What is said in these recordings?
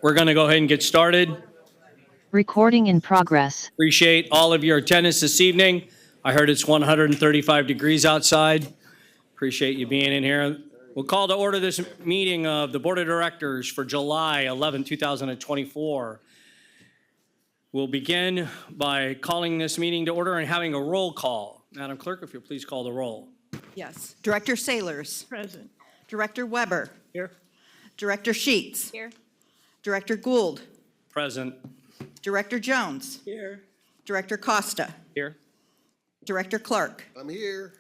We're going to go ahead and get started. Recording in progress. Appreciate all of your attendance this evening. I heard it's 135 degrees outside. Appreciate you being in here. We'll call to order this meeting of the Board of Directors for July 11, 2024. We'll begin by calling this meeting to order and having a roll call. Madam Clerk, if you'll please call the roll. Yes. Director Sailors. Present. Director Weber. Here. Director Sheets. Here. Director Gould. Present. Director Jones. Here. Director Costa. Here. Director Clark. I'm here.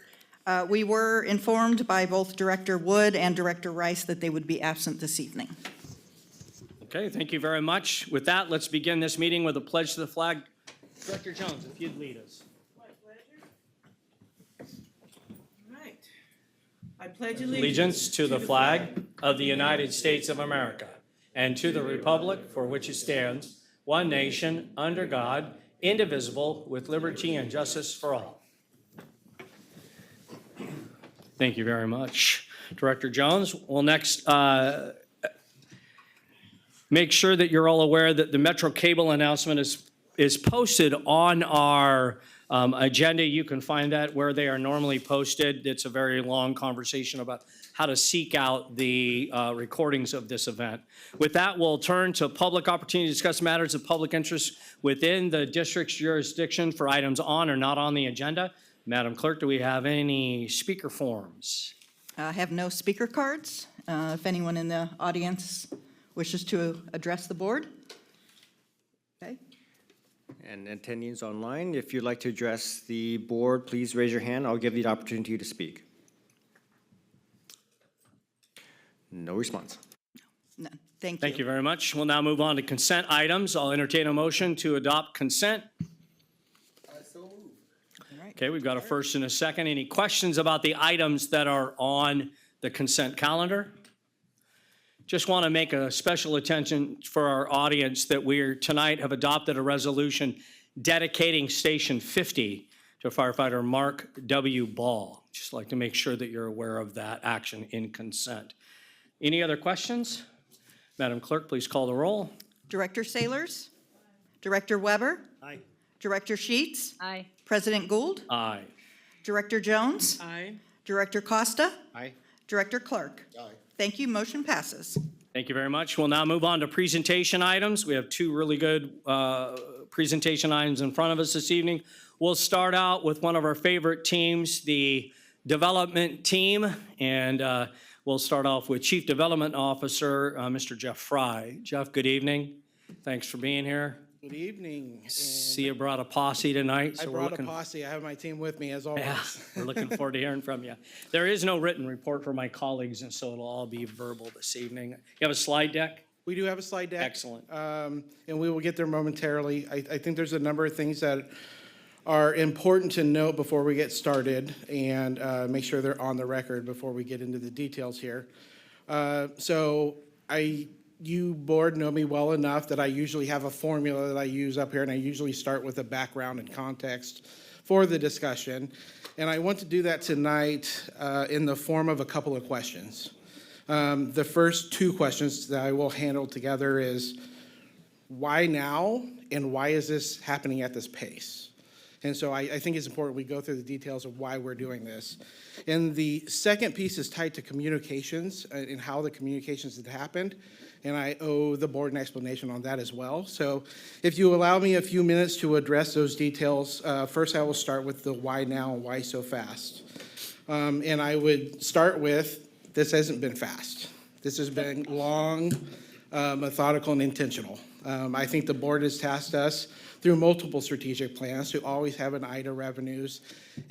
We were informed by both Director Wood and Director Rice that they would be absent this evening. Okay, thank you very much. With that, let's begin this meeting with a pledge to the flag. Director Jones, if you'd lead us. Right. I pledge allegiance Allegiance to the flag of the United States of America and to the republic for which it stands, one nation, under God, indivisible, with liberty and justice for all. Thank you very much. Director Jones, we'll next make sure that you're all aware that the Metro Cable announcement is posted on our agenda. You can find that where they are normally posted. It's a very long conversation about how to seek out the recordings of this event. With that, we'll turn to public opportunity to discuss matters of public interest within the district's jurisdiction for items on or not on the agenda. Madam Clerk, do we have any speaker forms? I have no speaker cards. If anyone in the audience wishes to address the board. Okay. And attendees online, if you'd like to address the board, please raise your hand. I'll give you the opportunity to speak. No response. None. Thank you. Thank you very much. We'll now move on to consent items. I'll entertain a motion to adopt consent. I so move. All right. Okay, we've got a first and a second. Any questions about the items that are on the consent calendar? Just want to make a special attention for our audience that we tonight have adopted a resolution dedicating Station 50 to firefighter Mark W. Ball. Just like to make sure that you're aware of that action in consent. Any other questions? Madam Clerk, please call the roll. Director Sailors. Director Weber. Aye. Director Sheets. Aye. President Gould. Aye. Director Jones. Aye. Director Costa. Aye. Director Clark. Aye. Thank you. Motion passes. Thank you very much. We'll now move on to presentation items. We have two really good presentation items in front of us this evening. We'll start out with one of our favorite teams, the development team, and we'll start off with Chief Development Officer, Mr. Jeff Fry. Jeff, good evening. Thanks for being here. Good evening. And See you brought a posse tonight. I so brought a posse. I have my team with me as always. Yeah, we're looking forward to hearing from you. There is no written report for my colleagues, and so it'll all be verbal this evening. You have a slide deck? We do have a slide deck. Excellent. And we will get there momentarily. I think there's a number of things that are important to note before we get started and make sure they're on the record before we get into the details here. You board know me well enough that I usually have a formula that I use up here, and I usually start with a background and context for the discussion. And I want to do that tonight in the form of a couple of questions. The first two questions that I will handle together is, why now, and why is this happening at this pace? And so I think it's important we go through the details of why we're doing this. And the second piece is tied to communications and how the communications had happened. And I owe the board an explanation on that as well. So if you allow me a few minutes to address those details, first I will start with the why now and why so fast. And I would start with, this hasn't been fast. This has been long, methodical, and intentional. I think the board has tasked us through multiple strategic plans to always have an eye to revenues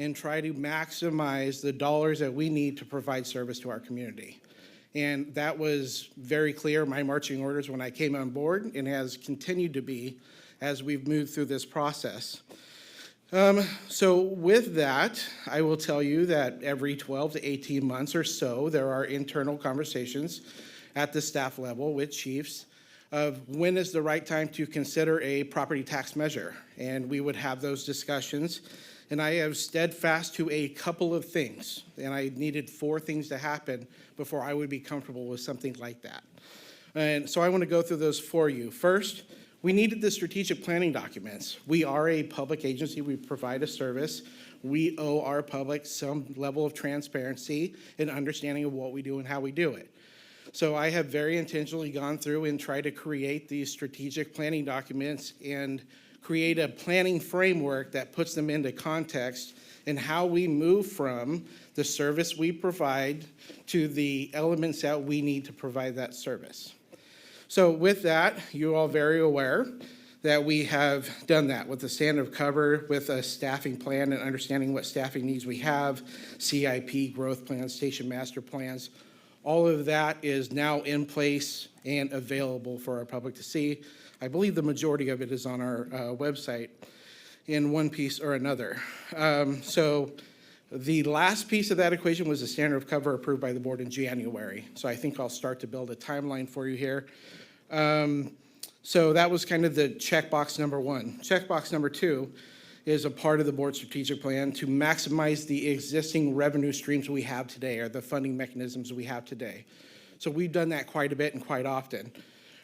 and try to maximize the dollars that we need to provide service to our community. And that was very clear, my marching orders when I came on board, and has continued to be as we've moved through this process. So with that, I will tell you that every 12 to 18 months or so, there are internal conversations at the staff level with chiefs of when is the right time to consider a property tax measure. And we would have those discussions. And I have steadfast to a couple of things. And I needed 4 things to happen before I would be comfortable with something like that. And so I want to go through those for you. First, we needed the strategic planning documents. We are a public agency. We provide a service. We owe our public some level of transparency and understanding of what we do and how we do it. So I have very intentionally gone through and tried to create these strategic planning documents and create a planning framework that puts them into context and how we move from the service we provide to the elements that we need to provide that service. So with that, you're all very aware that we have done that with the standard of cover, with a staffing plan and understanding what staffing needs we have, CIP, growth plans, station master plans. All of that is now in place and available for our public to see. I believe the majority of it is on our website in one piece or another. So the last piece of that equation was the standard of cover approved by the board in January. So I think I'll start to build a timeline for you here. So that was kind of the checkbox number one. Checkbox number two is a part of the board strategic plan to maximize the existing revenue streams we have today, or the funding mechanisms we have today. So we've done that quite a bit and quite often.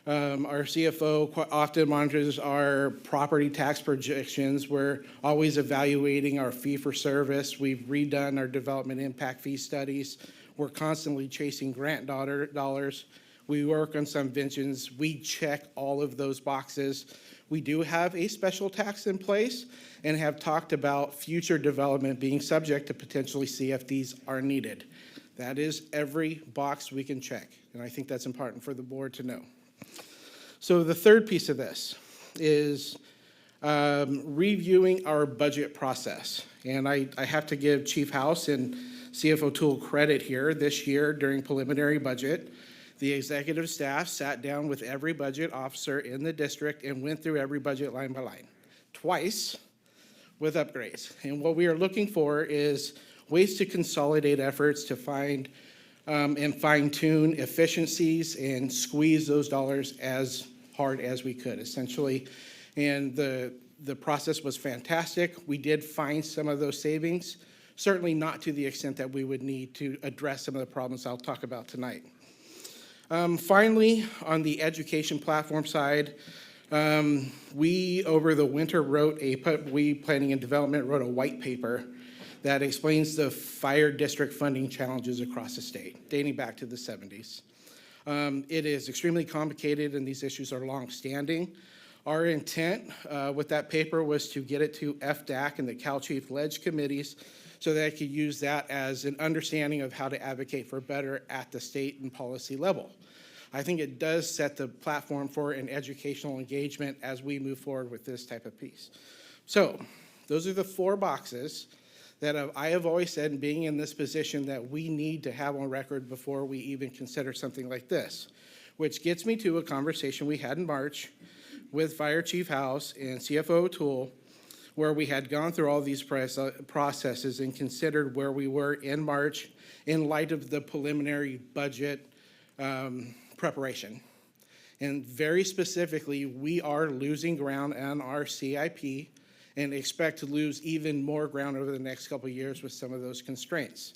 Our CFO quite often monitors our property tax projections. We're always evaluating our fee for service. We've redone our development impact fee studies. We're constantly chasing grant dollars. We work on subventions. We check all of those boxes. We do have a special tax in place and have talked about future development being subject to potentially CFDs are needed. That is every box we can check, and I think that's important for the board to know. So the third piece of this is reviewing our budget process. And I have to give Chief House and CFO Tool credit here. This year during preliminary budget, the executive staff sat down with every budget officer in the district and went through every budget line by line, twice with upgrades. And what we are looking for is ways to consolidate efforts to find and fine-tune efficiencies and squeeze those dollars as hard as we could, essentially. And the process was fantastic. We did find some of those savings, certainly not to the extent that we would need to address some of the problems I'll talk about tonight. Finally, on the education platform side, we over the winter Planning and Development wrote a white paper that explains the fire district funding challenges across the state, dating back to the 70s. It is extremely complicated and these issues are long-standing. Our intent with that paper was to get it to FDAC and the Cal Chief Ledge committees so that I could use that as an understanding of how to advocate for better at the state and policy level. I think it does set the platform for an educational engagement as we move forward with this type of piece. So those are the four boxes that I have always said, being in this position, that we need to have on record before we even consider something like this, which gets me to a conversation we had in March with Fire Chief House and CFO O'Toole, where we had gone through all these processes and considered where we were in March in light of the preliminary budget preparation. And very specifically, we are losing ground on our CIP and expect to lose even more ground over the next couple of years with some of those constraints.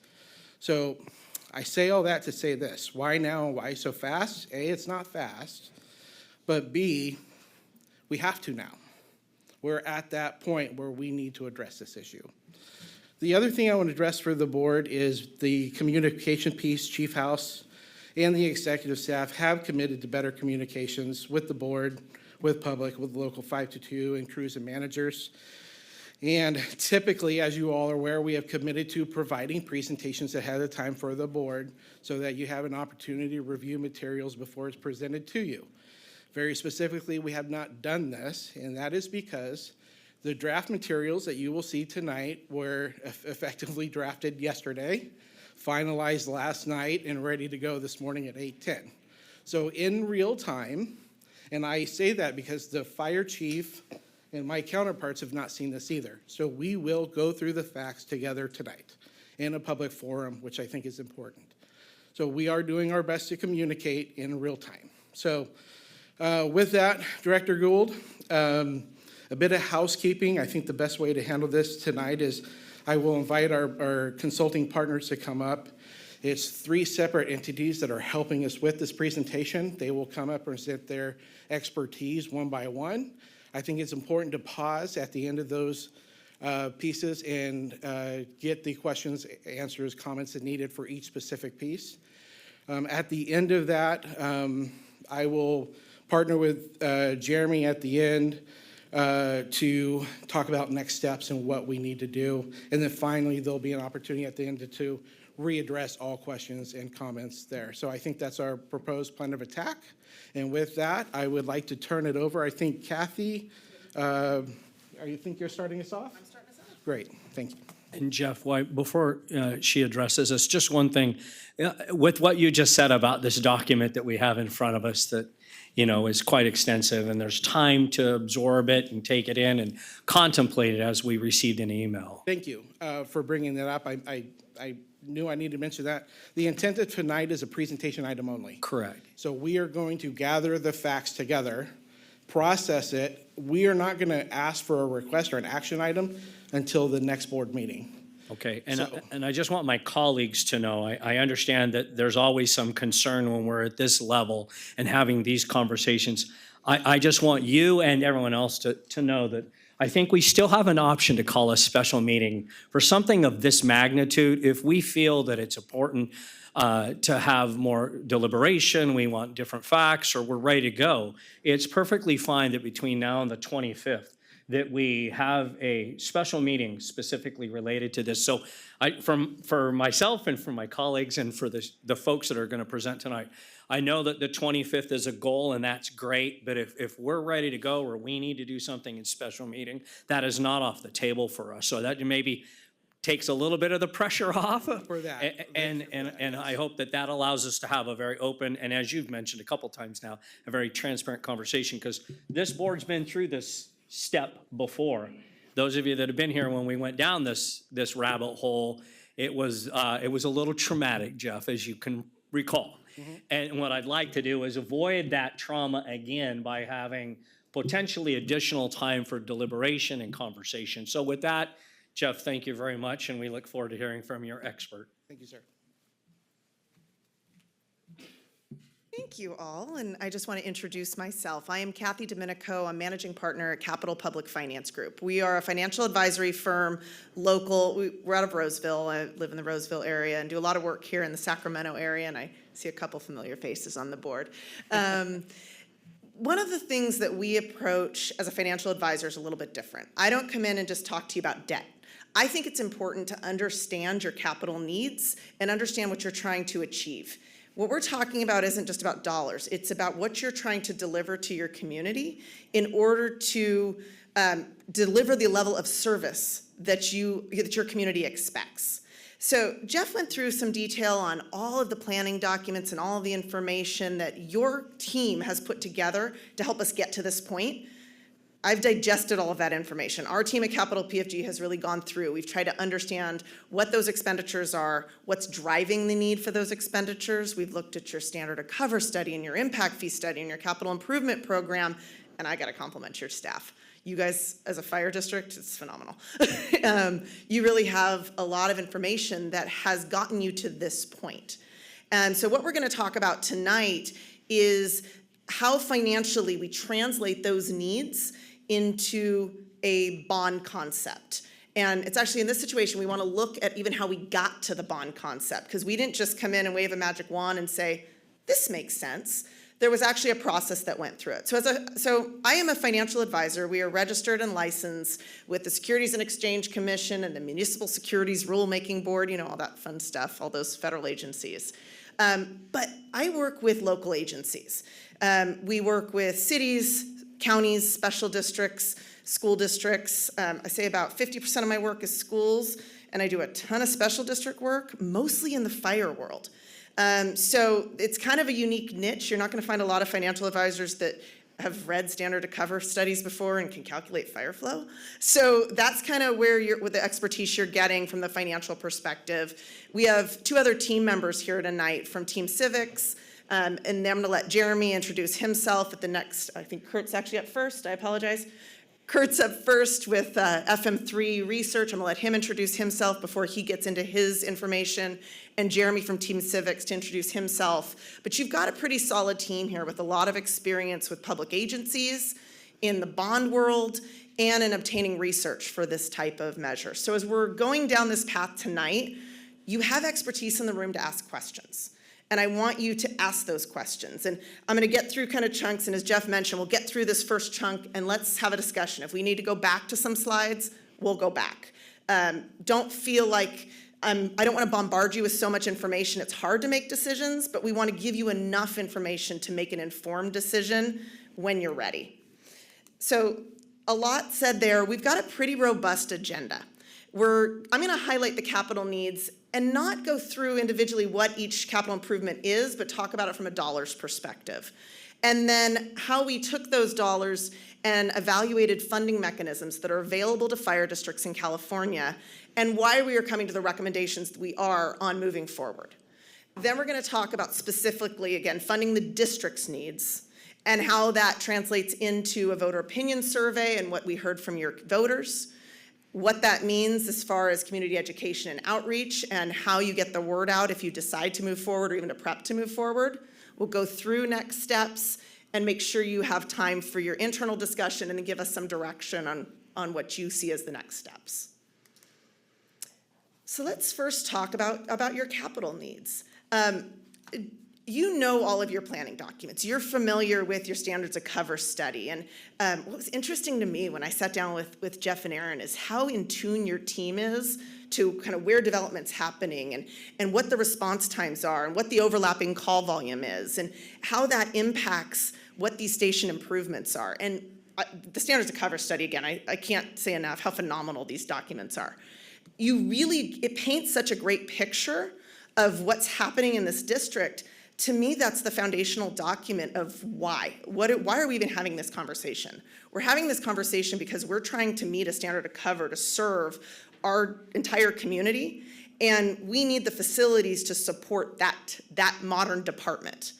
So I say all that to say this: why now? Why so fast? A, it's not fast, but B, we have to now. We're at that point where we need to address this issue. The other thing I want to address for the board is the communication piece. Chief House and the executive staff have committed to better communications with the board, with public, with local 522 and crews and managers. And typically, as you all are aware, we have committed to providing presentations ahead of time for the board so that you have an opportunity to review materials before it's presented to you. Very specifically, we have not done this, and that is because the draft materials that you will see tonight were effectively drafted yesterday, finalized last night, and ready to go this morning at 8:10. So in real time, and I say that because the fire chief and my counterparts have not seen this either. So we will go through the facts together tonight in a public forum, which I think is important. So we are doing our best to communicate in real time. So with that, Director Gould, a bit of housekeeping. I think the best way to handle this tonight is I will invite our consulting partners to come up It's 3 separate entities that are helping us with this presentation. They will come up and present their expertise one by one. I think it's important to pause at the end of those pieces and get the questions, answers, comments that needed for each specific piece. At the end of that, I will partner with Jeremy at the end to talk about next steps and what we need to do. And then finally, there'll be an opportunity at the end to readdress all questions and comments there. So I think that's our proposed plan of attack. And with that, I would like to turn it over. I think Kathy, you think you're starting us off? I'm starting us off. Great, thank you. And Jeff, before she addresses us, just one thing. With what you just said about this document that we have in front of us that, is quite extensive, and there's time to absorb it and take it in and contemplate it as we received an email. Thank you for bringing that up. I knew I needed to mention that. The intent of tonight is a presentation item only. Correct. So we are going to gather the facts together, process it. We are not going to ask for a request or an action item until the next board meeting. Okay, and I just want my colleagues to know, I understand that there's always some concern when we're at this level and having these conversations. I just want you and everyone else to know that I think we still have an option to call a special meeting for something of this magnitude. If we feel that it's important to have more deliberation, we want different facts, or we're ready to go, it's perfectly fine that between now and the 25th, that we have a special meeting specifically related to this. So for myself and for my colleagues and for the folks that are going to present tonight, I know that the 25th is a goal, and that's great, but if we're ready to go or we need to do something in special meeting, that is not off the table for us. So that maybe takes a little bit of the pressure off. For that. And I hope that allows us to have a very open, and as you've mentioned a couple times now, a very transparent conversation, because this board's been through this step before. Those of you that have been here when we went down this rabbit hole, it was a little traumatic, Jeff, as you can recall. Mm-hmm. And what I'd like to do is avoid that trauma again by having potentially additional time for deliberation and conversation. So with that, Jeff, thank you very much, and we look forward to hearing from your expert. Thank you, sir. Thank you all, and I just want to introduce myself. I am Kathy Domenico. I'm managing partner at Capital Public Finance Group. We are a financial advisory firm, local. We're out of Roseville. I live in the Roseville area and do a lot of work here in the Sacramento area, and I see a couple familiar faces on the board. One of the things that we approach as a financial advisor is a little bit different. I don't come in and just talk to you about debt. I think it's important to understand your capital needs and understand what you're trying to achieve. What we're talking about isn't just about dollars. It's about what you're trying to deliver to your community in order to deliver the level of service that your community expects. So Jeff went through some detail on all of the planning documents and all of the information that your team has put together to help us get to this point. I've digested all of that information. Our team at Capital PFG has really gone through. We've tried to understand what those expenditures are, what's driving the need for those expenditures. We've looked at your standard of cover study and your impact fee study and your capital improvement program, and I got to compliment your staff. You guys, as a fire district, it's phenomenal. You really have a lot of information that has gotten you to this point. And so what we're going to talk about tonight is how financially we translate those needs into a bond concept. And it's actually in this situation, we want to look at even how we got to the bond concept, because we didn't just come in and wave a magic wand and say, this makes sense. There was actually a process that went through it. So I am a financial advisor. We are registered and licensed with the Securities and Exchange Commission and the Municipal Securities Rulemaking Board, all that fun stuff, all those federal agencies. But I work with local agencies. We work with cities, counties, special districts, school districts. I say about 50% of my work is schools, and I do a ton of special district work, mostly in the fire world. So it's kind of a unique niche. You're not going to find a lot of financial advisors that have read standard of cover studies before and can calculate fire flow. So that's kind of with the expertise you're getting from the financial perspective. We have 2 other team members here tonight from Team Civics, and then I'm going to let Jeremy introduce himself at the next. I think Kurt's actually up first. I apologize. Kurt's up first with FM3 Research. I'm gonna let him introduce himself before he gets into his information, and Jeremy from Team Civics to introduce himself. But you've got a pretty solid team here with a lot of experience with public agencies, in the bond world, and in obtaining research for this type of measure. So as we're going down this path tonight, you have expertise in the room to ask questions. And I want you to ask those questions. And I'm gonna get through kind of chunks, and as Jeff mentioned, we'll get through this first chunk and let's have a discussion. If we need to go back to some slides, we'll go back. Don't feel like, I don't wanna bombard you with so much information, it's hard to make decisions, but we wanna give you enough information to make an informed decision when you're ready. So a lot said there. We've got a pretty robust agenda. I'm gonna highlight the capital needs and not go through individually what each capital improvement is, but talk about it from a dollars perspective. And then how we took those dollars and evaluated funding mechanisms that are available to fire districts in California, and why we are coming to the recommendations that we are on moving forward. Then we're gonna talk about specifically, again, funding the district's needs, and how that translates into a voter opinion survey and what we heard from your voters, what that means as far as community education and outreach, and how you get the word out if you decide to move forward or even to prep to move forward. We'll go through next steps and make sure you have time for your internal discussion and then give us some direction on what you see as the next steps. So let's first talk about your capital needs. You know all of your planning documents. You're familiar with your standards of cover study. And what was interesting to me when I sat down with Jeff and Aaron is how in tune your team is to kind of where development's happening and what the response times are and what the overlapping call volume is and how that impacts what these station improvements are. And the standards of cover study, again, I can't say enough how phenomenal these documents are. It paints such a great picture of what's happening in this district. To me, that's the foundational document of why. Why are we even having this conversation? We're having this conversation because we're trying to meet a standard of cover to serve our entire community, and we need the facilities to support that modern department.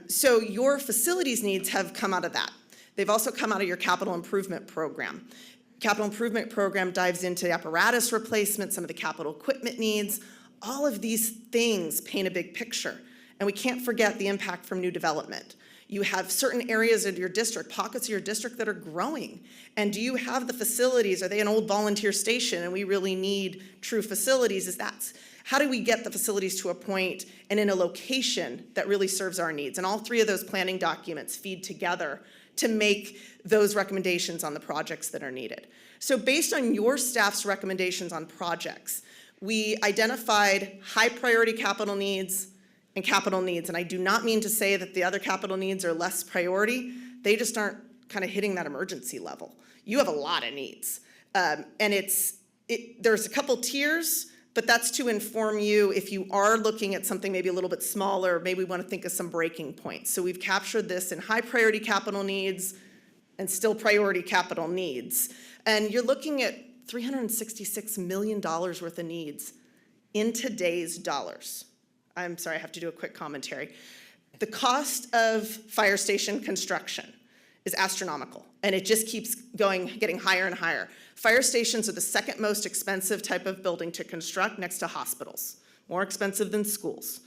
So your facilities needs have come out of that. They've also come out of your capital improvement program. Capital improvement program dives into apparatus replacement, some of the capital equipment needs. All of these things paint a big picture. And we can't forget the impact from new development. You have certain areas of your district, pockets of your district that are growing. And do you have the facilities? Are they an old volunteer station and we really need true facilities? How do we get the facilities to a point and in a location that really serves our needs? And all three of those planning documents feed together to make those recommendations on the projects that are needed. So based on your staff's recommendations on projects, we identified high priority capital needs and capital needs. And I do not mean to say that the other capital needs are less priority. They just aren't kind of hitting that emergency level. You have a lot of needs. And there's a couple tiers, but that's to inform you if you are looking at something maybe a little bit smaller, maybe we want to think of some breaking points. So we've captured this in high priority capital needs and still priority capital needs. And you're looking at $366 million worth of needs in today's dollars. I'm sorry, I have to do a quick commentary. The cost of fire station construction is astronomical, and it just keeps getting higher and higher. Fire stations are the second most expensive type of building to construct next to hospitals, more expensive than schools.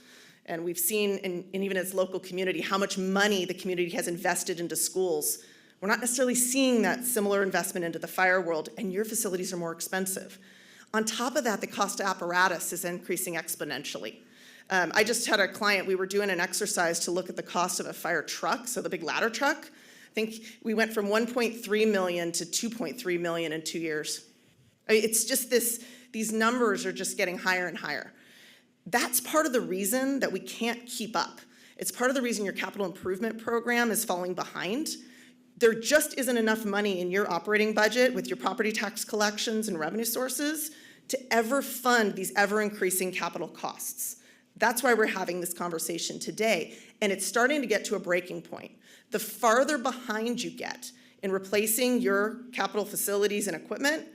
And we've seen, and even as local community, how much money the community has invested into schools. We're not necessarily seeing that similar investment into the fire world, and your facilities are more expensive. On top of that, the cost of apparatus is increasing exponentially. I just had a client, we were doing an exercise to look at the cost of a fire truck, so the big ladder truck. I think we went from 1.3 million to 2.3 million in 2 years. It's just these numbers are just getting higher and higher. That's part of the reason that we can't keep up. It's part of the reason your capital improvement program is falling behind. There just isn't enough money in your operating budget with your property tax collections and revenue sources to ever fund these ever increasing capital costs. That's why we're having this conversation today, and it's starting to get to a breaking point. The farther behind you get in replacing your capital facilities and equipment,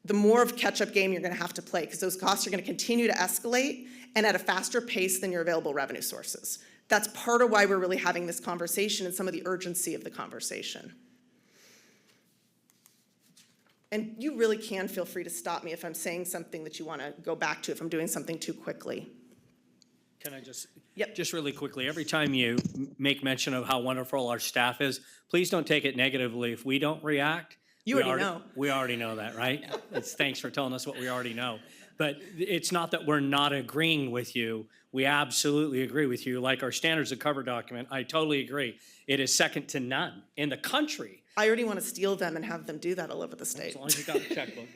the more of a catch-up game you're gonna have to play, because those costs are gonna continue to escalate and at a faster pace than your available revenue sources. That's part of why we're really having this conversation and some of the urgency of the conversation. And you really can feel free to stop me if I'm saying something that you want to go back to, if I'm doing something too quickly. Can I just? Yep. Just really quickly, every time you make mention of how wonderful our staff is, please don't take it negatively if we don't react. You We already know. We already know that, right? It's thanks for telling us what we already know. But it's not that we're not agreeing with you. We absolutely agree with you. Like our standards of cover document, I totally agree. It is second to none in the country. I already want to steal them and have them do that all over the state. As long as you got a checkbook.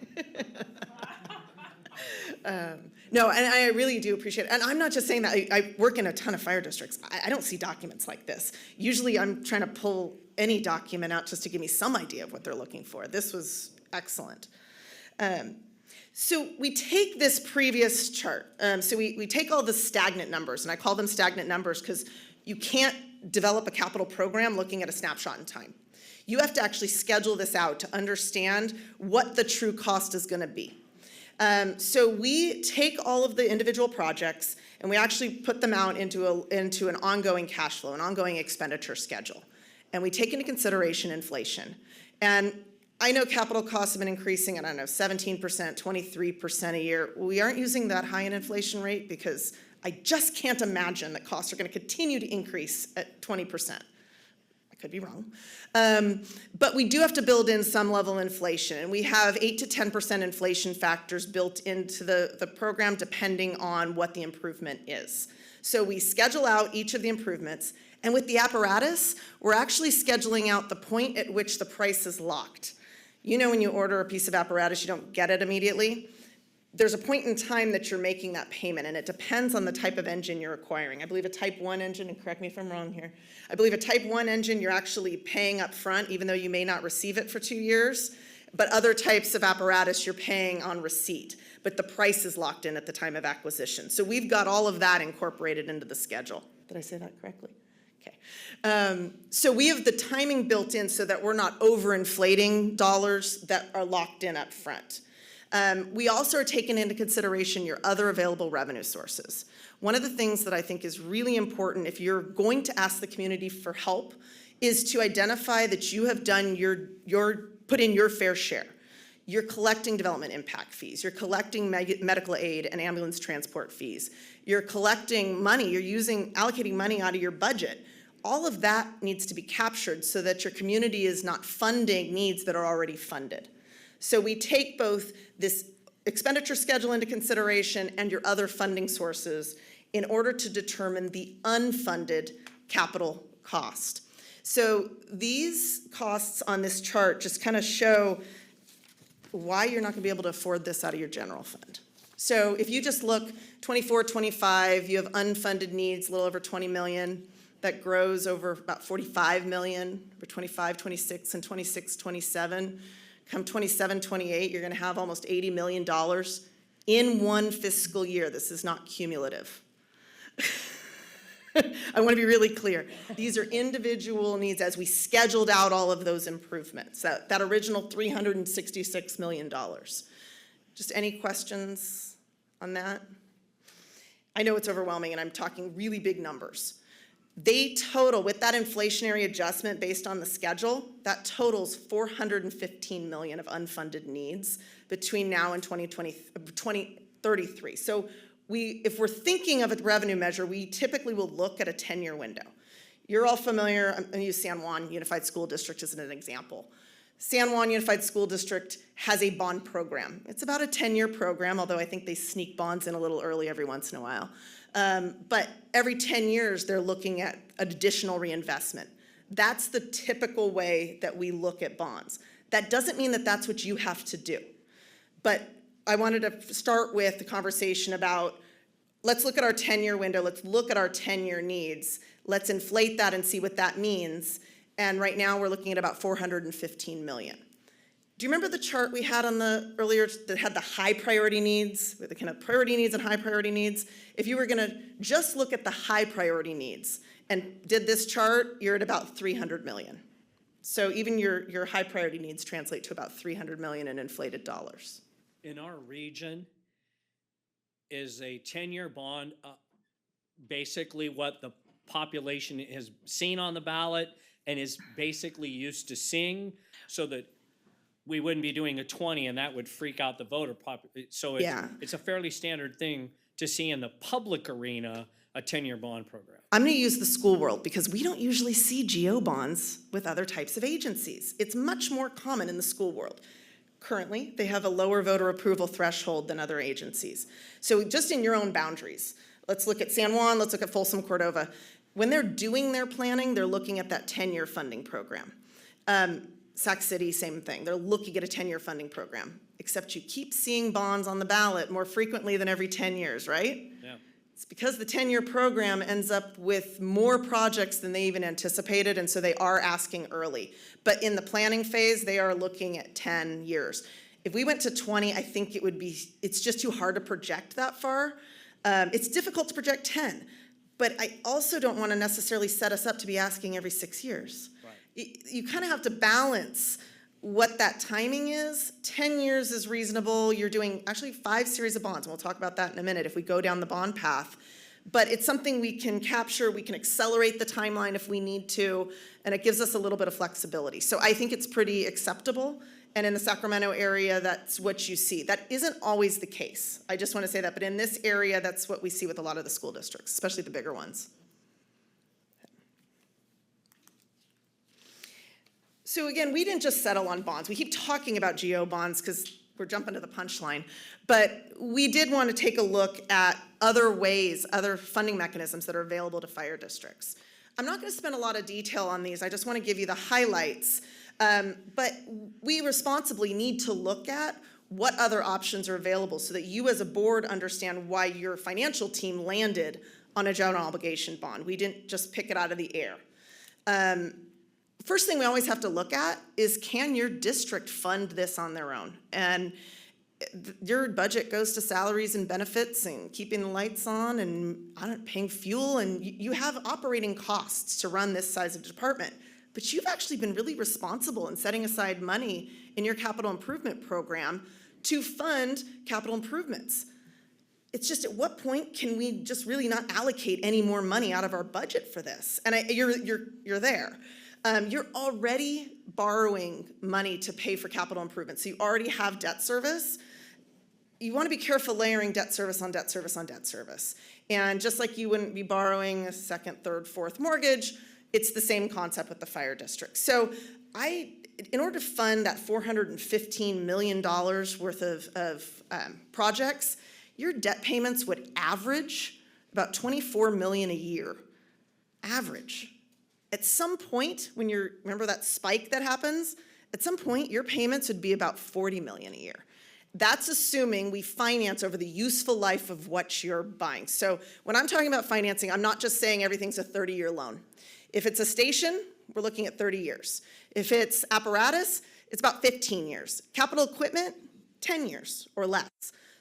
No, and I really do appreciate it. And I'm not just saying that. I work in a ton of fire districts. I don't see documents like this. Usually I'm trying to pull any document out just to give me some idea of what they're looking for. This was excellent. So we take this previous chart. So we take all the stagnant numbers, and I call them stagnant numbers because you can't develop a capital program looking at a snapshot in time. You have to actually schedule this out to understand what the true cost is going to be. So we take all of the individual projects and we actually put them out into an ongoing cash flow, an ongoing expenditure schedule. And we take into consideration inflation. And I know capital costs have been increasing, I don't know, 17%, 23% a year. We aren't using that high an inflation rate because I just can't imagine that costs are going to continue to increase at 20%. Could be wrong. But we do have to build in some level of inflation. And we have 8 to 10% inflation factors built into the program depending on what the improvement is. So we schedule out each of the improvements. And with the apparatus, we're actually scheduling out the point at which the price is locked. You know, when you order a piece of apparatus, you don't get it immediately. There's a point in time that you're making that payment, and it depends on the type of engine you're acquiring. I believe a Type 1 engine, and correct me if I'm wrong here, I believe a Type 1 engine you're actually paying up front, even though you may not receive it for 2 years. But other types of apparatus you're paying on receipt, but the price is locked in at the time of acquisition. So we've got all of that incorporated into the schedule. Did I say that correctly? Okay. So we have the timing built in so that we're not overinflating dollars that are locked in up front. We also are taking into consideration your other available revenue sources. One of the things that I think is really important if you're going to ask the community for help is to identify that you have done put in your fair share. You're collecting development impact fees. You're collecting medical aid and ambulance transport fees. You're collecting money. You're allocating money out of your budget. All of that needs to be captured so that your community is not funding needs that are already funded. So we take both this expenditure schedule into consideration and your other funding sources in order to determine the unfunded capital cost. So these costs on this chart just kind of show why you're not going to be able to afford this out of your general fund. So if you just look 24, 25, you have unfunded needs, a little over 20 million. That grows over about 45 million for 25, 26, and 26, 27. Come 27, 28, you're going to have almost $80 million in one fiscal year. This is not cumulative. I want to be really clear. These are individual needs as we scheduled out all of those improvements, that original $366 million. Just any questions on that? I know it's overwhelming and I'm talking really big numbers. They total, with that inflationary adjustment based on the schedule, that totals $415 million of unfunded needs between now and 2033. So if we're thinking of a revenue measure, we typically will look at a 10-year window. You're all familiar, I'm going to use San Juan Unified School District as an example. San Juan Unified School District has a bond program. It's about a 10-year program, although I think they sneak bonds in a little early every once in a while. But every 10 years, they're looking at additional reinvestment. That's the typical way that we look at bonds. That doesn't mean that that's what you have to do. But I wanted to start with the conversation about, let's look at our 10-year window, let's look at our 10-year needs, let's inflate that and see what that means. And right now, we're looking at about $415 million. Do you remember the chart we had on the earlier that had the high priority needs, with the kind of priority needs and high priority needs? If you were going to just look at the high priority needs and did this chart, you're at about 300 million. So even your high priority needs translate to about 300 million in inflated dollars. In our region, is a 10-year bond basically what the population has seen on the ballot and is basically used to seeing, so that we wouldn't be doing a 20 and that would freak out the voter so Yeah. it's a fairly standard thing to see in the public arena, a 10-year bond program. I'm going to use the school world because we don't usually see GO bonds with other types of agencies. It's much more common in the school world. Currently, they have a lower voter approval threshold than other agencies. So just in your own boundaries, let's look at San Juan, let's look at Folsom Cordova. When they're doing their planning, they're looking at that 10-year funding program. Sac City, same thing. They're looking at a 10-year funding program, except you keep seeing bonds on the ballot more frequently than every 10 years, right? Yeah. It's because the 10-year program ends up with more projects than they even anticipated, and so they are asking early. But in the planning phase, they are looking at 10 years. If we went to 20, I think it's just too hard to project that far. It's difficult to project 10, but I also don't want to necessarily set us up to be asking every 6 years. Right. You kind of have to balance what that timing is. 10 years is reasonable. You're doing actually 5 series of bonds, and we'll talk about that in a minute if we go down the bond path. But it's something we can capture, we can accelerate the timeline if we need to, and it gives us a little bit of flexibility. So I think it's pretty acceptable, and in the Sacramento area, that's what you see. That isn't always the case. I just want to say that, but in this area, that's what we see with a lot of the school districts, especially the bigger ones. So again, we didn't just settle on bonds. We keep talking about GO bonds because we're jumping to the punchline. But we did want to take a look at other ways, other funding mechanisms that are available to fire districts. I'm not going to spend a lot of detail on these. I just want to give you the highlights. But we responsibly need to look at what other options are available so that you as a board understand why your financial team landed on a general obligation bond. We didn't just pick it out of the air. First thing we always have to look at is, can your district fund this on their own? And your budget goes to salaries and benefits and keeping the lights on and paying fuel, and you have operating costs to run this size of department. But you've actually been really responsible in setting aside money in your capital improvement program to fund capital improvements. It's just, at what point can we just really not allocate any more money out of our budget for this? And you're there. You're already borrowing money to pay for capital improvements. So you already have debt service. You want to be careful layering debt service on debt service on debt service. And just like you wouldn't be borrowing a second, third, fourth mortgage, it's the same concept with the fire district. So in order to fund that $415 million worth of projects, your debt payments would average about $24 million a year. Average. At some point, remember that spike that happens? At some point, your payments would be about $40 million a year. That's assuming we finance over the useful life of what you're buying. So when I'm talking about financing, I'm not just saying everything's a 30-year loan. If it's a station, we're looking at 30 years. If it's apparatus, it's about 15 years. Capital equipment, 10 years or less.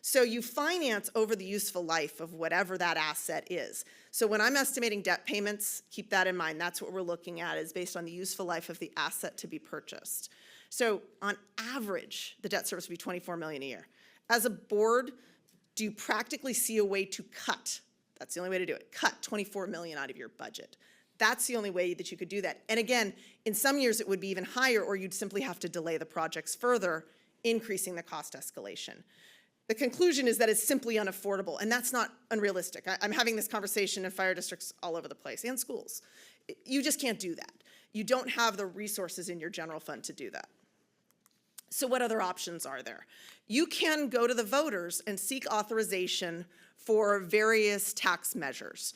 So you finance over the useful life of whatever that asset is. So when I'm estimating debt payments, keep that in mind. That's what we're looking at, is based on the useful life of the asset to be purchased. So on average, the debt service would be $24 million a year. As a board, do you practically see a way to cut? That's the only way to do it. Cut $24 million out of your budget. That's the only way that you could do that. And again, in some years it would be even higher, or you'd simply have to delay the projects further, increasing the cost escalation. The conclusion is that it's simply unaffordable, and that's not unrealistic. I'm having this conversation in fire districts all over the place, and schools. You just can't do that. You don't have the resources in your general fund to do that. So what other options are there? You can go to the voters and seek authorization for various tax measures.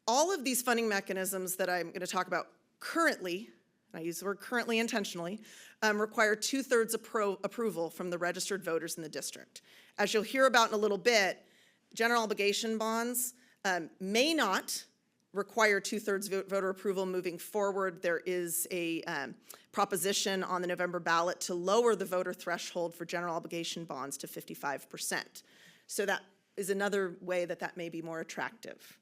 All of these funding mechanisms that I'm going to talk about currently, and I use the word currently intentionally, require 2/3 approval from the registered voters in the district. As you'll hear about in a little bit, general obligation bonds may not require 2/3 voter approval moving forward. There is a proposition on the November ballot to lower the voter threshold for general obligation bonds to 55%. So that is another way that may be more attractive.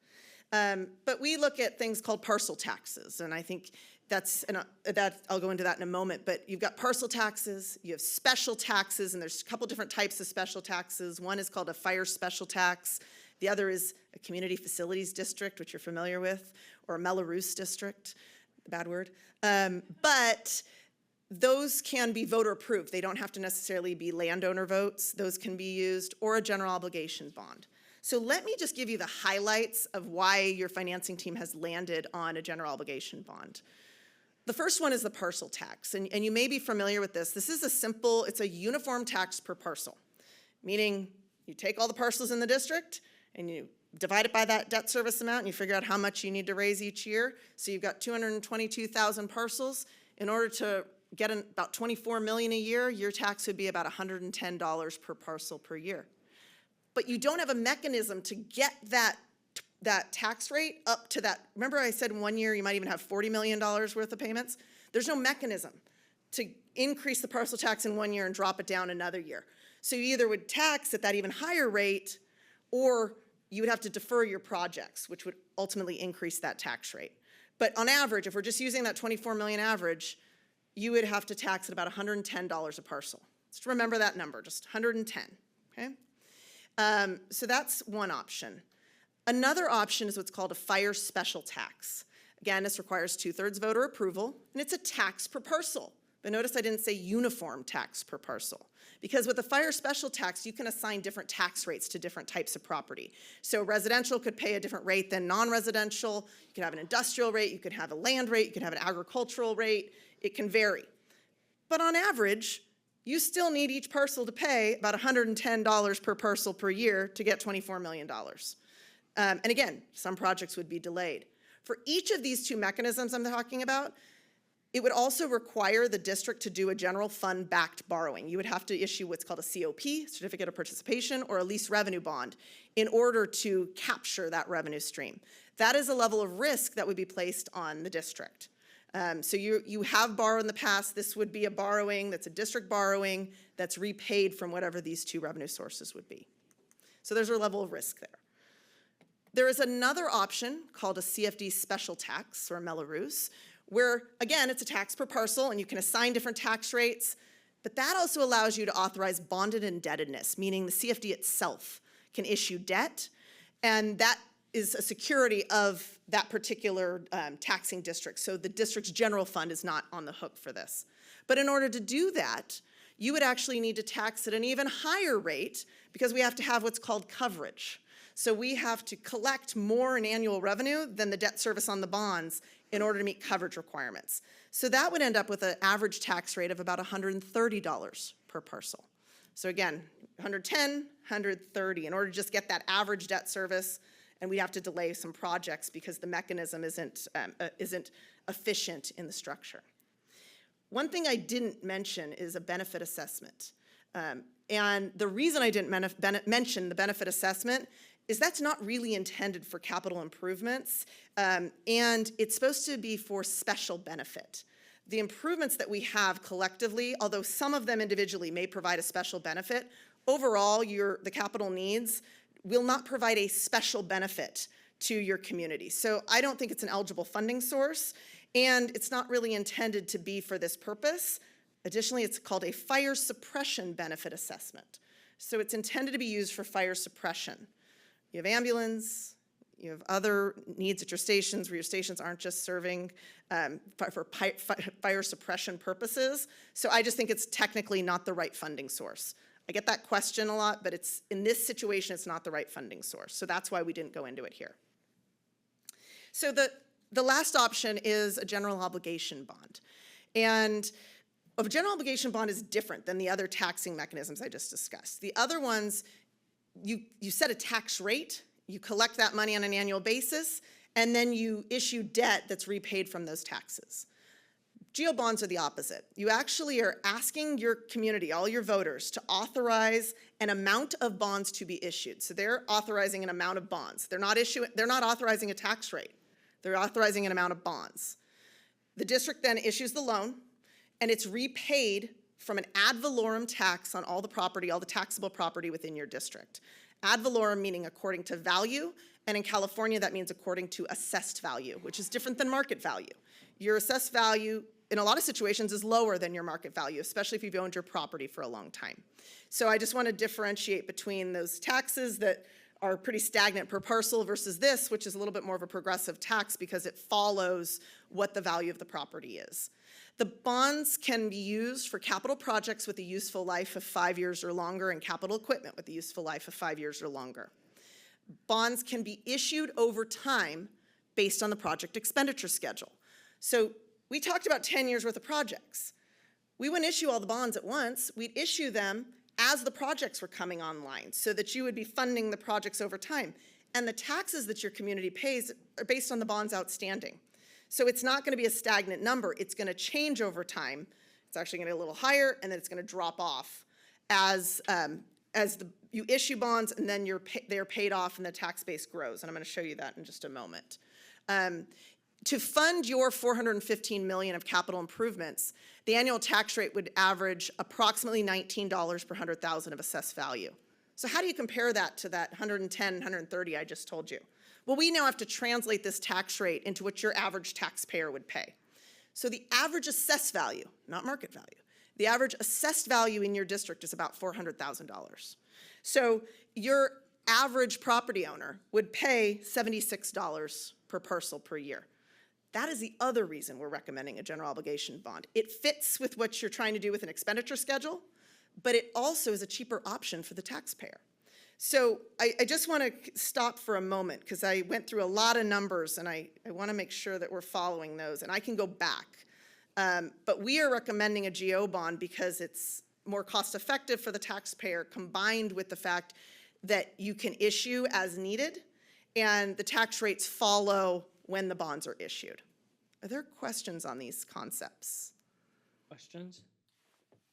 But we look at things called parcel taxes, and I think I'll go into that in a moment, but you've got parcel taxes, you have special taxes, and there's a couple different types of special taxes. One is called a fire special tax. The other is a community facilities district, which you're familiar with, or a Melrose district, bad word. But those can be voter approved. They don't have to necessarily be landowner votes. Those can be used, or a general obligation bond. So let me just give you the highlights of why your financing team has landed on a general obligation bond. The first one is the parcel tax, and you may be familiar with this. This is it's a uniform tax per parcel, meaning you take all the parcels in the district and you divide it by that debt service amount and you figure out how much you need to raise each year. So you've got 222,000 parcels. In order to get about 24 million a year, your tax would be about $110 per parcel per year. But you don't have a mechanism to get that tax rate up to that. Remember I said in 1 year you might even have $40 million worth of payments? There's no mechanism to increase the parcel tax in 1 year and drop it down another year. So you either would tax at that even higher rate, or you would have to defer your projects, which would ultimately increase that tax rate. But on average, if we're just using that 24 million average, you would have to tax at about $110 a parcel. Just remember that number, just 110, okay? So that's one option. Another option is what's called a fire special tax. Again, this requires 2/3 voter approval, and it's a tax per parcel. But notice I didn't say uniform tax per parcel, because with a fire special tax, you can assign different tax rates to different types of property. So residential could pay a different rate than non-residential. You could have an industrial rate, you could have a land rate, you could have an agricultural rate. It can vary. But on average, you still need each parcel to pay about $110 per parcel per year to get $24 million. And again, some projects would be delayed. For each of these two mechanisms I'm talking about, it would also require the district to do a general fund backed borrowing. You would have to issue what's called a COP, Certificate of Participation, or a lease revenue bond in order to capture that revenue stream. That is a level of risk that would be placed on the district. So you have borrowed in the past. This would be a borrowing that's a district borrowing that's repaid from whatever these two revenue sources would be. So there's a level of risk there. There is another option called a CFD special tax, or a Mello-Roos, where, again, it's a tax per parcel and you can assign different tax rates, but that also allows you to authorize bonded indebtedness, meaning the CFD itself can issue debt, and that is a security of that particular taxing district. So the district's general fund is not on the hook for this. But in order to do that, you would actually need to tax at an even higher rate, because we have to have what's called coverage. So we have to collect more in annual revenue than the debt service on the bonds in order to meet coverage requirements. So that would end up with an average tax rate of about $130 per parcel. So again, 110, 130, in order to just get that average debt service, and we have to delay some projects because the mechanism isn't efficient in the structure. One thing I didn't mention is a benefit assessment. And the reason I didn't mention the benefit assessment is that's not really intended for capital improvements, and it's supposed to be for special benefit. The improvements that we have collectively, although some of them individually may provide a special benefit, overall the capital needs will not provide a special benefit to your community. So I don't think it's an eligible funding source, and it's not really intended to be for this purpose. Additionally, it's called a fire suppression benefit assessment. So it's intended to be used for fire suppression. You have ambulance, you have other needs at your stations where your stations aren't just serving for fire suppression purposes. So I just think it's technically not the right funding source. I get that question a lot, but in this situation, it's not the right funding source. So that's why we didn't go into it here. So the last option is a general obligation bond. And a general obligation bond is different than the other taxing mechanisms I just discussed. The other ones, you set a tax rate, you collect that money on an annual basis, and then you issue debt that's repaid from those taxes. GO bonds are the opposite. You actually are asking your community, all your voters, to authorize an amount of bonds to be issued. So they're authorizing an amount of bonds. They're not authorizing a tax rate. They're authorizing an amount of bonds. The district then issues the loan, and it's repaid from an ad valorem tax on all the property, all the taxable property within your district. Ad valorem meaning according to value, and in California that means according to assessed value, which is different than market value. Your assessed value in a lot of situations is lower than your market value, especially if you've owned your property for a long time. So I just want to differentiate between those taxes that are pretty stagnant per parcel versus this, which is a little bit more of a progressive tax because it follows what the value of the property is. The bonds can be used for capital projects with a useful life of 5 years or longer and capital equipment with a useful life of 5 years or longer. Bonds can be issued over time based on the project expenditure schedule. So we talked about 10 years worth of projects. We wouldn't issue all the bonds at once. We'd issue them as the projects were coming online so that you would be funding the projects over time. And the taxes that your community pays are based on the bonds outstanding. So it's not going to be a stagnant number. It's going to change over time. It's actually going to be a little higher, and then it's going to drop off as you issue bonds, and then they're paid off, and the tax base grows. And I'm going to show you that in just a moment. To fund your $415 million of capital improvements, the annual tax rate would average approximately $19 per 100,000 of assessed value. So how do you compare that to that 110, 130 I just told you? Well, we now have to translate this tax rate into what your average taxpayer would pay. So the average assessed value, not market value, the average assessed value in your district is about $400,000. So your average property owner would pay $76 per parcel per year. That is the other reason we're recommending a general obligation bond. It fits with what you're trying to do with an expenditure schedule, but it also is a cheaper option for the taxpayer. So I just want to stop for a moment because I went through a lot of numbers and I want to make sure that we're following those, and I can go back. But we are recommending a GO bond because it's more cost effective for the taxpayer, combined with the fact that you can issue as needed and the tax rates follow when the bonds are issued. Are there questions on these concepts? Questions?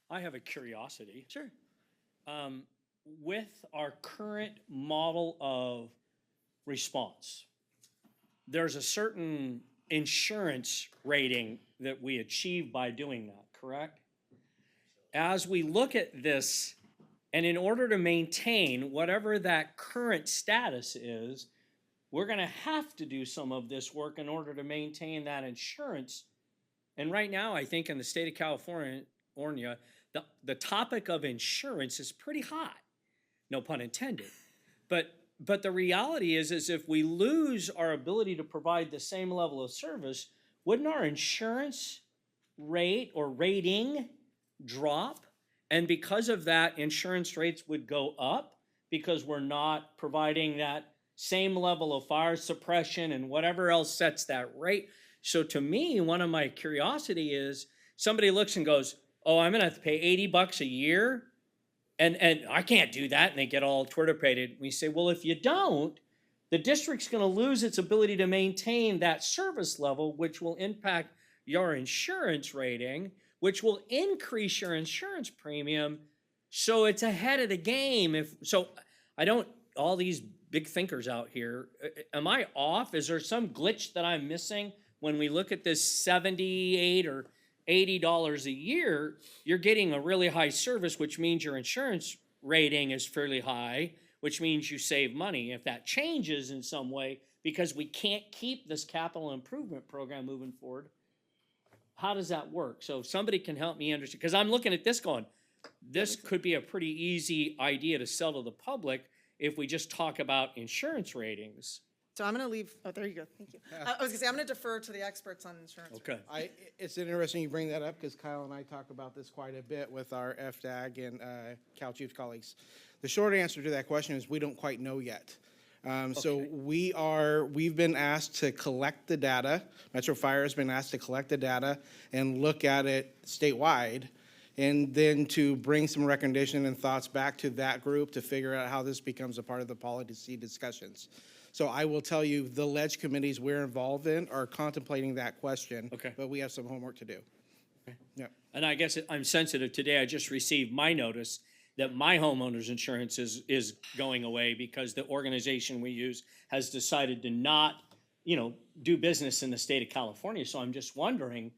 I have a curiosity. Sure. With our current model of response, there's a certain insurance rating that we achieve by doing that, correct? As we look at this, and in order to maintain whatever that current status is, we're going to have to do some of this work in order to maintain that insurance. And right now, I think in the state of California, the topic of insurance is pretty hot. No pun intended. But the reality is if we lose our ability to provide the same level of service, wouldn't our insurance rate or rating drop? And because of that, insurance rates would go up because we're not providing that same level of fire suppression and whatever else sets that rate. So to me, one of my curiosity is somebody looks and goes, oh, I'm gonna have to pay $80 a year, and I can't do that, and they get all twitterpated. We say, well, if you don't, the district's gonna lose its ability to maintain that service level, which will impact your insurance rating, which will increase your insurance premium. So it's ahead of the game. All these big thinkers out here, am I off? Is there some glitch that I'm missing when we look at this $78 or $80 a year? You're getting a really high service, which means your insurance rating is fairly high, which means you save money. If that changes in some way, because we can't keep this capital improvement program moving forward, how does that work? So if somebody can help me understand, because I'm looking at this going, this could be a pretty easy idea to sell to the public if we just talk about insurance ratings. So I'm going to leave, oh, there you go, thank you. I was going to say, I'm going to defer to the experts on insurance. Okay. It's interesting you bring that up because Kyle and I talk about this quite a bit with our FDAG and Cal Chief colleagues. The short answer to that question is we don't quite know yet. So we've been asked to collect the data. Metro Fire has been asked to collect the data and look at it statewide, and then to bring some recommendation and thoughts back to that group to figure out how this becomes a part of the policy discussions. So I will tell you, the ledge committees we're involved in are contemplating that question. Okay. But we have some homework to do. Okay. Yeah. And I guess I'm sensitive today. I just received my notice that my homeowner's insurance is going away because the organization we use has decided to not, do business in the state of California. So I'm just wondering,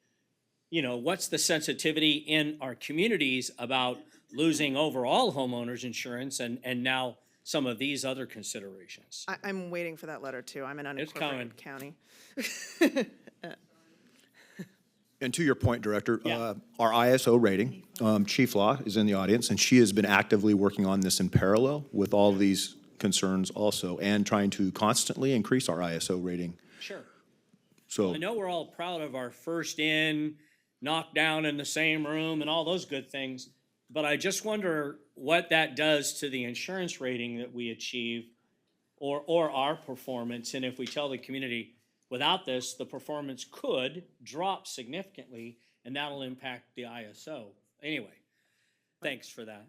what's the sensitivity in our communities about losing overall homeowners insurance and now some of these other considerations? I'm waiting for that letter too. I'm in coming. unincorporated county. And to your point, Director, our ISO rating, Chief Law is in the audience, and she has been actively working on this in parallel with all these concerns also, and trying to constantly increase our ISO rating. Sure. So I know we're all proud of our first in, knocked down in the same room and all those good things, but I just wonder what that does to the insurance rating that we achieve or our performance. And if we tell the community, without this, the performance could drop significantly and that'll impact the ISO. Anyway, thanks for that.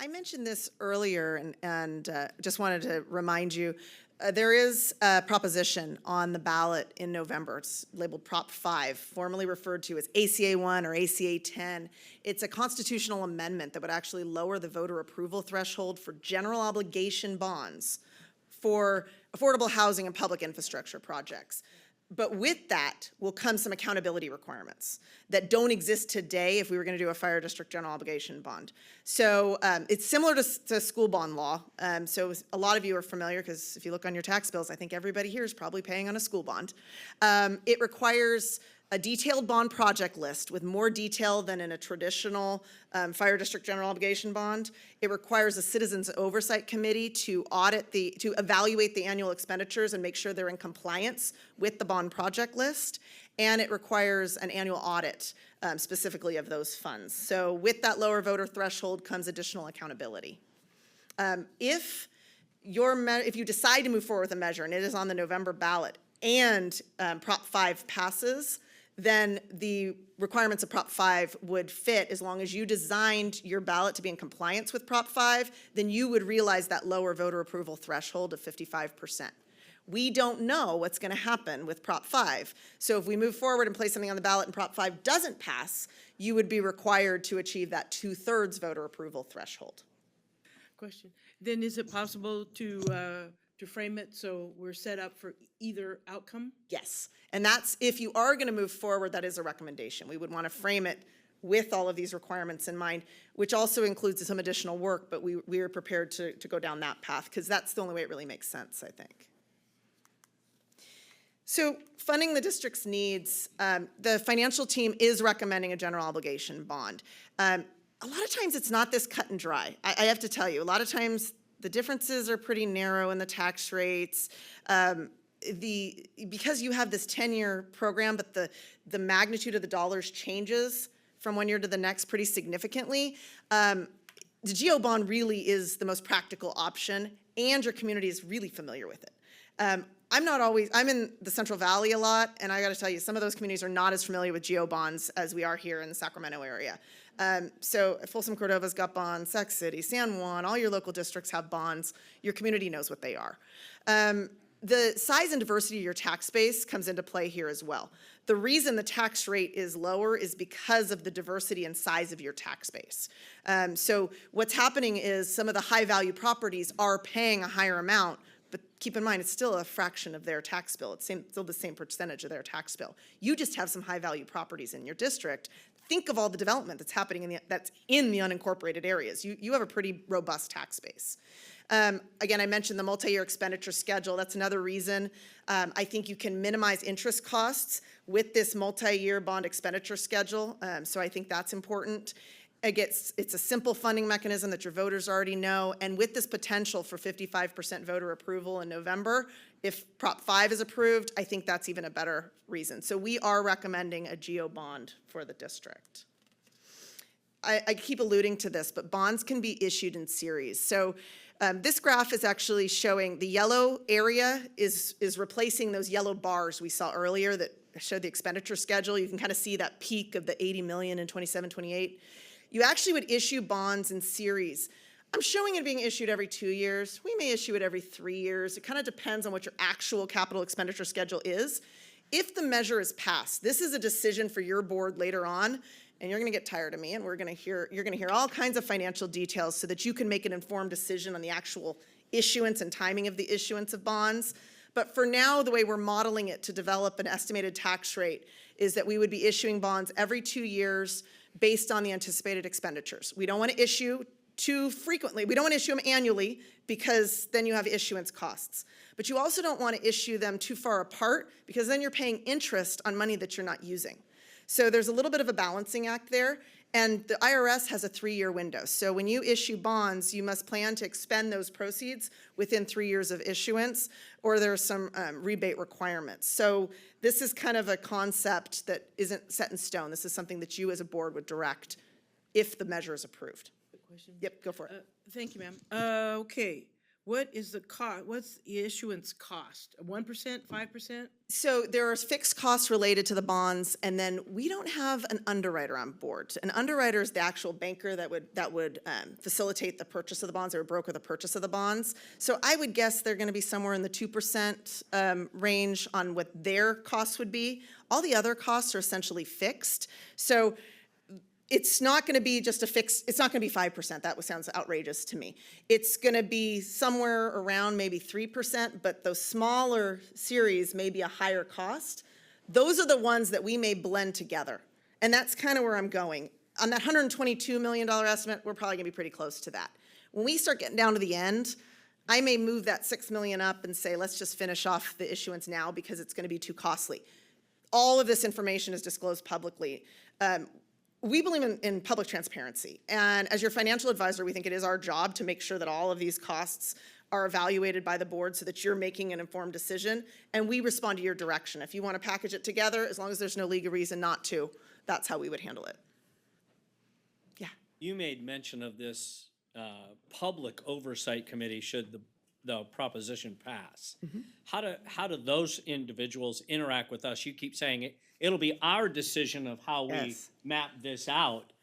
I mentioned this earlier and just wanted to remind you, there is a proposition on the ballot in November. It's labeled Prop 5, formerly referred to as ACA 1 or ACA 10. It's a constitutional amendment that would actually lower the voter approval threshold for general obligation bonds for affordable housing and public infrastructure projects. But with that will come some accountability requirements that don't exist today if we were going to do a fire district general obligation bond. So it's similar to school bond law. So a lot of you are familiar because if you look on your tax bills, I think everybody here is probably paying on a school bond. It requires a detailed bond project list with more detail than in a traditional fire district general obligation bond. It requires a citizens oversight committee to evaluate the annual expenditures and make sure they're in compliance with the bond project list. And it requires an annual audit specifically of those funds. So with that lower voter threshold comes additional accountability. If you decide to move forward with a measure and it is on the November ballot and Prop 5 passes, then the requirements of Prop 5 would fit as long as you designed your ballot to be in compliance with Prop 5, then you would realize that lower voter approval threshold of 55%. We don't know what's going to happen with Prop 5. So if we move forward and place something on the ballot and Prop 5 doesn't pass, you would be required to achieve that 2/3 voter approval threshold. Question. Then is it possible to frame it so we're set up for either outcome? Yes, and that's, if you are going to move forward, that is a recommendation. We would want to frame it with all of these requirements in mind, which also includes some additional work, but we are prepared to go down that path because that's the only way it really makes sense, I think. So funding the district's needs, the financial team is recommending a general obligation bond. A lot of times it's not this cut and dry. I have to tell you, a lot of times the differences are pretty narrow in the tax rates. Because you have this 10-year program, but the magnitude of the dollars changes from one year to the next pretty significantly, the GO bond really is the most practical option, and your community is really familiar with it. I'm in the Central Valley a lot, and I gotta tell you, some of those communities are not as familiar with GO bonds as we are here in the Sacramento area. So Folsom Cordova's got bonds, Sac City, San Juan, all your local districts have bonds. Your community knows what they are. The size and diversity of your tax base comes into play here as well. The reason the tax rate is lower is because of the diversity and size of your tax base. So what's happening is some of the high value properties are paying a higher amount, but keep in mind, it's still a fraction of their tax bill. It's still the same percentage of their tax bill. You just have some high value properties in your district. Think of all the development that's happening that's in the unincorporated areas. You have a pretty robust tax base. Again, I mentioned the multi-year expenditure schedule. That's another reason I think you can minimize interest costs with this multi-year bond expenditure schedule. So I think that's important. It's a simple funding mechanism that your voters already know, and with this potential for 55% voter approval in November, if Prop 5 is approved, I think that's even a better reason. So we are recommending a GO bond for the district. I keep alluding to this, but bonds can be issued in series. So this graph is actually showing the yellow area is replacing those yellow bars we saw earlier that showed the expenditure schedule. You can kind of see that peak of the 80 million in 27, 28. You actually would issue bonds in series. I'm showing it being issued every 2 years. We may issue it every 3 years. It kind of depends on what your actual capital expenditure schedule is. If the measure is passed, this is a decision for your board later on, and you're gonna get tired of me, and you're gonna hear all kinds of financial details so that you can make an informed decision on the actual issuance and timing of the issuance of bonds. But for now, the way we're modeling it to develop an estimated tax rate is that we would be issuing bonds every 2 years based on the anticipated expenditures. We don't want to issue too frequently. We don't want to issue them annually because then you have issuance costs. But you also don't want to issue them too far apart because then you're paying interest on money that you're not using. So there's a little bit of a balancing act there. And the IRS has a 3-year window. So when you issue bonds, you must plan to expend those proceeds within 3 years of issuance, or there are some rebate requirements. So this is kind of a concept that isn't set in stone. This is something that you as a board would direct if the measure is approved. Question? Yep, go for it. Thank you, ma'am. Okay, what is the cost, what's the issuance cost? 1%, 5%? So there are fixed costs related to the bonds, and then we don't have an underwriter on board. An underwriter is the actual banker that would facilitate the purchase of the bonds or broker the purchase of the bonds. So I would guess they're going to be somewhere in the 2% range on what their costs would be. All the other costs are essentially fixed. So it's not going to be just a fixed, it's not going to be 5%. That sounds outrageous to me. It's going to be somewhere around maybe 3%, but those smaller series may be a higher cost. Those are the ones that we may blend together. And that's kind of where I'm going. On that $122 million estimate, we're probably going to be pretty close to that. When we start getting down to the end, I may move that $6 million up and say, let's just finish off the issuance now because it's going to be too costly. All of this information is disclosed publicly. We believe in public transparency, and as your financial advisor, we think it is our job to make sure that all of these costs are evaluated by the board so that you're making an informed decision, and we respond to your direction. If you want to package it together, as long as there's no legal reason not to, that's how we would handle it. Yeah. You made mention of this public oversight committee should the proposition pass. How do those individuals interact with us? You keep saying it'll be our decision of how we Yes. map this out,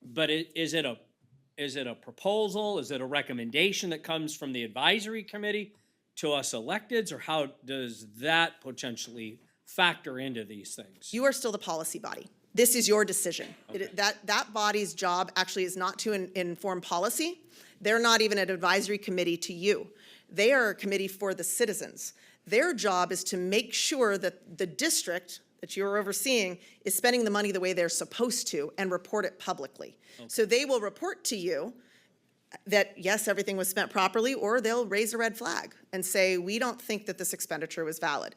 but is it a proposal? Is it a recommendation that comes from the advisory committee to us electeds, or how does that potentially factor into these things? You are still the policy body. This is your decision. That body's job actually is not to inform policy. They're not even an advisory committee to you. They are a committee for the citizens. Their job is to make sure that the district that you're overseeing is spending the money the way they're supposed to and report it publicly. So they will report to you that, yes, everything was spent properly, or they'll raise a red flag and say, we don't think that this expenditure was valid.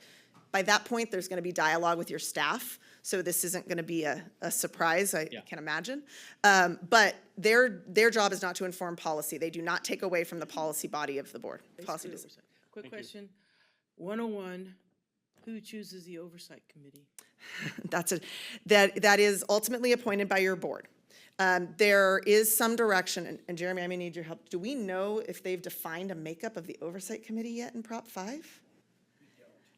By that point, there's going to be dialogue with your staff, so this isn't going to be a surprise, I can imagine. But their job is not to inform policy. They do not take away from the policy body of the board. Policy Basically decision. oversight. Quick question. 101, who chooses the oversight committee? That is ultimately appointed by your board. There is some direction, and Jeremy, I may need your help. Do we know if they've defined a makeup of the oversight committee yet in Prop 5?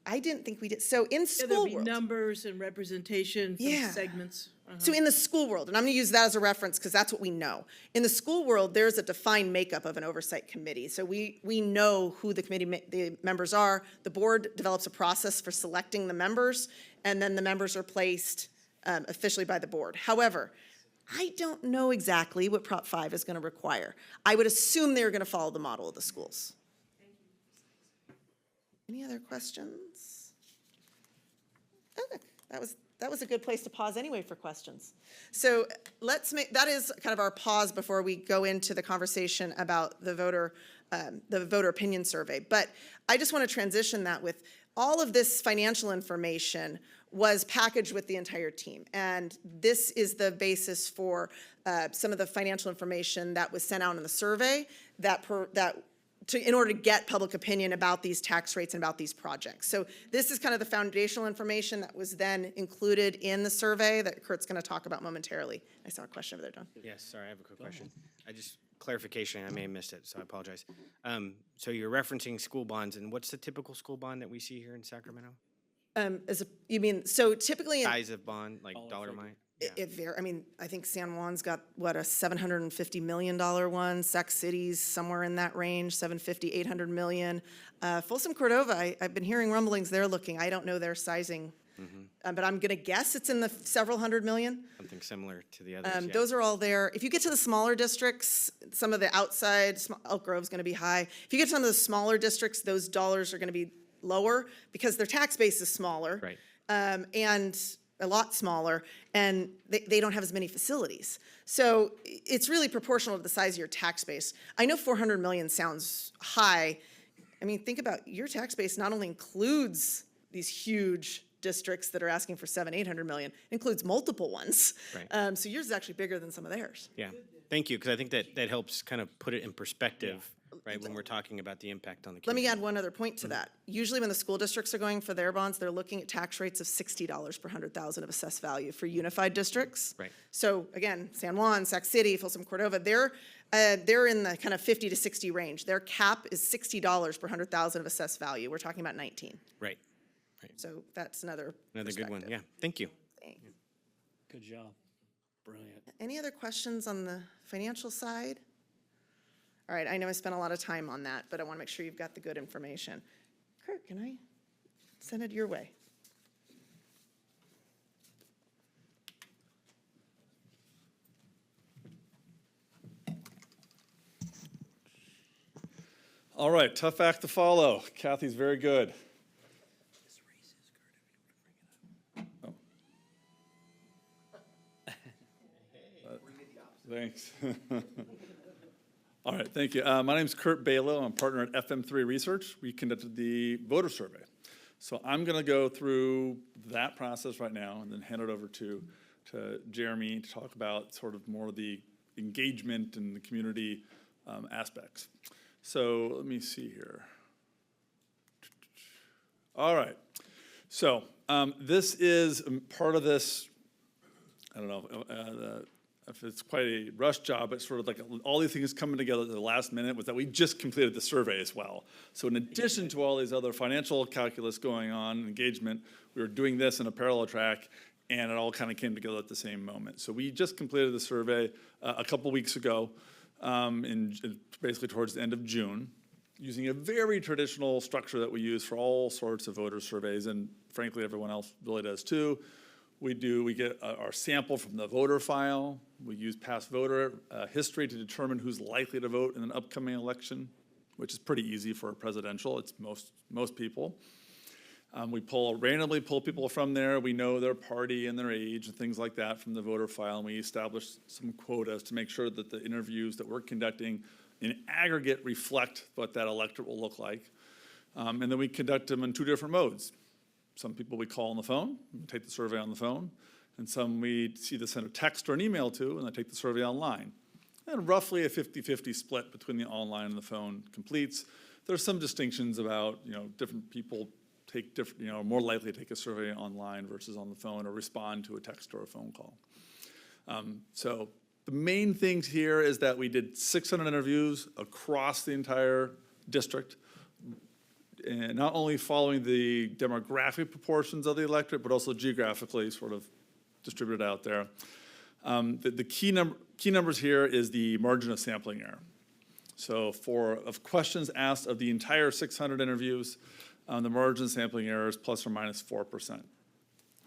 I didn't think we did. So in Yeah, school there'll be world. numbers and representation from Yeah. segments. So in the school world, and I'm going to use that as a reference because that's what we know. In the school world, there's a defined makeup of an oversight committee. So we know who the the members are. The board develops a process for selecting the members, and then the members are placed officially by the board. However, I don't know exactly what Prop 5 is going to require. I would assume they're going to follow the model of the schools. Any other questions? Okay, that was a good place to pause anyway for questions. So that is kind of our pause before we go into the conversation about the voter opinion survey. But I just want to transition that with all of this financial information was packaged with the entire team. And this is the basis for some of the financial information that was sent out in the survey in order to get public opinion about these tax rates and about these projects. So this is kind of the foundational information that was then included in the survey that Kurt's going to talk about momentarily. I saw a question over there, John. Yes, sorry, I have a quick question. Clarification, I may have missed it, so I apologize. So you're referencing school bonds, and what's the typical school bond that we see here in Sacramento? You mean, so typically, Size of bond, like dollar amount? I think San Juan's got, what, a $750 million one, Sac City's somewhere in that range, 750, 800 million. Folsom Cordova, I've been hearing rumblings they're looking, I don't know their sizing, but I'm gonna guess it's in the several hundred million. Something similar to the others, yeah. Those are all there. If you get to the smaller districts, some of the outside, Elk Grove's gonna be high. If you get to some of the smaller districts, those dollars are gonna be lower because their tax base is smaller. Right. And a lot smaller, and they don't have as many facilities. So it's really proportional to the size of your tax base. I know 400 million sounds high. I mean, think about your tax base not only includes these huge districts that are asking for 800 million. It includes multiple ones. Right. So yours is actually bigger than some of theirs. Yeah, thank you, because I think that helps kind of put it in perspective, right, when we're talking about the impact on the Let me community. add one other point to that. Usually when the school districts are going for their bonds, they're looking at tax rates of $60 per 100,000 of assessed value for unified districts. Right. So again, San Juan, Sac City, Folsom Cordova, they're in the kind of 50 to 60 range. Their cap is $60 per 100,000 of assessed value. We're talking about 19. Right, So that's another another good one, perspective. yeah, thank you. Thanks. Good job. Brilliant. Any other questions on the financial side? All right, I know I spent a lot of time on that, but I want to make sure you've got the good information. Kurt, can I send it your way? All right, tough act to follow. Kathy's very good. Oh. Thanks. All right, thank you. My name's Kurt Balo. I'm a partner at FM3 Research. We conducted the voter survey. So I'm going to go through that process right now and then hand it over to Jeremy to talk about sort of more of the engagement and the community aspects. So let me see here. All right. So this is part of this, I don't know if it's quite a rush job, but sort of like all these things coming together at the last minute was that we just completed the survey as well. So in addition to all these other financial calculus going on, engagement, we were doing this in a parallel track, and it all kind of came together at the same moment. So we just completed the survey a couple weeks ago, basically towards the end of June, using a very traditional structure that we use for all sorts of voter surveys, and frankly, everyone else really does too. We get our sample from the voter file. We use past voter history to determine who's likely to vote in an upcoming election, which is pretty easy for a presidential. It's most people. We randomly pull people from there. We know their party and their age and things like that from the voter file, and we establish some quotas to make sure that the interviews that we're conducting in aggregate reflect what that electorate will look like. And then we conduct them in two different modes. Some people we call on the phone, and take the survey on the phone, and some we either send a text or an email to, and they take the survey online. And roughly a 50-50 split between the online and the phone completes. There's some distinctions about, different people take different, are more likely to take a survey online versus on the phone or respond to a text or a phone call. So the main things here is that we did 600 interviews across the entire district, and not only following the demographic proportions of the electorate, but also geographically sort of distributed out there. The key numbers here is the margin of sampling error. So of questions asked of the entire 600 interviews, the margin of sampling error is plus or minus 4%.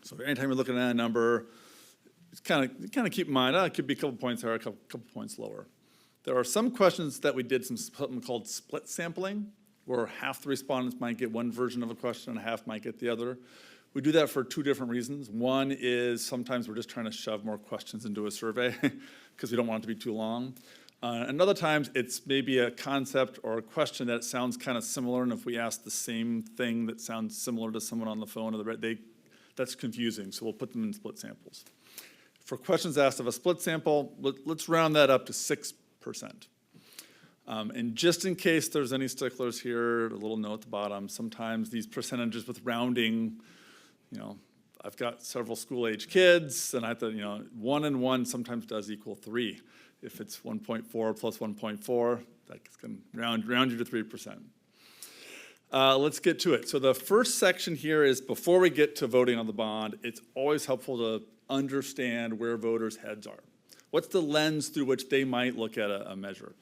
So anytime you're looking at a number, it's kind of keep in mind, it could be a couple points higher, a couple points lower. There are some questions that we did something called split sampling, where half the respondents might get one version of a question and half might get the other. We do that for two different reasons. One is sometimes we're just trying to shove more questions into a survey because we don't want it to be too long. And other times it's maybe a concept or a question that sounds kind of similar, and if we ask the same thing that sounds similar to someone on the phone, that's confusing, so we'll put them in split samples. For questions asked of a split sample, let's round that up to 6%. And just in case there's any sticklers here, a little note at the bottom, sometimes these percentages with rounding, I've got several school-age kids, and I have to, 1 and 1 sometimes does equal 3. If it's 1.4 plus 1.4, that's going to round you to 3%. Let's get to it. So the first section here is before we get to voting on the bond, it's always helpful to understand where voters' heads are. What's the lens through which they might look at a measure?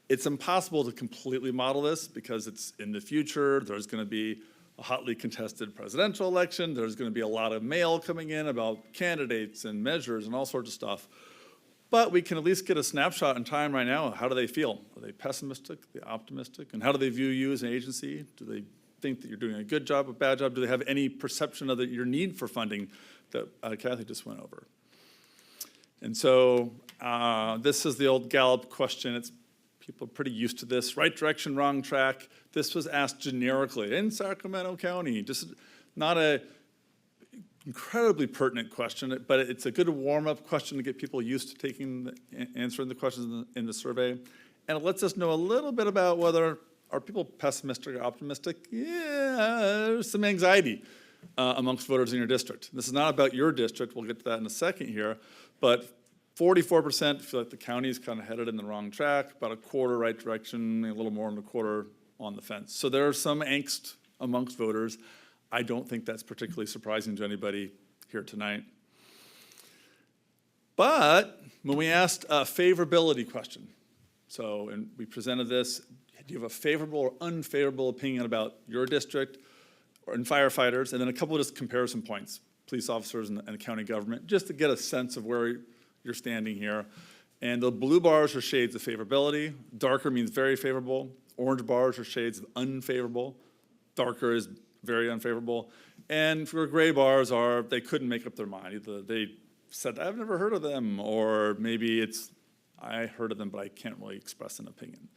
It's impossible to completely model this because it's in the future. There's going to be a hotly contested presidential election. There's going to be a lot of mail coming in about candidates and measures and all sorts of stuff. But we can at least get a snapshot in time right now. How do they feel? Are they pessimistic? Are they optimistic? And how do they view you as an agency? Do they think that you're doing a good job, a bad job? Do they have any perception of your need for funding that Kathy just went over? And so this is the old Gallup question. People are pretty used to this. Right direction, wrong track. This was asked generically in Sacramento County. Just not incredibly pertinent question, but it's a good warm-up question to get people used to answering the questions in the survey. And it lets us know a little bit about whether are people pessimistic or optimistic. Yeah, there's some anxiety amongst voters in your district. This is not about your district. We'll get to that in a second here. But 44% feel like the county is kind of headed in the wrong track, about a quarter right direction, a little more than a quarter on the fence. So there's some angst amongst voters. I don't think that's particularly surprising to anybody here tonight. But when we asked a favorability question, and we presented this, do you have a favorable or unfavorable opinion about your district and firefighters? And then a couple of just comparison points, police officers and county government, just to get a sense of where you're standing here. And the blue bars are shades of favorability. Darker means very favorable. Orange bars are shades of unfavorable. Darker is very unfavorable. And for gray bars they couldn't make up their mind. Either they said, I've never heard of them, or maybe it's, I heard of them, but I can't really express an opinion.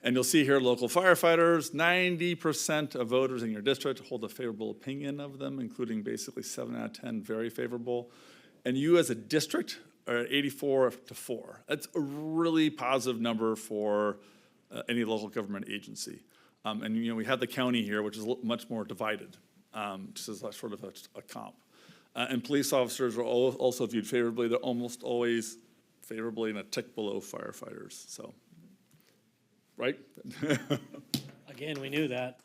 And you'll see here local firefighters, 90% of voters in your district hold a favorable opinion of them, including basically 7 out of 10 very favorable. And you as a district are 84-4. That's a really positive number for any local government agency. And we have the county here, which is much more divided, just as a sort of a comp. And police officers are also viewed favorably. They're almost always favorably and a tick below firefighters, so, right? Again, we knew that.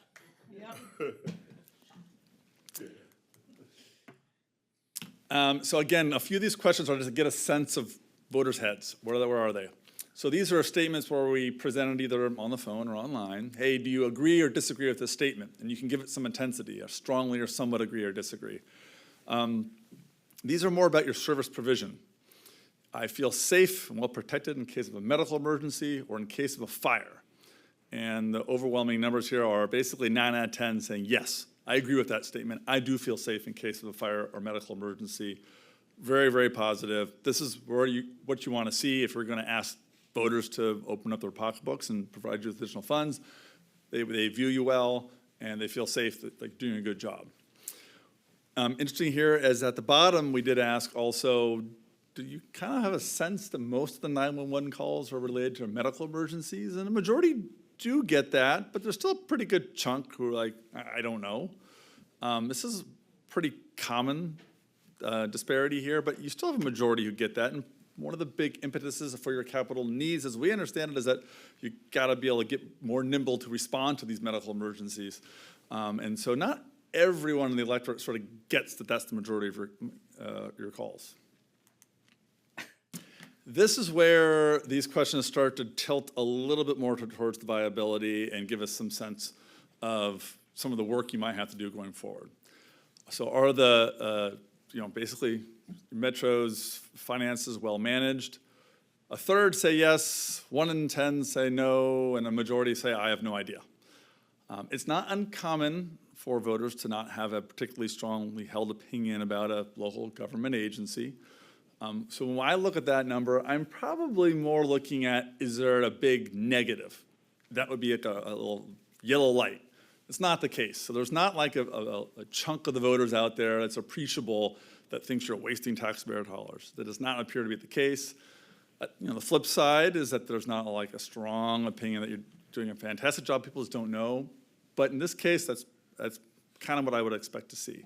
So again, a few of these questions are just to get a sense of voters' heads. Where are they? So these are statements where we presented either on the phone or online. Hey, do you agree or disagree with this statement? And you can give it some intensity, or strongly or somewhat agree or disagree. These are more about your service provision. I feel safe and well protected in case of a medical emergency or in case of a fire. And the overwhelming numbers here are basically 9 out of 10 saying, yes, I agree with that statement. I do feel safe in case of a fire or medical emergency. Very, very positive. This is what you want to see if we're going to ask voters to open up their pocketbooks and provide you with additional funds. They view you well, and they feel safe that they're doing a good job. Interesting here is at the bottom, we did ask also, do you kind of have a sense that most of the 911 calls are related to medical emergencies? And the majority do get that, but there's still a pretty good chunk who are like, I don't know. This is pretty common disparity here, but you still have a majority who get that. And one of the big impetuses for your capital needs, as we understand it, is that you got to be able to get more nimble to respond to these medical emergencies. And so not everyone in the electorate sort of gets that that's the majority of your calls. This is where these questions start to tilt a little bit more towards the viability and give us some sense of some of the work you might have to do going forward. So are the, basically Metro's finances well managed? A third say yes, 1 in 10 say no, and a majority say I have no idea. It's not uncommon for voters to not have a particularly strongly held opinion about a local government agency. So when I look at that number, I'm probably more looking at, is there a big negative? That would be like a little yellow light. It's not the case. So there's not like a chunk of the voters out there that's appreciable that thinks you're wasting taxpayer dollars. That does not appear to be the case. The flip side is that there's not like a strong opinion that you're doing a fantastic job. People just don't know. But in this case, that's kind of what I would expect to see.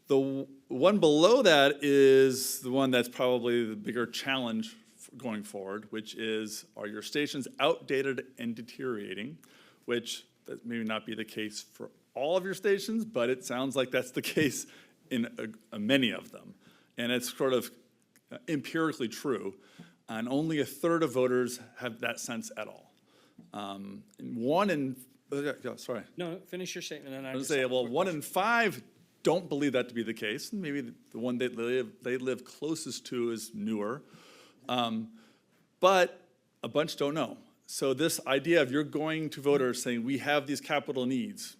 The one below that is the one that's probably the bigger challenge going forward, which is, are your stations outdated and deteriorating? Which that may not be the case for all of your stations, but it sounds like that's the case in many of them. And it's sort of empirically true. And only a third of voters have that sense at all. Sorry. No, finish your statement, and I was just say, have a well, quick 1 in 5 don't believe that to be the case. And maybe the one they live closest to is newer. But a bunch don't know. So this idea of you're going to voters saying, we have these capital needs.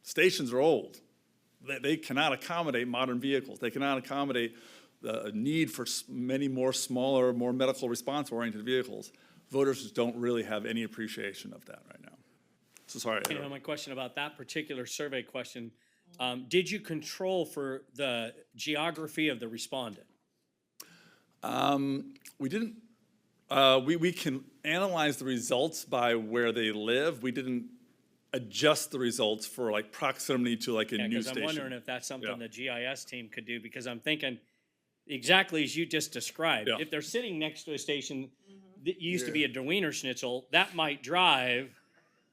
Stations are old. They cannot accommodate modern vehicles. They cannot accommodate the need for many more smaller, more medical response-oriented vehicles. Voters just don't really have any appreciation of that right now. So sorry. My question about that particular survey question, Did you control for the geography of the respondent? We didn't, we can analyze the results by where they live. We didn't adjust the results for like proximity to like a news Because station. I'm wondering if that's something Yeah. the GIS team could do, because I'm thinking exactly as you just described. Yeah. If they're sitting next to a station that used to be a Wiener Schnitzel, that might drive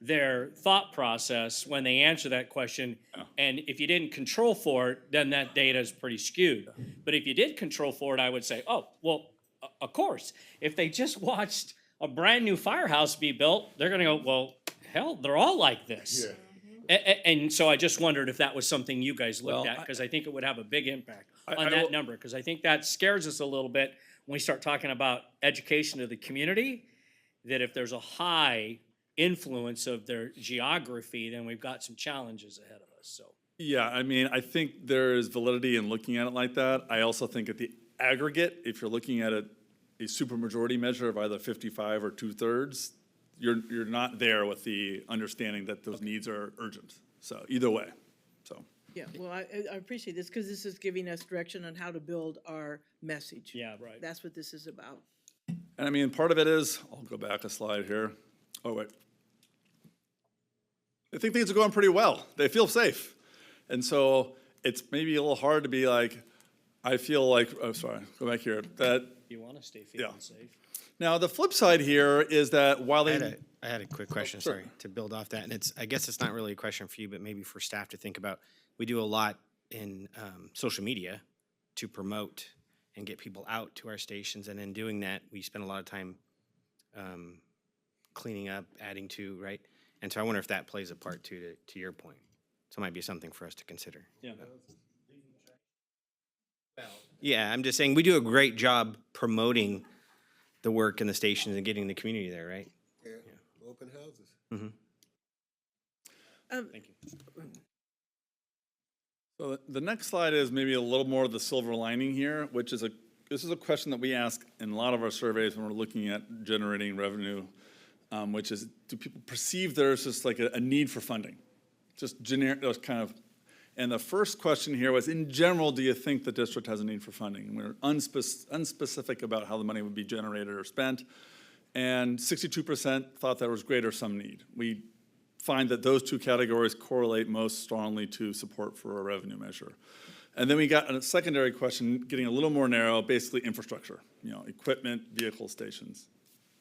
their thought process when they answer that question. And if you didn't control for it, then that data is pretty skewed. But if you did control for it, I would say, oh, well, of course. If they just watched a brand new firehouse be built, they're going to go, well, hell, they're all like this. And so I just wondered if that was something you guys looked Well, at, because I think it would have a big impact on I that will- number, because I think that scares us a little bit when we start talking about education of the community, that if there's a high influence of their geography, then we've got some challenges ahead of us, so. Yeah, I mean, I think there is validity in looking at it like that. I also think at the aggregate, if you're looking at a supermajority measure of either 55 or 2/3, you're not there with the understanding that those needs are urgent. So either way, so. Yeah, well, I appreciate this because this is giving us direction on how to build our message. Yeah, right. That's what this is about. And I mean, part of it is, I'll go back a slide here. Oh, wait. I think things are going pretty well. They feel safe. And so it's maybe a little hard to be like, I feel like, oh, sorry, go back here, that, You want to stay feeling Yeah. safe. now the flip side here is that while I they, had a quick question, sure. sorry, to build off that, and I guess it's not really a question for you, but maybe for staff to think about. We do a lot in social media to promote and get people out to our stations, and in doing that, we spend a lot of time cleaning up, adding to, right? And so I wonder if that plays a part too, to your point. So it might be something for us to consider. Yeah. Yeah, I'm just saying, we do a great job promoting the work in the stations and getting the community there, right? Yeah, open houses. Thank you. so the next slide is maybe a little more of the silver lining here, which is this is a question that we ask in a lot of our surveys when we're looking at generating revenue, which is, do people perceive there's just like a need for funding? Just generic, those kind of, and the first question here was, in general, do you think the district has a need for funding? And we're unspecific about how the money would be generated or spent, and 62% thought there was great or some need. We find that those two categories correlate most strongly to support for a revenue measure. And then we got a secondary question, getting a little more narrow, basically infrastructure, equipment, vehicle stations.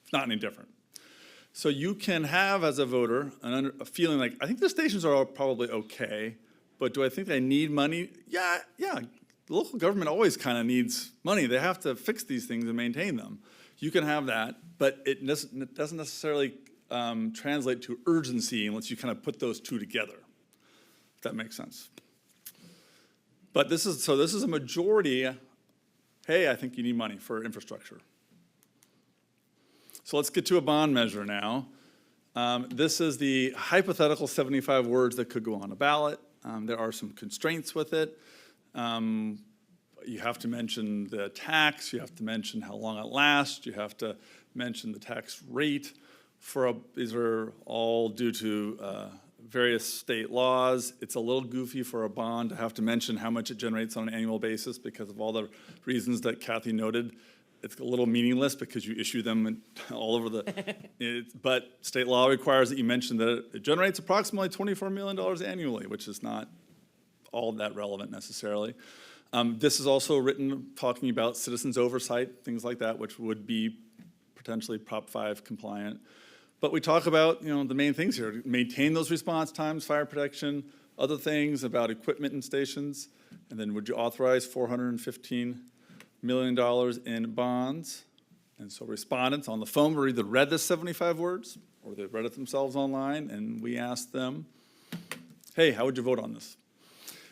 It's not any different. So you can have, as a voter, a feeling like, I think the stations are all probably okay, but do I think they need money? Yeah. The local government always kind of needs money. They have to fix these things and maintain them. You can have that, but it doesn't necessarily translate to urgency unless you kind of put those two together, if that makes sense. But this is a majority, hey, I think you need money for infrastructure. So let's get to a bond measure now. This is the hypothetical 75 words that could go on a ballot. There are some constraints with it. You have to mention the tax, you have to mention how long it lasts, you have to mention the tax rate. These are all due to various state laws. It's a little goofy for a bond to have to mention how much it generates on an annual basis because of all the reasons that Kathy noted. It's a little meaningless because you issue them all over but state law requires that you mention that it generates approximately $24 million annually, which is not all that relevant necessarily. This is also written talking about citizens oversight, things like that, which would be potentially Prop 5 compliant. But we talk about, the main things here, maintain those response times, fire protection, other things about equipment in stations, and then would you authorize $415 million in bonds? And so respondents on the phone were either read the 75 words or they read it themselves online, and we asked them, hey, how would you vote on this?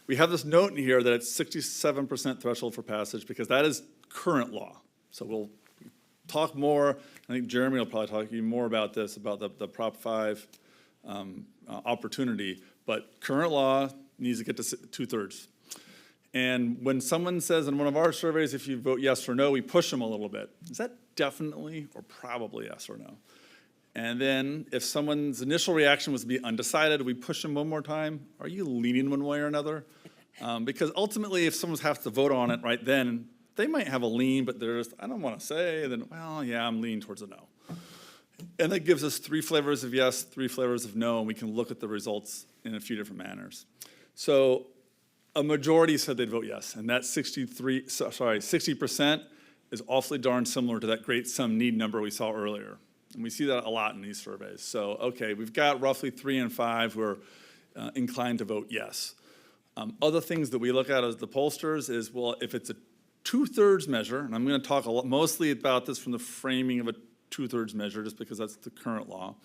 We have this note in here that it's 67% threshold for passage because that is current law. So we'll talk more. I think Jeremy will probably talk to you more about this, about the Prop 5 opportunity. But current law needs to get to 2/3. And when someone says in one of our surveys, if you vote yes or no, we push them a little bit. Is that definitely or probably yes or no? And then if someone's initial reaction was to be undecided, we push them one more time. Are you leaning one way or another? Because ultimately, if someone has to vote on it right then, they might have a lean, but they're just, I don't want to say, and then, well, yeah, I'm leaning towards a no. And that gives us 3 flavors of yes, 3 flavors of no, and we can look at the results in a few different manners. So a majority said they'd vote yes, and that 60% is awfully darn similar to that great sum need number we saw earlier. And we see that a lot in these surveys. So, okay, we've got roughly 3 in 5 who are inclined to vote yes. Other things that we look at as the pollsters is, well, if it's a 2/3 measure, and I'm going to talk mostly about this from the framing of a 2/3 measure, just because that's the current law.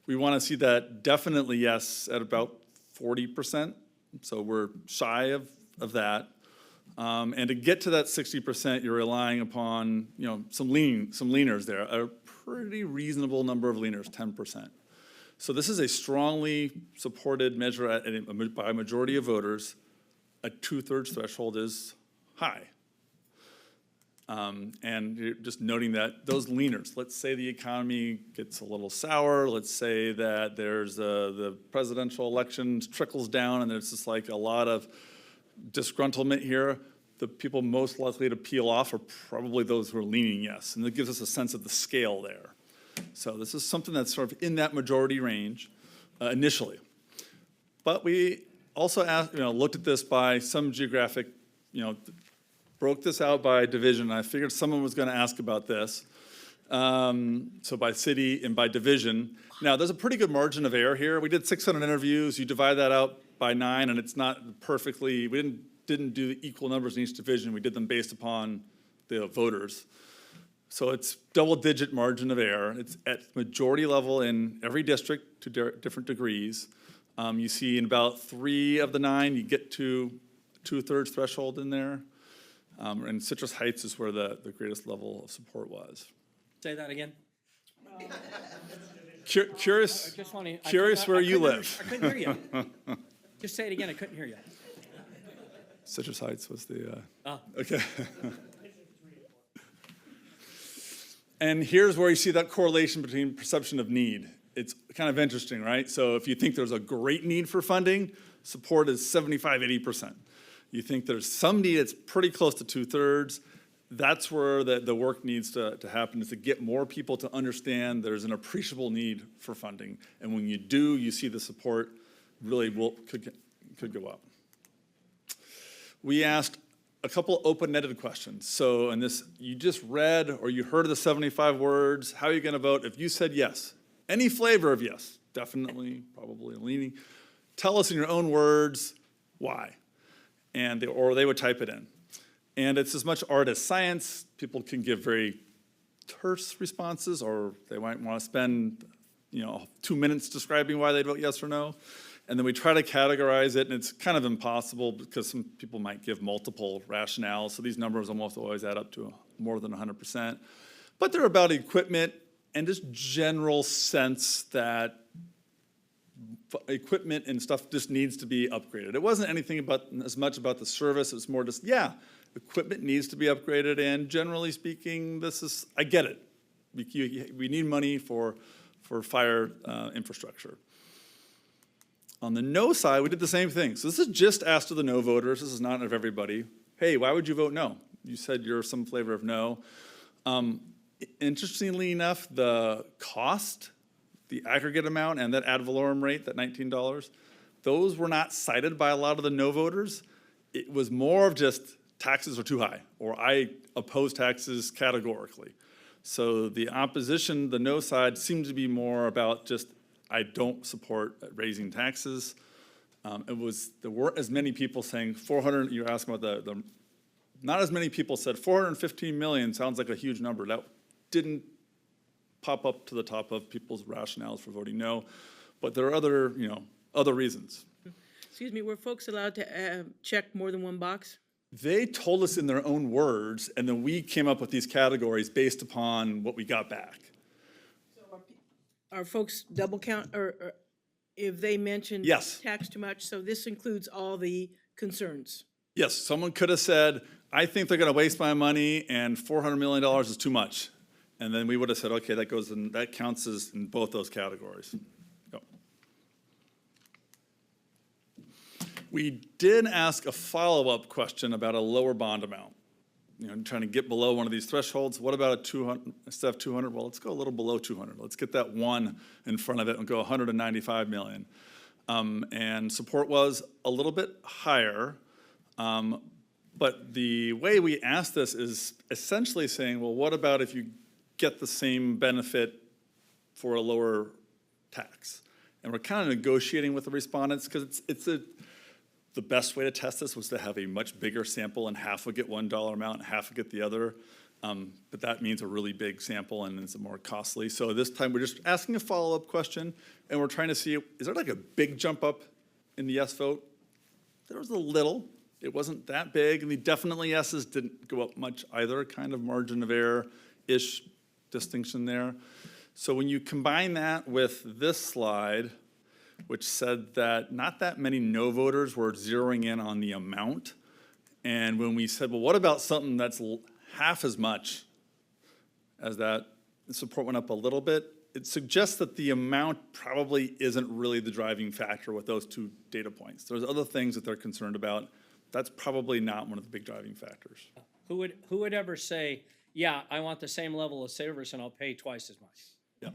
We want to see that definitely yes at about 40%. So we're shy of that. And to get to that 60%, you're relying upon, some leaners there, a pretty reasonable number of leaners, 10%. So this is a strongly supported measure by a majority of voters. A 2/3 threshold is high. And you're just noting that those leaners, let's say the economy gets a little sour, let's say that there's the presidential elections trickles down and there's just like a lot of disgruntlement here, the people most likely to peel off are probably those who are leaning yes. And that gives us a sense of the scale there. So this is something that's sort of in that majority range initially. But we also looked at this by some geographic, broke this out by division. I figured someone was going to ask about this. So by city and by division. Now, there's a pretty good margin of error here. We did 600 interviews. You divide that out by 9, and it's not perfectly, we didn't do the equal numbers in each division. We did them based upon the voters. So it's double-digit margin of error. It's at majority level in every district to different degrees. You see in about 3 of the 9, you get to 2/3 threshold in there. And Citrus Heights is where the greatest level of support was. Say that again. Curious, Just wanna- I curious couldn't- where I you couldn't live. I couldn't hear you. Just say it again, I couldn't hear you. Citrus Heights was the, Oh. okay. And here's where you see that correlation between perception of need. It's kind of interesting, right? So if you think there's a great need for funding, support is 75-80%. You think there's some need that's pretty close to 2/3, that's where the work needs to happen, is to get more people to understand there's an appreciable need for funding. And when you do, you see the support really could go up. We asked a couple open-ended questions. So, and this, you just read or you heard of the 75 words, how are you going to vote? If you said yes, any flavor of yes, definitely, probably leaning, tell us in your own words why. Or they would type it in. And it's as much art as science. People can give very terse responses, or they might want to spend 2 minutes describing why they'd vote yes or no. And then we try to categorize it, and it's kind of impossible because some people might give multiple rationales. So these numbers almost always add up to more than 100%. But they're about equipment and just general sense that equipment and stuff just needs to be upgraded. It wasn't anything as much about the service. It was more just, equipment needs to be upgraded, and generally speaking, I get it. We need money for fire infrastructure. On the no side, we did the same thing. So this is just asked of the no voters. This is not of everybody. Hey, why would you vote no? You said you're some flavor of no. Interestingly enough, the cost, the aggregate amount, and that ad valorem rate, that $19, those were not cited by a lot of the no voters. It was more of just taxes are too high, or I oppose taxes categorically. So the opposition, the no side, seemed to be more about just, I don't support raising taxes. There weren't as many people saying 400, you're asking about not as many people said 415 million sounds like a huge number. That didn't pop up to the top of people's rationales for voting no, but there are other reasons. Excuse me, were folks allowed to check more than one box? They told us in their own words, and then we came up with these categories based upon what we got back. Are folks double count, or if they mentioned Yes. tax too much, so this includes all the concerns? Yes, someone could have said, I think they're going to waste my money and $400 million is too much. And then we would have said, okay, that goes in, that counts as in both those categories. Yep. We did ask a follow-up question about a lower bond amount. You know, trying to get below one of these thresholds. What about a 200, instead of 200? Well, let's go a little below 200. Let's get that one in front of it and go 195 million. And support was a little bit higher. But the way we asked this is essentially saying, well, what about if you get the same benefit for a lower tax? And we're kind of negotiating with the respondents because the best way to test this was to have a much bigger sample and half would get $1 amount and half would get the other. But that means a really big sample and it's more costly. So this time we're just asking a follow-up question and we're trying to see, is there like a big jump up in the yes vote? There was a little. It wasn't that big, and the definitely yeses didn't go up much either, kind of margin of error-ish distinction there. So when you combine that with this slide, which said that not that many no voters were zeroing in on the amount, and when we said, well, what about something that's half as much as that, support went up a little bit, it suggests that the amount probably isn't really the driving factor with those two data points. There's other things that they're concerned about. That's probably not one of the big driving factors. Who would ever say, yeah, I want the same level of service and I'll pay twice as much? Yeah.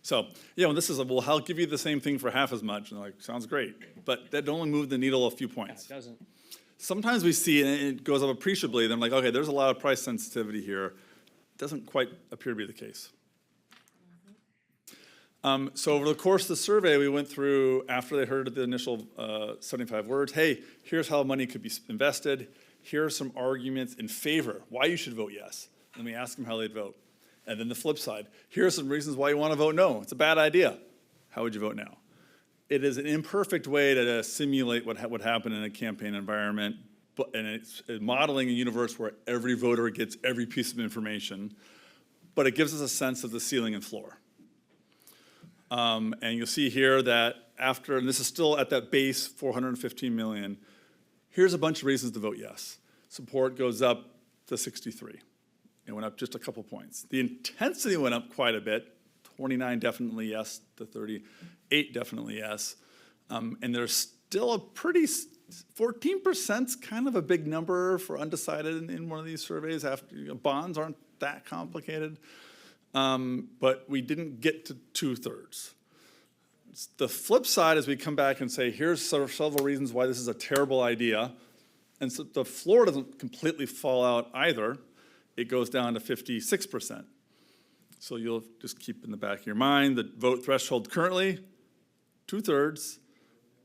So, you know, this is well, I'll give you the same thing for half as much. And they're like, sounds great. But that only moved the needle a few points. Yeah, it doesn't. Sometimes we see it and it goes up appreciably. Then I'm like, okay, there's a lot of price sensitivity here. It doesn't quite appear to be the case. So over the course of the survey, we went through, after they heard the initial 75 words, hey, here's how money could be invested. Here are some arguments in favor, why you should vote yes. And we asked them how they'd vote. And then the flip side, here are some reasons why you want to vote no. It's a bad idea. How would you vote now? It is an imperfect way to simulate what would happen in a campaign environment, and it's modeling a universe where every voter gets every piece of information, but it gives us a sense of the ceiling and floor. And you'll see here that after, and this is still at that base 415 million, here's a bunch of reasons to vote yes. Support goes up to 63. It went up just a couple points. The intensity went up quite a bit, 29 definitely yes to 38 definitely yes. And there's still a pretty, 14%'s kind of a big number for undecided in one of these surveys. After, you know, bonds aren't that complicated. But we didn't get to 2/3. The flip side is we come back and say, here's several reasons why this is a terrible idea. And so the floor doesn't completely fall out either. It goes down to 56%. So you'll just keep in the back of your mind the vote threshold currently, 2/3.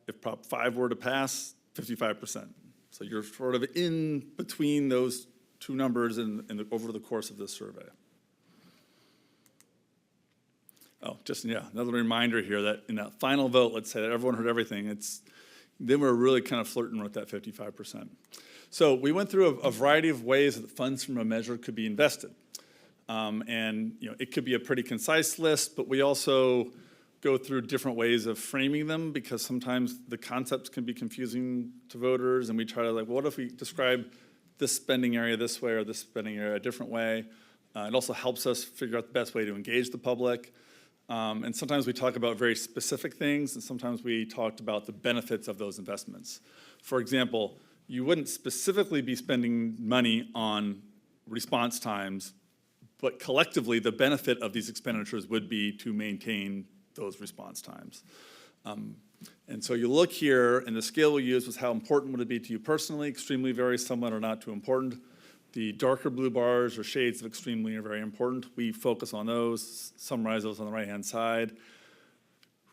If Prop 5 were to pass, 55%. So you're sort of in between those two numbers over the course of this survey. Oh, just, yeah, another reminder here that in that final vote, let's say that everyone heard everything, then we're really kind of flirting with that 55%. So we went through a variety of ways that funds from a measure could be invested. And you know, it could be a pretty concise list, but we also go through different ways of framing them because sometimes the concepts can be confusing to voters, and we try to like, what if we describe this spending area this way or this spending area a different way? It also helps us figure out the best way to engage the public. And sometimes we talk about very specific things, and sometimes we talked about the benefits of those investments. For example, you wouldn't specifically be spending money on response times, but collectively the benefit of these expenditures would be to maintain those response times. And so you look here, and the scale we used was how important would it be to you personally, extremely, very, somewhat, or not too important. The darker blue bars or shades of extremely are very important. We focus on those, summarize those on the right-hand side.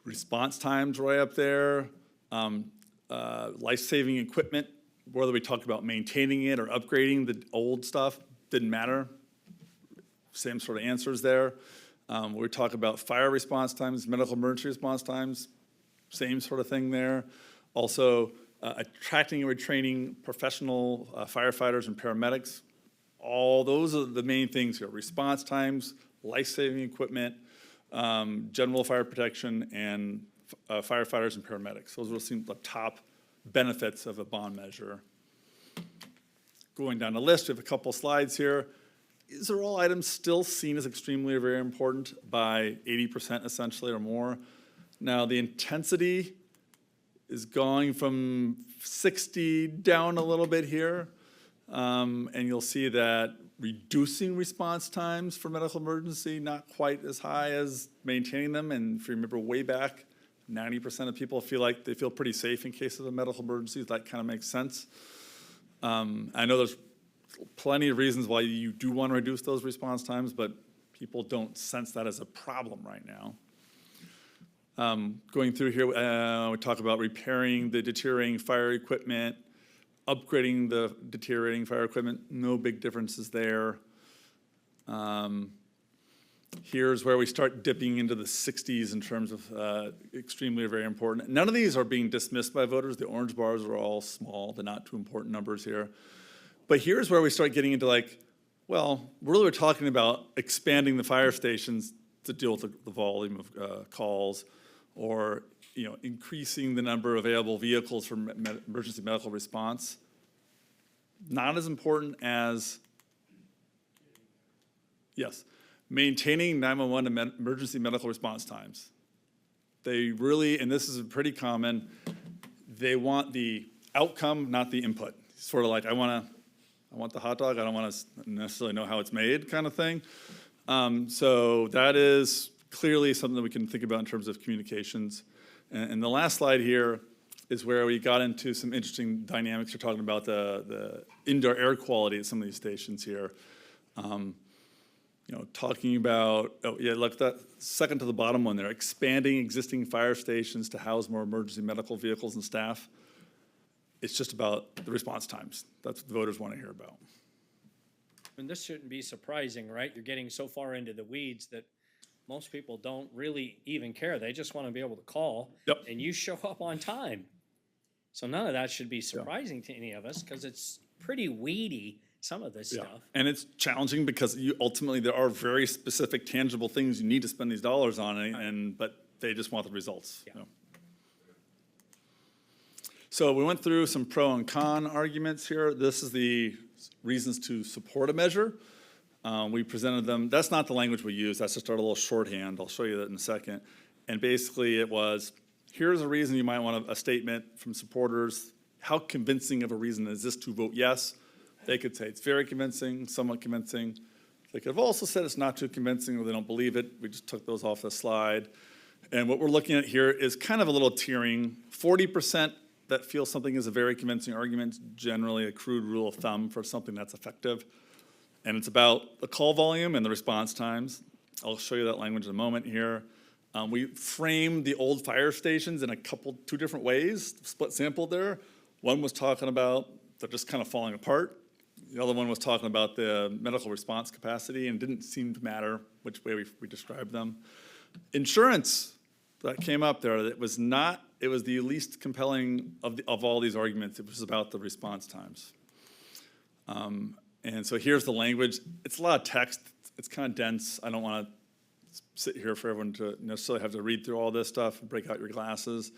Response times right up there. Life-saving equipment, whether we talk about maintaining it or upgrading the old stuff, didn't matter. Same sort of answers there. We talk about fire response times, medical emergency response times, same sort of thing there. Also, attracting and retraining professional firefighters and paramedics. All those are the main things here. Response times, life-saving equipment, general fire protection, and firefighters and paramedics. Those will seem the top benefits of a bond measure. Going down the list, we have a couple slides here. these are all items still seen as extremely or very important by 80% essentially or more. Now, the intensity is going from 60 down a little bit here. And you'll see that reducing response times for medical emergency, not quite as high as maintaining them. And if you remember way back, 90% of people feel like they feel pretty safe in case of a medical emergency. That kind of makes sense. I know there's plenty of reasons why you do want to reduce those response times, but people don't sense that as a problem right now. Going through here, we talk about repairing the deteriorating fire equipment, upgrading the deteriorating fire equipment, no big differences there. Here's where we start dipping into the 60s in terms of extremely or very important. None of these are being dismissed by voters. The orange bars are all small. They're not too important numbers here. But here's where we start getting into like, well, really we're talking about expanding the fire stations to deal with the volume of calls, or increasing the number of available vehicles for emergency medical response. Not as important as, yes, maintaining 911 emergency medical response times. They really, and this is pretty common, they want the outcome, not the input. Sort of like, I want the hot dog, I don't want to necessarily know how it's made kind of thing. So that is clearly something that we can think about in terms of communications. And the last slide here is where we got into some interesting dynamics. We're talking about the indoor air quality at some of these stations here. Talking about, look, that second to the bottom one there, expanding existing fire stations to house more emergency medical vehicles and staff. It's just about the response times. That's what the voters want to hear about. And this shouldn't be surprising, right? You're getting so far into the weeds that most people don't really even care. They just want to be able to call. Yep. And you show up on time. So none of that should be surprising to any of us, because it's pretty weedy, some of this stuff. And it's challenging because ultimately there are very specific, tangible things you need to spend these dollars on, but they just want the results. Yeah. So we went through some pro and con arguments here. This is the reasons to support a measure. We presented them. That's not the language we use. That's just our little shorthand. I'll show you that in a second. And basically it was, here's a reason you might want a statement from supporters. How convincing of a reason is this to vote yes? They could say it's very convincing, somewhat convincing. They could have also said it's not too convincing or they don't believe it. We just took those off the slide. And what we're looking at here is kind of a little tiering. 40% that feel something is a very convincing argument, generally a crude rule of thumb for something that's effective. And it's about the call volume and the response times. I'll show you that language in a moment here. We framed the old fire stations in two different ways, split sample there. One was talking about they're just kind of falling apart. The other one was talking about the medical response capacity, and it didn't seem to matter which way we described them. Insurance, that came up there. It was the least compelling of all these arguments. It was about the response times. And so here's the language. It's a lot of text. It's kind of dense. I don't want to sit here for everyone to necessarily have to read through all this stuff and break out your glasses.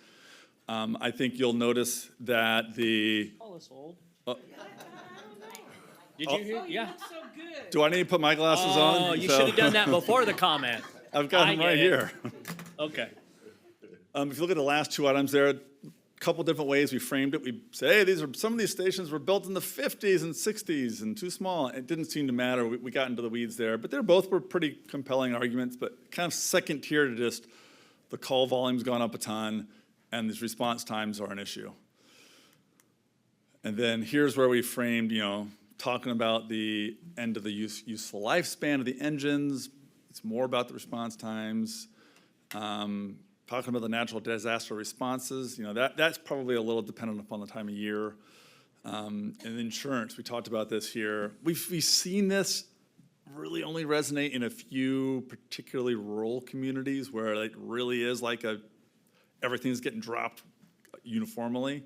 I think you'll notice that the... Call us old. Did you hear? Yeah. So good. Do I need to put my glasses on? Oh, you should have done that before the comment. I've got them right here. Okay. If you look at the last two items there, a couple different ways we framed it. We say, hey, some of these stations were built in the 50s and 60s and too small. It didn't seem to matter. We got into the weeds there, but they both were pretty compelling arguments, but kind of second tier to just the call volume's gone up a ton and these response times are an issue. And then here's where we framed, talking about the end of the useful lifespan of the engines. It's more about the response times. Talking about the natural disaster responses, that's probably a little dependent upon the time of year. And insurance, we talked about this here. We've seen this really only resonate in a few particularly rural communities where it really is like everything's getting dropped uniformly.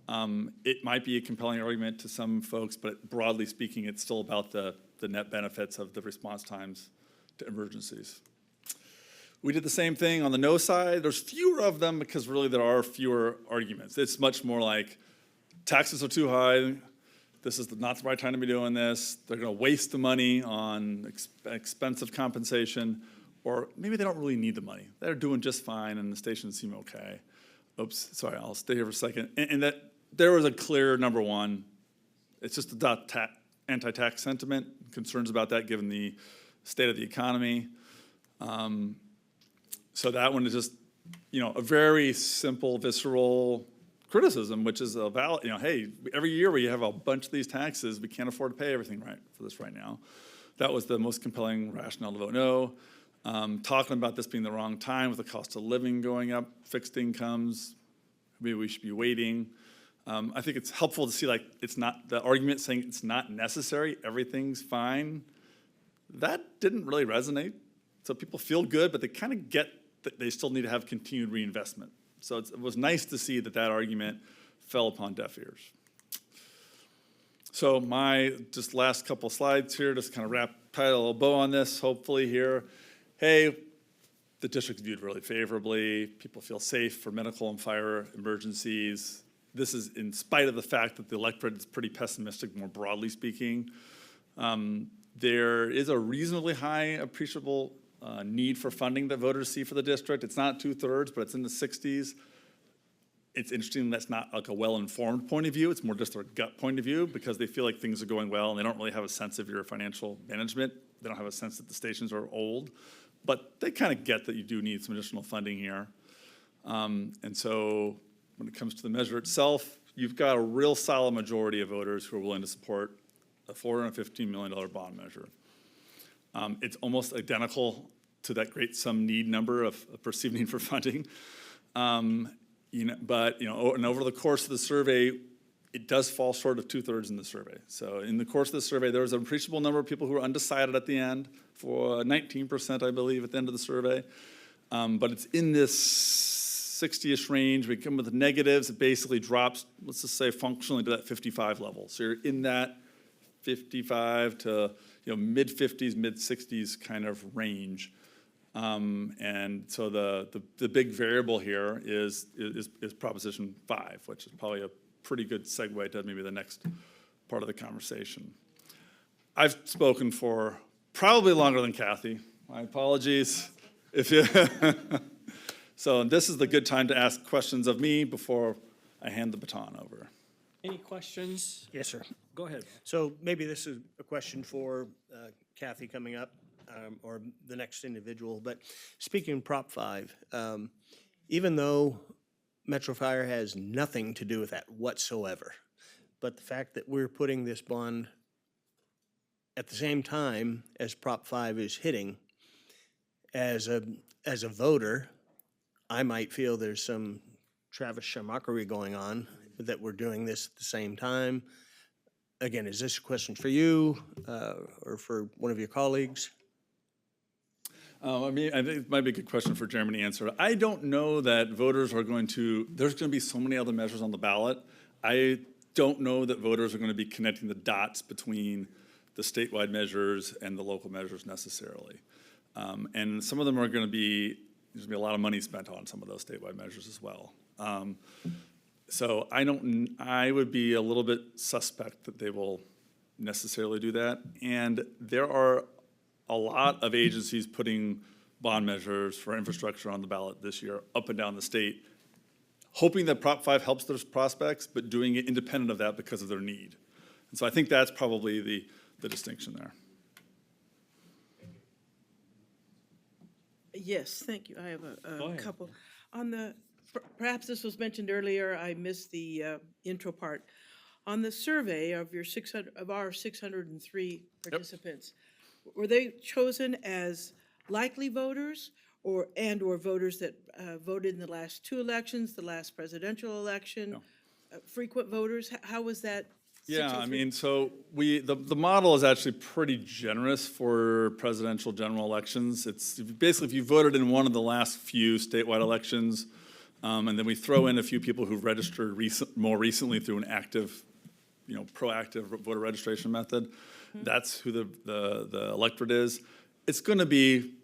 It might be a compelling argument to some folks, but broadly speaking, it's still about the net benefits of the response times to emergencies. We did the same thing on the no side. There's fewer of them because really there are fewer arguments. It's much more like taxes are too high, this is not the right time to be doing this. They're going to waste the money on expensive compensation, or maybe they don't really need the money. They're doing just fine, and the stations seem okay. Oops, sorry, I'll stay here for a second. And that there was a clear number one. It's just the anti-tax sentiment, concerns about that given the state of the economy. So that one is just, a very simple, visceral criticism, which is a valid, hey, every year we have a bunch of these taxes, we can't afford to pay everything right for this right now. That was the most compelling rationale to vote no. Talking about this being the wrong time with the cost of living going up, fixed incomes, maybe we should be waiting. I think it's helpful to see it's not, the argument saying it's not necessary, everything's fine. That didn't really resonate. So people feel good, but they kind of get that they still need to have continued reinvestment. So it was nice to see that argument fell upon deaf ears. So my just last couple slides here, just kind of tie a little bow on this, hopefully here. Hey, the district's viewed really favorably. People feel safe for medical and fire emergencies. This is in spite of the fact that the electorate is pretty pessimistic, more broadly speaking. There is a reasonably high appreciable need for funding that voters see for the district. It's not 2/3, but it's in the 60s. It's interesting that's not a well-informed point of view. It's more just their gut point of view because they feel like things are going well and they don't really have a sense of your financial management. They don't have a sense that the stations are old, but they kind of get that you do need some additional funding here. And so when it comes to the measure itself, you've got a real solid majority of voters who are willing to support a $415 million bond measure. It's almost identical to that great sum need number of perceived need for funding. And over the course of the survey, it does fall short of 2/3 in the survey. So in the course of the survey, there was an appreciable number of people who were undecided at the end, for 19%, I believe, at the end of the survey. But it's in this 60-ish range. We come with negatives, it basically drops, let's just say functionally to that 55 level. So you're in that 55 to mid-50s, mid-60s kind of range. And so the big variable here is Proposition 5, which is probably a pretty good segue to maybe the next part of the conversation. I've spoken for probably longer than Kathy. My apologies. So this is the good time to ask questions of me before I hand the baton over. Any questions? Yes, sir. Go ahead. So maybe this is a question for Kathy coming up, or the next individual. But speaking of Prop 5, even though Metro Fire has nothing to do with that whatsoever, but the fact that we're putting this bond at the same time as Prop 5 is hitting, as a voter, I might feel there's some Travis Shamockery going on that we're doing this at the same time. Again, is this a question for you or for one of your colleagues? I think it might be a good question for Jeremy to answer. I don't know that voters are there's going to be so many other measures on the ballot. I don't know that voters are going to be connecting the dots between the statewide measures and the local measures necessarily. And some of them are going to be, there's going to be a lot of money spent on some of those statewide measures as well. So I would be a little bit suspect that they will necessarily do that. And there are a lot of agencies putting bond measures for infrastructure on the ballot this year, up and down the state, hoping that Prop 5 helps those prospects, but doing it independent of that because of their need. And so I think that's probably the distinction there. Yes, thank you. I have a couple. Perhaps this was mentioned earlier, I missed the intro part. On the survey of our 603 participants, were they chosen as likely voters or voters that voted in the last two elections, the last presidential election, frequent voters? How was that? Yeah, I mean, so the model is actually pretty generous for presidential general elections. It's basically if you voted in one of the last few statewide elections, and then we throw in a few people who've registered more recently through an active, proactive voter registration method. That's who the electorate is. It's going to be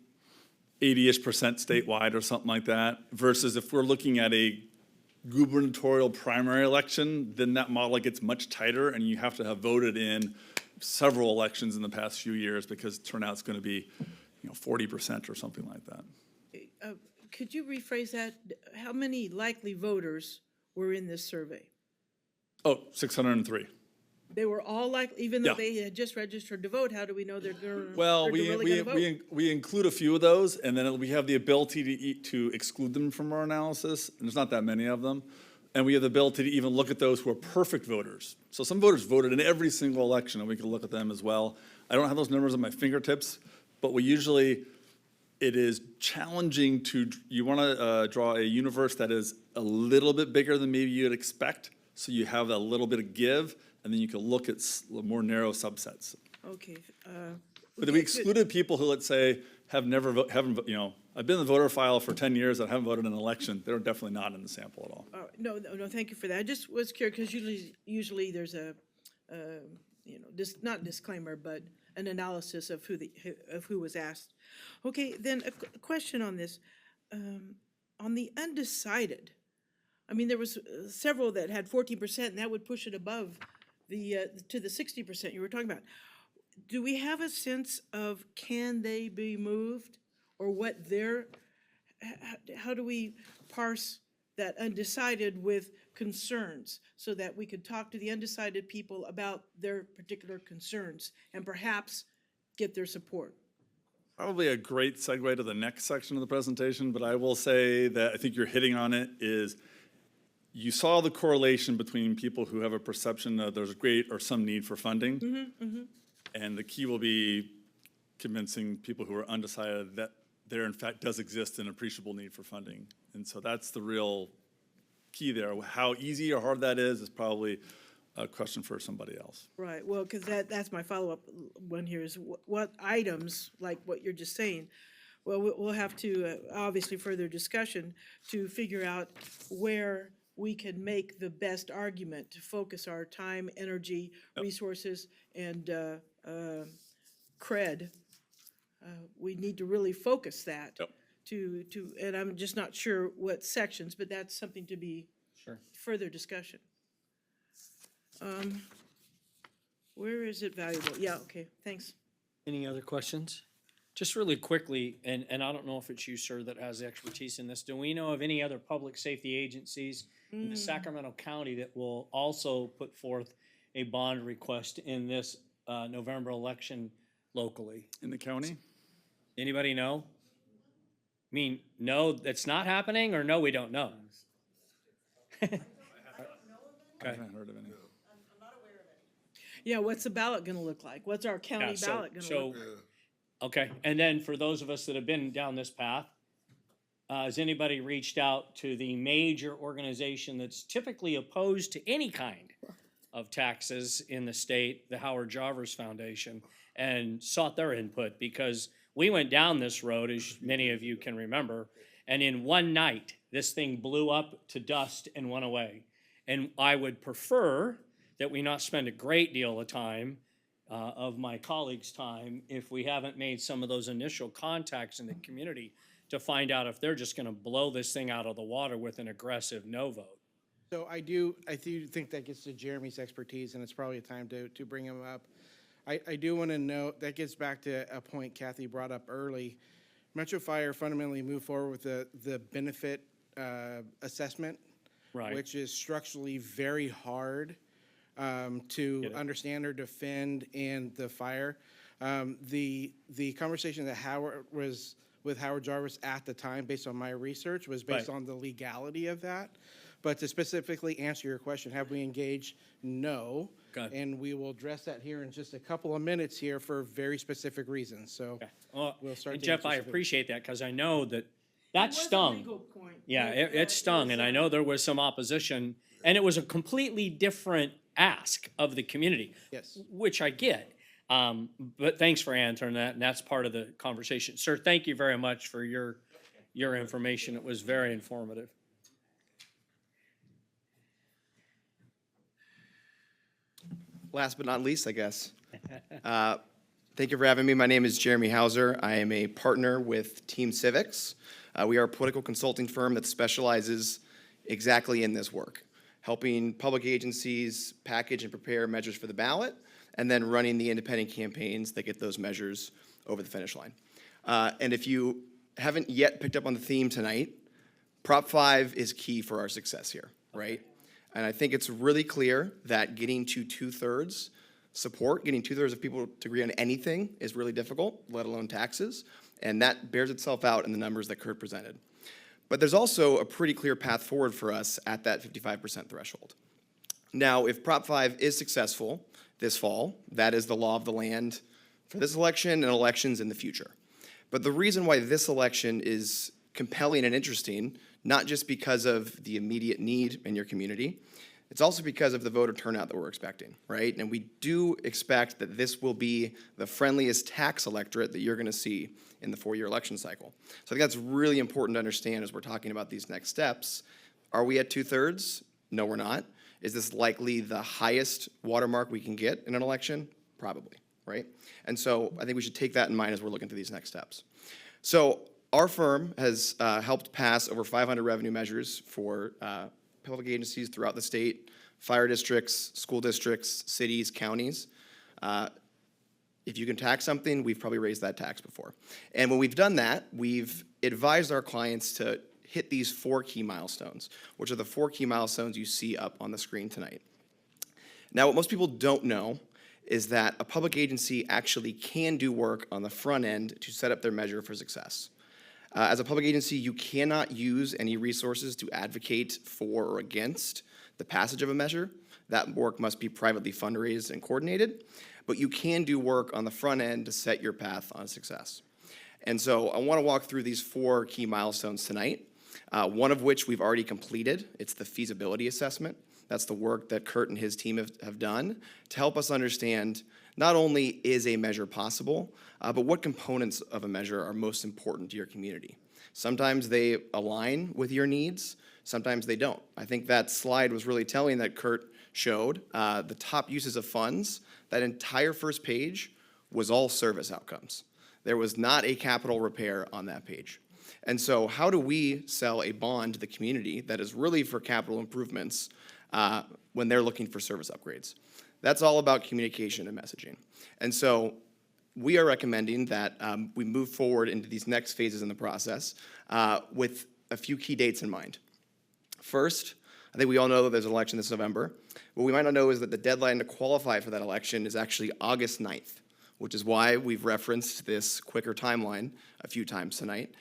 80-ish% statewide or something like that. Versus if we're looking at a gubernatorial primary election, then that model gets much tighter, and you have to have voted in several elections in the past few years because turnout's going to be, 40% or something like that. Could you rephrase that? How many likely voters were in this survey? Oh, 603. They were all likely, even though Yeah. they had just registered to vote, how do we know they're going Well, really gonna vote? we include a few of those, and then we have the ability to exclude them from our analysis, and there's not that many of them. And we have the ability to even look at those who are perfect voters. So some voters voted in every single election, and we can look at them as well. I don't have those numbers at my fingertips, but it is challenging you want to draw a universe that is a little bit bigger than maybe you'd expect, so you have a little bit of give, and then you can look at more narrow subsets. Okay. But we excluded people who, let's say, I've been in the voter file for 10 years and haven't voted in an election. They're definitely not in the sample at all. No, thank you for that. I just was curious, because usually there's a, not disclaimer, but an analysis of who was asked. Okay, then a question on this. On the undecided, I mean, there was several that had 14%, and that would push it above to the 60% you were talking about. Do we have a sense of, can they be moved, or how do we parse that undecided with concerns, so that we could talk to the undecided people about their particular concerns and perhaps get their support? Probably a great segue to the next section of the presentation, but I will say that I think you're hitting on it, is you saw the correlation between people who have a perception that there's great or some need for funding. And the key will be convincing people who are undecided that there in fact does exist an appreciable need for funding. And so that's the real key there. How easy or hard that is probably a question for somebody else. Right, well, because that's my follow-up one here, is what items, like what you're just saying, well, we'll have to, obviously, further discussion to figure out where we can make the best argument to focus our time, energy, resources, and cred. We need to really focus that and I'm just not sure what sections, but that's something to be further discussion. Where is it valuable? Yeah, okay, thanks. Any other questions? Just really quickly, and I don't know if it's you, sir, that has the expertise in this. Do we know of any other public safety agencies in the Sacramento County that will also put forth a bond request in this November election locally? In the county? Anybody know? I mean, no, that's not happening, or no, we don't know? I haven't heard of any. Yeah, what's the ballot gonna look like? What's our county ballot gonna look like? Okay, and then for those of us that have been down this path, has anybody reached out to the major organization that's typically opposed to any kind of taxes in the state, the Howard Jarvis Foundation, and sought their input? Because we went down this road, as many of you can remember, and in one night, this thing blew up to dust and went away. And I would prefer that we not spend a great deal of time, of my colleagues' time, if we haven't made some of those initial contacts in the community to find out if they're just gonna blow this thing out of the water with an aggressive no vote. So I do think that gets to Jeremy's expertise, and it's probably a time to bring him up. I do want to note, that gets back to a point Kathy brought up early. Metro Fire fundamentally moved forward with the benefit assessment, Right. which is structurally very hard to understand or defend in the fire. The conversation that Howard was with Howard Jarvis at the time, based on my research, was based on the legality of that. But to specifically answer your question, have we engaged? No. Good. And we will address that here in just a couple of minutes here for very specific reasons. So Okay. Well, we'll start and to Jeff, answer I specific- appreciate that, because I know that It was a stung. legal point, Yeah, but, it stung, and I know there was some opposition, and it was a completely different ask of the community. Yes. Which I get. But thanks for answering that, and that's part of the conversation. Sir, thank you very much for your information. It was very informative. Last but not least, I guess. Thank you for having me. My name is Jeremy Hauser. I am a partner with Team Civics. We are a political consulting firm that specializes exactly in this work, helping public agencies package and prepare measures for the ballot, and then running the independent campaigns that get those measures over the finish line. And if you haven't yet picked up on the theme tonight, Prop 5 is key for our success here, right? And I think it's really clear that getting to 2/3 support, getting 2/3 of people to agree on anything is really difficult, let alone taxes. And that bears itself out in the numbers that Kurt presented. But there's also a pretty clear path forward for us at that 55% threshold. Now, if Prop 5 is successful this fall, that is the law of the land for this election and elections in the future. But the reason why this election is compelling and interesting, not just because of the immediate need in your community, it's also because of the voter turnout that we're expecting, right? And we do expect that this will be the friendliest tax electorate that you're going to see in the 4-year election cycle. So I think that's really important to understand as we're talking about these next steps. Are we at 2/3? No, we're not. Is this likely the highest watermark we can get in an election? Probably, right? And so I think we should take that in mind as we're looking through these next steps. So our firm has helped pass over 500 revenue measures for public agencies throughout the state, fire districts, school districts, cities, counties. If you can tax something, we've probably raised that tax before. And when we've done that, we've advised our clients to hit these 4 key milestones, which are the 4 key milestones you see up on the screen tonight. Now, what most people don't know is that a public agency actually can do work on the front end to set up their measure for success. As a public agency, you cannot use any resources to advocate for or against the passage of a measure. That work must be privately fundraised and coordinated, but you can do work on the front end to set your path on success. And so I want to walk through these 4 key milestones tonight, one of which we've already completed. It's the feasibility assessment. That's the work that Kurt and his team have done to help us understand not only is a measure possible, but what components of a measure are most important to your community. Sometimes they align with your needs, sometimes they don't. I think that slide was really telling that Kurt showed the top uses of funds. That entire first page was all service outcomes. There was not a capital repair on that page. And so how do we sell a bond to the community that is really for capital improvements when they're looking for service upgrades? That's all about communication and messaging. And so we are recommending that we move forward into these next phases in the process with a few key dates in mind. First, I think we all know that there's an election this November. What we might not know is that the deadline to qualify for that election is actually August 9th, which is why we've referenced this quicker timeline a few times tonight.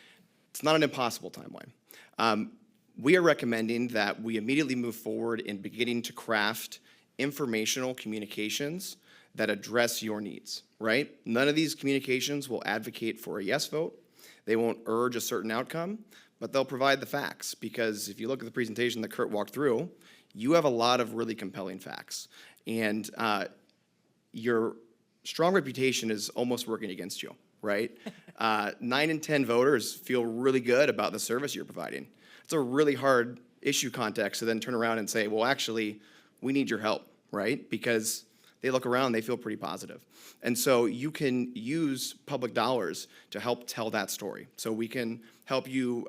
It's not an impossible timeline. We are recommending that we immediately move forward in beginning to craft informational communications that address your needs, right? None of these communications will advocate for a yes vote. They won't urge a certain outcome, but they'll provide the facts, because if you look at the presentation that Kurt walked through, you have a lot of really compelling facts. And your strong reputation is almost working against you, right? 9 in 10 voters feel really good about the service you're providing. It's a really hard issue context to then turn around and say, well, actually, we need your help, right? Because they look around, they feel pretty positive. And so you can use public dollars to help tell that story. So we can help you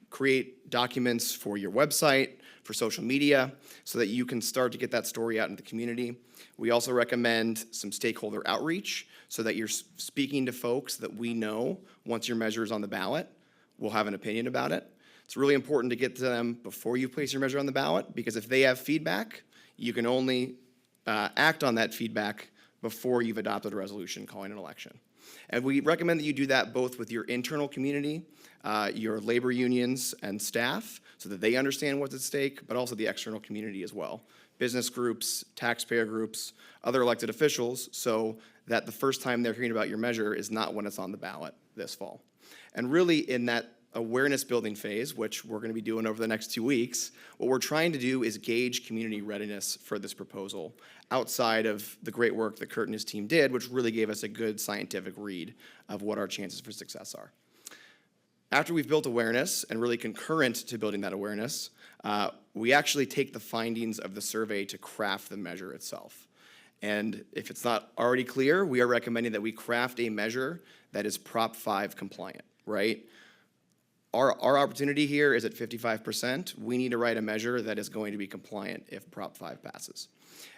create documents for your website, for social media, so that you can start to get that story out into the community. We also recommend some stakeholder outreach so that you're speaking to folks that we know once your measure is on the ballot will have an opinion about it. It's really important to get to them before you place your measure on the ballot, because if they have feedback, you can only act on that feedback before you've adopted a resolution calling an election. And we recommend that you do that both with your internal community, your labor unions and staff, so that they understand what's at stake, but also the external community as well. Business groups, taxpayer groups, other elected officials, so that the first time they're hearing about your measure is not when it's on the ballot this fall. And really in that awareness building phase, which we're going to be doing over the next 2 weeks, what we're trying to do is gauge community readiness for this proposal outside of the great work that Kurt and his team did, which really gave us a good scientific read of what our chances for success are. After we've built awareness, and really concurrent to building that awareness, we actually take the findings of the survey to craft the measure itself. And if it's not already clear, we are recommending that we craft a measure that is Prop 5 compliant, right? Our opportunity here is at 55%. We need to write a measure that is going to be compliant if Prop 5 passes.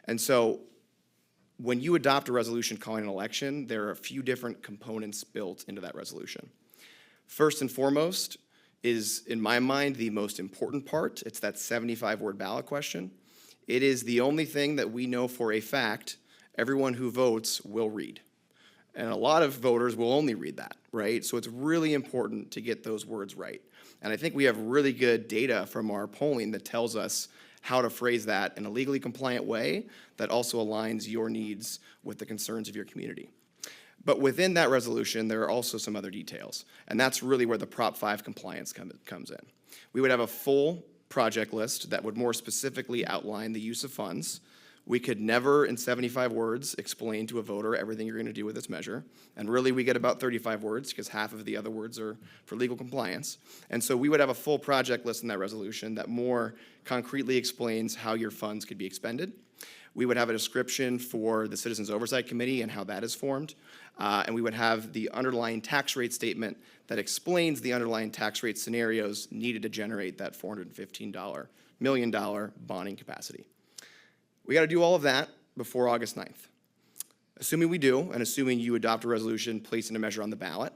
And so when you adopt a resolution calling an election, there are a few different components built into that resolution. First and foremost is, in my mind, the most important part. It's that 75-word ballot question. It is the only thing that we know for a fact everyone who votes will read. And a lot of voters will only read that, right? So it's really important to get those words right. And I think we have really good data from our polling that tells us how to phrase that in a legally compliant way that also aligns your needs with the concerns of your community. But within that resolution, there are also some other details, and that's really where the Prop 5 compliance comes in. We would have a full project list that would more specifically outline the use of funds. We could never, in 75 words, explain to a voter everything you're going to do with this measure. And really, we get about 35 words because half of the other words are for legal compliance. And so we would have a full project list in that resolution that more concretely explains how your funds could be expended. We would have a description for the Citizens Oversight Committee and how that is formed. And we would have the underlying tax rate statement that explains the underlying tax rate scenarios needed to generate that $415 million bonding capacity. We got to do all of that before August 9th. Assuming we do, and assuming you adopt a resolution placing a measure on the ballot,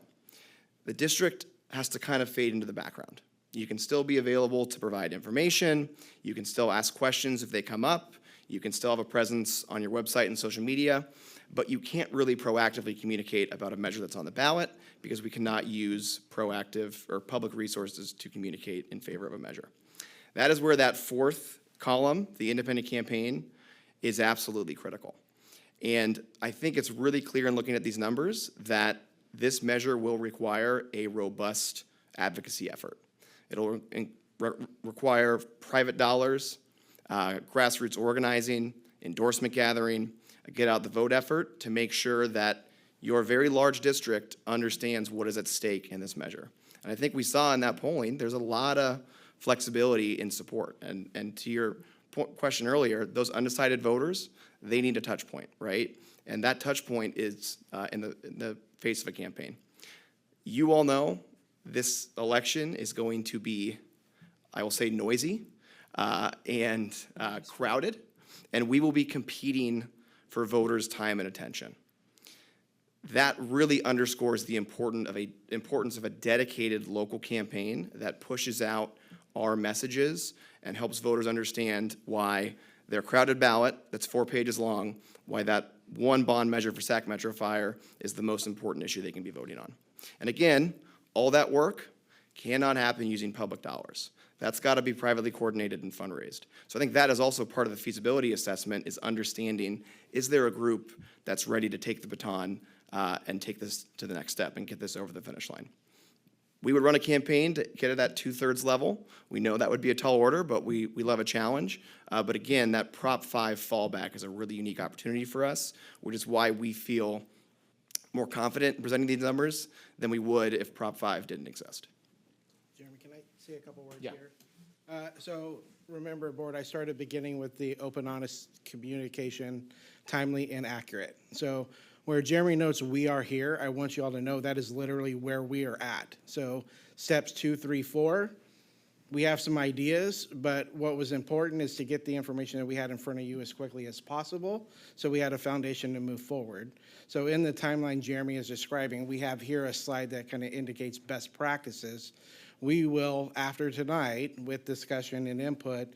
the district has to kind of fade into the background. You can still be available to provide information. You can still ask questions if they come up. You can still have a presence on your website and social media, but you can't really proactively communicate about a measure that's on the ballot because we cannot use proactive or public resources to communicate in favor of a measure. That is where that fourth column, the independent campaign, is absolutely critical. And I think it's really clear in looking at these numbers that this measure will require a robust advocacy effort. It'll require private dollars, grassroots organizing, endorsement gathering, a get out the vote effort to make sure that your very large district understands what is at stake in this measure. And I think we saw in that polling, there's a lot of flexibility in support. And to your question earlier, those undecided voters, they need a touch point, right? And that touch point is in the face of a campaign. You all know this election is going to be, I will say, noisy and crowded, and we will be competing for voters' time and attention. That really underscores the importance of a dedicated local campaign that pushes out our messages and helps voters understand why their crowded ballot, that's 4 pages long, why that one bond measure for Sac Metro Fire is the most important issue they can be voting on. And again, all that work cannot happen using public dollars. That's got to be privately coordinated and fundraised. So I think that is also part of the feasibility assessment, is understanding, is there a group that's ready to take the baton and take this to the next step and get this over the finish line? We would run a campaign to get at that 2/3 level. We know that would be a tall order, but we love a challenge. But again, that Prop 5 fallback is a really unique opportunity for us, which is why we feel more confident in presenting these numbers than we would if Prop 5 didn't exist. Jeremy, can I say a couple words Yeah. here? So remember, board, I started beginning with the open, honest communication, timely and accurate. So where Jeremy notes we are here, I want you all to know that is literally where we are at. So steps 2, 3, 4, we have some ideas, but what was important is to get the information that we had in front of you as quickly as possible, so we had a foundation to move forward. So in the timeline Jeremy is describing, we have here a slide that kind of indicates best practices. We will, after tonight, with discussion and input,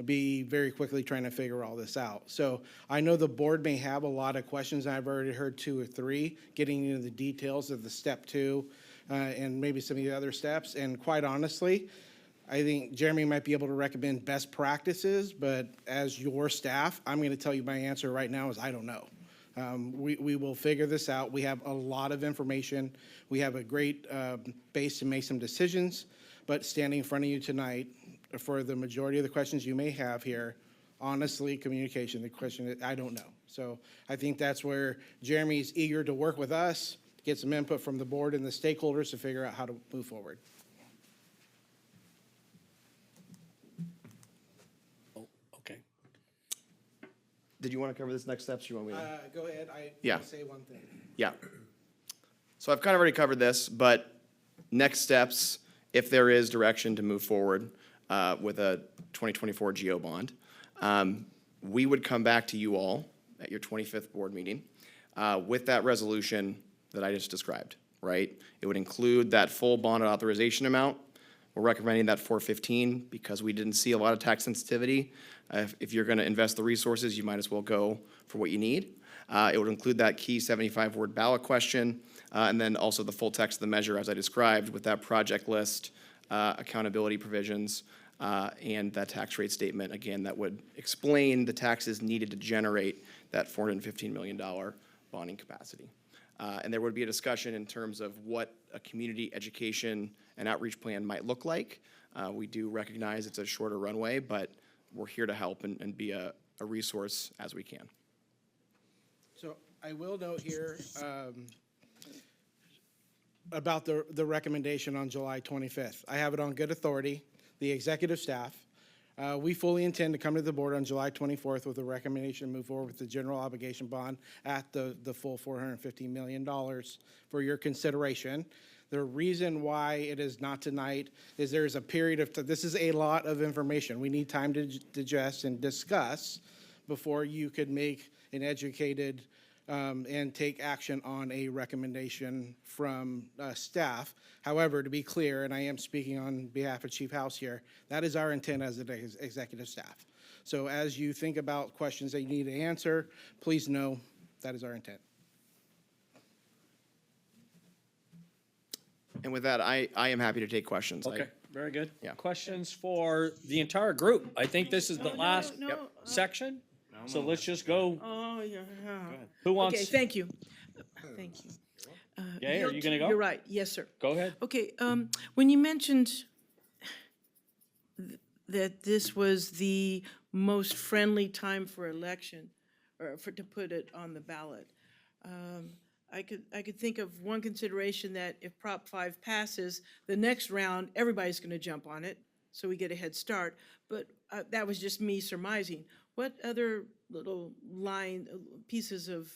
be very quickly trying to figure all this out. So I know the board may have a lot of questions. I've already heard 2 or 3, getting into the details of the step 2 and maybe some of the other steps. And quite honestly, I think Jeremy might be able to recommend best practices, but as your staff, I'm going to tell you my answer right now is I don't know. We will figure this out. We have a lot of information. We have a great base to make some decisions, but standing in front of you tonight, for the majority of the questions you may have here, honestly, communication, the question is, I don't know. So I think that's where Jeremy's eager to work with us, get some input from the board and the stakeholders to figure out how to move forward. Oh, okay. Did you want to cover this next steps? You want me to? Go ahead. I Yeah. want to say one thing. Yeah. So I've kind of already covered this, but next steps if there is direction to move forward with a 2024 GO bond, we would come back to you all at your 25th board meeting with that resolution that I just described, right? It would include that full bond authorization amount. We're recommending that 415 because we didn't see a lot of tax sensitivity. If you're going to invest the resources, you might as well go for what you need. It would include that key 75-word ballot question, and then also the full text of the measure as I described with that project list, accountability provisions, and that tax rate statement, again, that would explain the taxes needed to generate that $415 million bonding capacity. And there would be a discussion in terms of what a community education and outreach plan might look like. We do recognize it's a shorter runway, but we're here to help and be a resource as we can. So I will note here about the recommendation on July 25th. I have it on good authority, the executive staff. We fully intend to come to the board on July 24th with a recommendation to move forward with the general obligation bond at the full $450 million for your consideration. The reason why it is not tonight is there's a period of, this is a lot of information. We need time to digest and discuss before you could make an educated and take action on a recommendation from staff. However, to be clear, and I am speaking on behalf of Chief House here, that is our intent as an executive staff. So as you think about questions that you need to answer, please know that is our intent. And with that, I am happy to take questions. Okay, very good. Yeah. Questions for the entire group? I think this is the last No, section, so let's just go. Oh, yeah. Who wants? Okay, thank you. Thank you. Jay, are you gonna go? You're right, yes, sir. Go ahead. Okay, when you mentioned that this was the most friendly time for election, or to put it on the ballot, I could think of one consideration that if Prop 5 passes, the next round, everybody's going to jump on it, so we get a head start. But that was just me surmising. What other little pieces of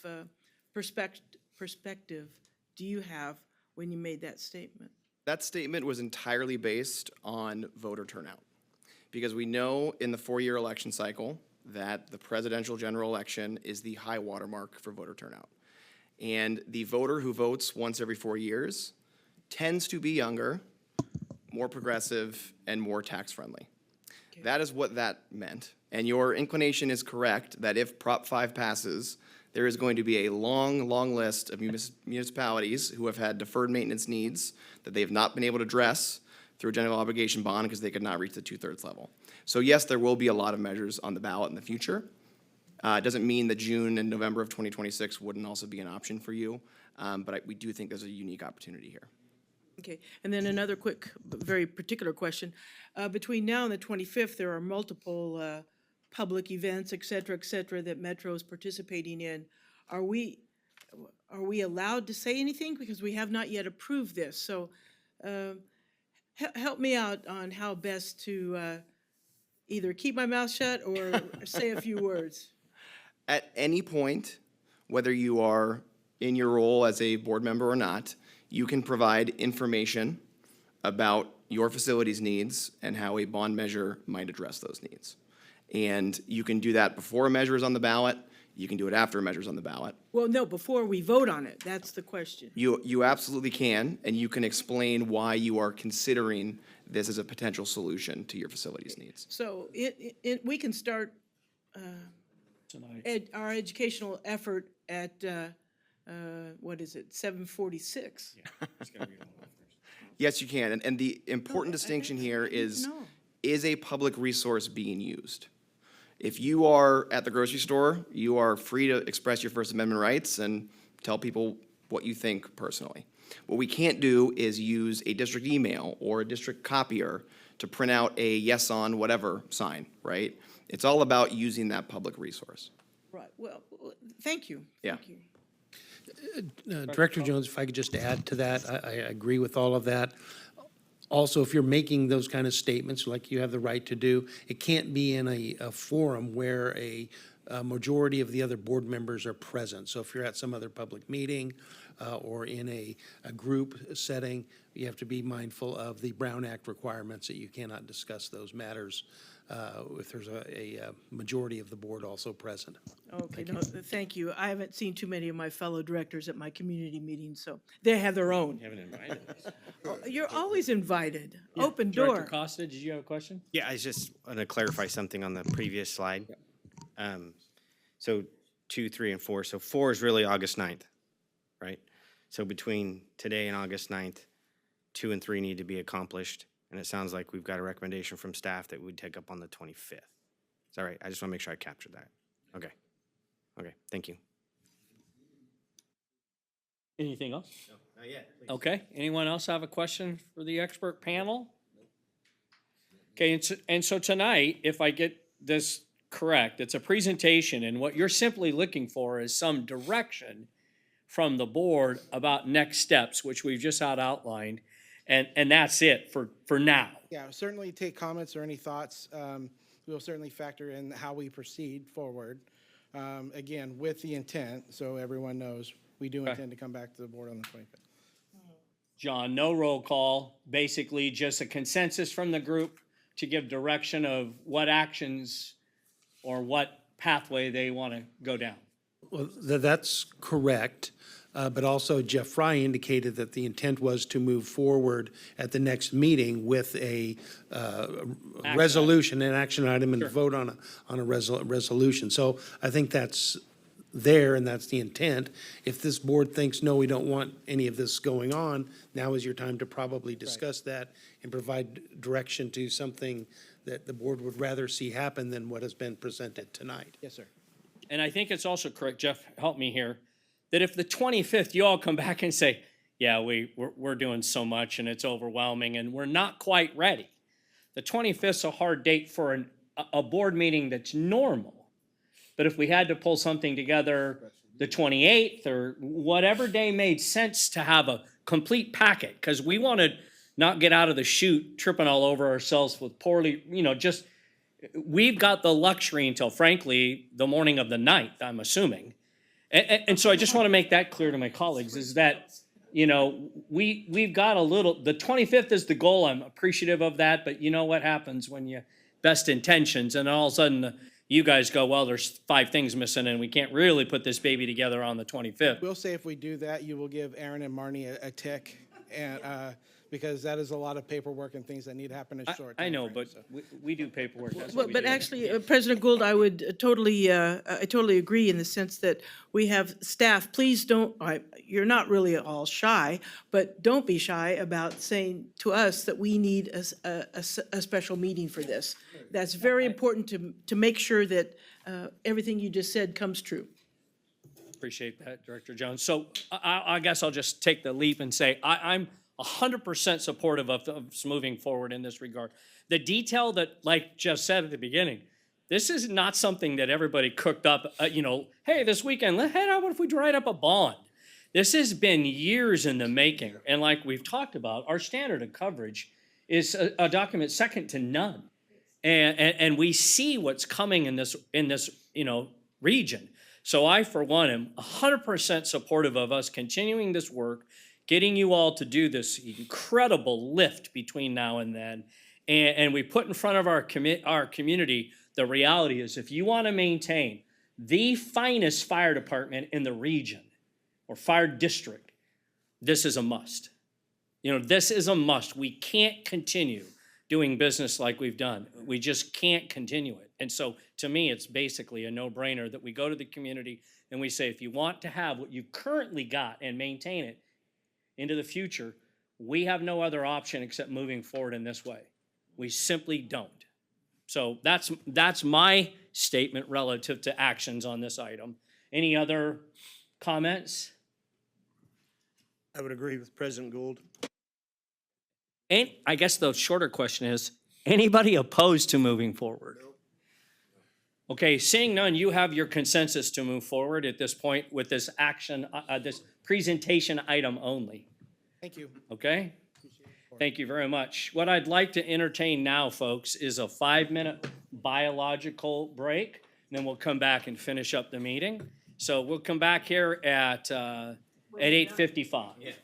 perspective do you have when you made that statement? That statement was entirely based on voter turnout. Because we know in the 4-year election cycle that the presidential general election is the high watermark for voter turnout. And the voter who votes once every 4 years tends to be younger, more progressive, and more tax-friendly. Okay. That is what that meant. And your inclination is correct that if Prop 5 passes, there is going to be a long, long list of municipalities who have had deferred maintenance needs that they have not been able to address through a general obligation bond because they could not reach the 2/3 level. So yes, there will be a lot of measures on the ballot in the future. It doesn't mean that June and November of 2026 wouldn't also be an option for you, but we do think there's a unique opportunity here. Okay, and then another quick, but very particular question. Between now and the 25th, there are multiple public events, et cetera, that Metro is participating in. Are we allowed to say anything? Because we have not yet approved this. So help me out on how best to either keep my mouth shut or say a few words. At any point, whether you are in your role as a board member or not, you can provide information about your facility's needs and how a bond measure might address those needs. And you can do that before a measure is on the ballot. You can do it after a measure is on the ballot. Well, no, before we vote on it, that's the question. You absolutely can, and you can explain why you are considering this as a potential solution to your facility's needs. So we can start our educational effort at, what is it, 7:46? Yes, you can, and the important distinction here is a public resource being used? If you are at the grocery store, you are free to express your First Amendment rights and tell people what you think personally. What we can't do is use a district email or a district copier to print out a yes on whatever sign, right? It's all about using that public resource. Right, well, thank you. Yeah. Thank you. Director Jones, if I could just add to that, I agree with all of that. Also, if you're making those kind of statements, like you have the right to do, it can't be in a forum where a a majority of the other board members are present. So if you're at some other public meeting or in a group setting, you have to be mindful of the Brown Act requirements that you cannot discuss those matters if there's a majority of the board also present. Okay, no, thank you. I haven't seen too many of my fellow directors at my community meetings, so they have their own. Haven't invited us. You're always invited. Open Director door. Costa, did you have a question? Yeah, I just want to clarify something on the previous slide. So 2, 3, and 4. So 4 is really August 9th, right? So between today and August 9th, 2 and 3 need to be accomplished. And it sounds like we've got a recommendation from staff that we'd take up on the 25th. Is that right? I just want to make sure I captured that. Okay. Okay, thank you. Anything else? No, not yet. Okay, anyone else have a question for the expert panel? Okay, and so tonight, if I get this correct, it's a presentation, and what you're simply looking for is some direction from the board about next steps, which we've just had outlined, and that's it for now. Yeah, certainly take comments or any thoughts. We'll certainly factor in how we proceed forward. Again, with the intent, so everyone knows, we do intend to come back to the board on the 25th. John, no roll call, basically just a consensus from the group to give direction of what actions or what pathway they want to go down. Well, that's correct, but also Jeff Fry indicated that the intent was to move forward at the next meeting with a resolution, an action item, and vote on a resolution. So I think that's there, and that's the intent. If this board thinks, no, we don't want any of this going on, now is your time to probably discuss that and provide direction to something that the board would rather see happen than what has been presented tonight. Yes, sir. And I think it's also correct, Jeff, help me here, that if the 25th, you all come back and say, yeah, we're doing so much and it's overwhelming and we're not quite ready. The 25th is a hard date for a board meeting that's normal. But if we had to pull something together the 28th or whatever day made sense to have a complete packet, because we want to not get out of the chute tripping all over ourselves with poorly, just, we've got the luxury until, frankly, the morning of the 9th, I'm assuming. And so I just want to make that clear to my colleagues, is that, we've got a little, the 25th is the goal. I'm appreciative of that, but you know what happens when you best intentions and all of a sudden you guys go, well, there's 5 things missing and we can't really put this baby together on the 25th. We'll say if we do that, you will give Aaron and Marnie a tick, and because that is a lot of paperwork and things that need to happen in a short time. I know, frame, but so. we do paperwork. That's what we But do. actually, President Gould, I would I totally agree in the sense that we have staff, please don't, you're not really all shy, but don't be shy about saying to us that we need a special meeting for this. That's very important to make sure that everything you just said comes true. Appreciate that, Director Jones. So I guess I'll just take the leap and say I'm 100% supportive of us moving forward in this regard. The detail that, like Jeff said at the beginning, this is not something that everybody cooked up, hey, this weekend, hey, how about if we write up a bond? This has been years in the making. And like we've talked about, our standard of coverage is a document second to none. And we see what's coming in this region. So I, for one, am 100% supportive of us continuing this work, getting you all to do this incredible lift between now and then. And we put in front of our community, the reality is if you want to maintain the finest fire department in the region or fire district, this is a must. This is a must. We can't continue doing business like we've done. We just can't continue it. And so to me, it's basically a no-brainer that we go to the community and we say, if you want to have what you've currently got and maintain it into the future, we have no other option except moving forward in this way. We simply don't. So that's my statement relative to actions on this item. Any other comments? I would agree with President Gould. And I guess the shorter question is, anybody opposed to moving forward? Okay, seeing none, you have your consensus to move forward at this point with this action, this presentation item only. Thank you. Okay? Thank you very much. What I'd like to entertain now, folks, is a 5-minute biological break then we'll come back and finish up the meeting. So we'll come back here at 8:55.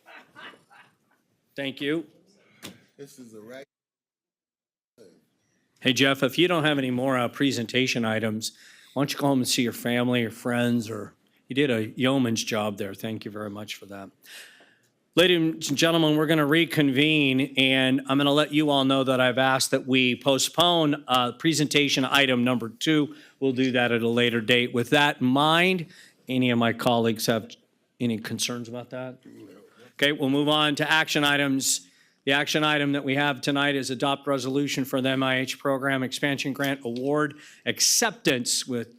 Thank you. This is the right. Hey, Jeff, if you don't have any more presentation items, why don't you go home and see your family or friends, or you did a yeoman's job there. Thank you very much for that. Ladies and gentlemen, we're going to reconvene, and I'm going to let you all know that I've asked that we postpone presentation item number 2. We'll do that at a later date. With that in mind, any of my colleagues have any concerns about that? Okay, we'll move on to action items. The action item that we have tonight is adopt resolution for the MIH Program Expansion Grant Award Acceptance with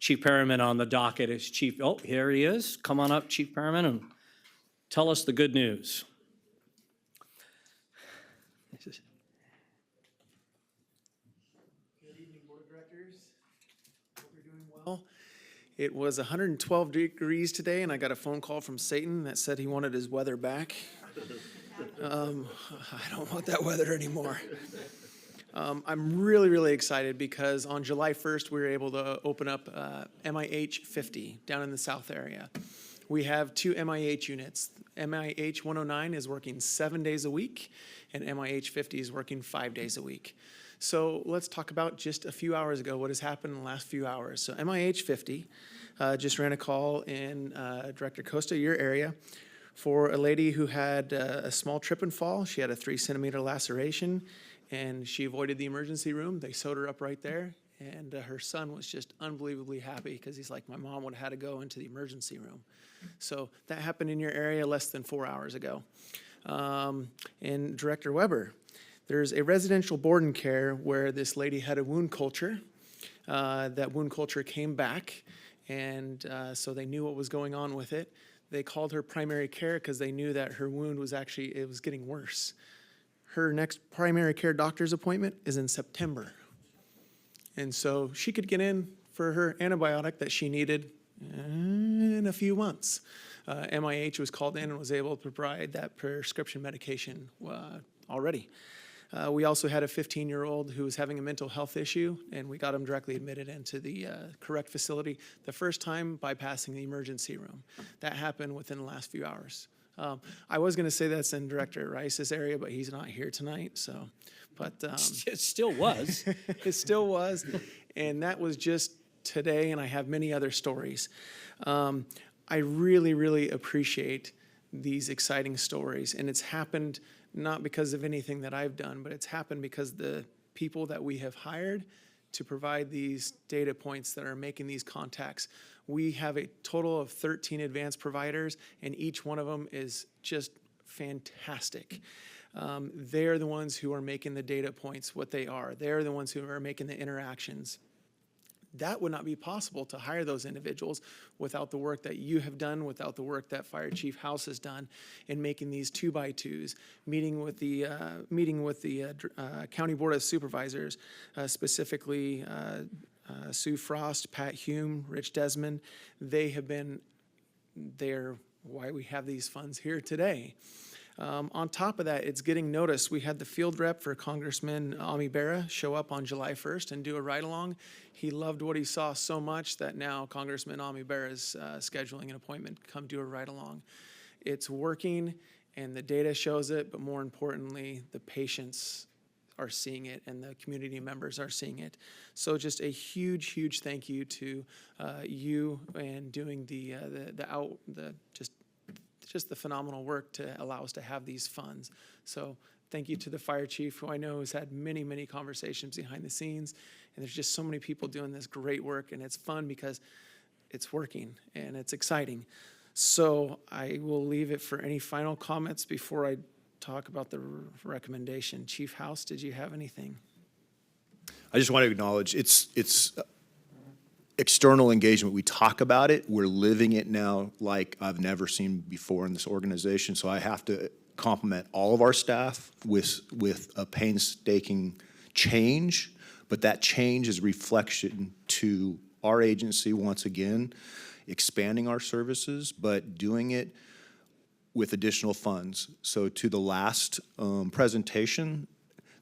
Chief Perriman on the docket. Is Chief, oh, here he is. Come on up, Chief Perriman, and tell us the good news. Good evening, Board of Directors. Hope you're doing well. It was 112 degrees today, and I got a phone call from Satan that said he wanted his weather back. I don't want that weather anymore. I'm really, really excited because on July 1st, we were able to open up MIH 50 down in the south area. We have 2 MIH units. MIH 109 is working 7 days a week, and MIH 50 is working 5 days a week. So let's talk about just a few hours ago what has happened in the last few hours. So MIH 50 just ran a call in Director Costa, your area, for a lady who had a small trip and fall. She had a 3-centimeter laceration, and she avoided the emergency room. They sewed her up right there, and her son was just unbelievably happy because he's like, my mom would have had to go into the emergency room. So that happened in your area less than 4 hours ago. And Director Weber, there's a residential board and care where this lady had a wound culture. That wound culture came back, and so they knew what was going on with it. They called her primary care because they knew that her wound was it was getting worse. Her next primary care doctor's appointment is in September. And so she could get in for her antibiotic that she needed in a few months. MIH was called in and was able to provide that prescription medication already. We also had a 15-year-old who was having a mental health issue, and we got him directly admitted into the correct facility, the first time bypassing the emergency room. That happened within the last few hours. I was going to say that's in Director Rice's area, but he's not here tonight, so. But It still was. it still was, and that was just today, and I have many other stories. I really, really appreciate these exciting stories, and it's happened not because of anything that I've done, but it's happened because the people that we have hired to provide these data points that are making these contacts. We have a total of 13 advanced providers, and each one of them is just fantastic. They're the ones who are making the data points what they are. They're the ones who are making the interactions. That would not be possible to hire those individuals without the work that you have done, without the work that Fire Chief House has done in making these 2x2s, meeting with the County Board of Supervisors, specifically Sue Frost, Pat Hume, Rich Desmond. They have been there why we have these funds here today. On top of that, it's getting noticed. We had the field rep for Congressman Ami Bera show up on July 1st and do a ride-along. He loved what he saw so much that now Congressman Ami Bera is scheduling an appointment to come do a ride-along. It's working, and the data shows it, but more importantly, the patients are seeing it and the community members are seeing it. So just a huge, huge thank you to you and doing just the phenomenal work to allow us to have these funds. So thank you to the fire chief, who I know has had many, many conversations behind the scenes. And there's just so many people doing this great work, and it's fun because it's working and it's exciting. So I will leave it for any final comments before I talk about the recommendation. Chief House, did you have anything? I just want to acknowledge it's external engagement. We talk about it. We're living it now like I've never seen before in this organization. So I have to compliment all of our staff with a painstaking change, but that change is reflection to our agency once again, expanding our services, but doing it with additional funds. So to the last presentation,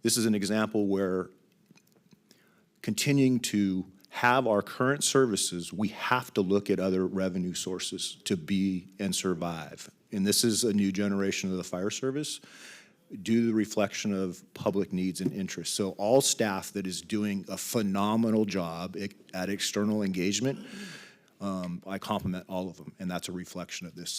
this is an example where continuing to have our current services, we have to look at other revenue sources to be and survive. And this is a new generation of the fire service due to the reflection of public needs and interests. So all staff that is doing a phenomenal job at external engagement, I compliment all of them, and that's a reflection of this.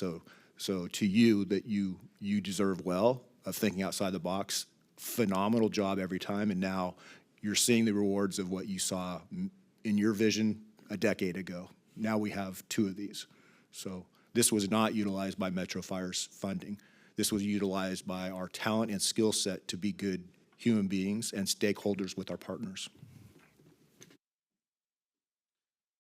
So to you, that you deserve well of thinking outside the box, phenomenal job every time, and now you're seeing the rewards of what you saw in your vision a decade ago. Now we have 2 of these. So this was not utilized by Metro Fire's funding. This was utilized by our talent and skill set to be good human beings and stakeholders with our partners.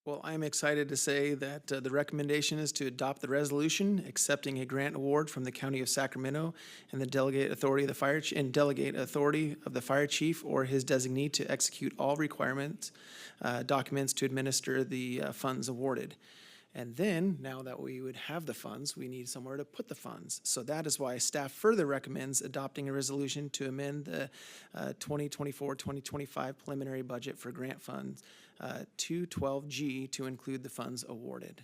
Well, I'm excited to say that the recommendation is to adopt the resolution accepting a grant award from the County of Sacramento and the delegate authority of the fire chief or his designee to execute all requirements, documents to administer the funds awarded. And then, now that we would have the funds, we need somewhere to put the funds. So that is why staff further recommends adopting a resolution to amend the 2024-2025 preliminary budget for grant funds 212G to include the funds awarded.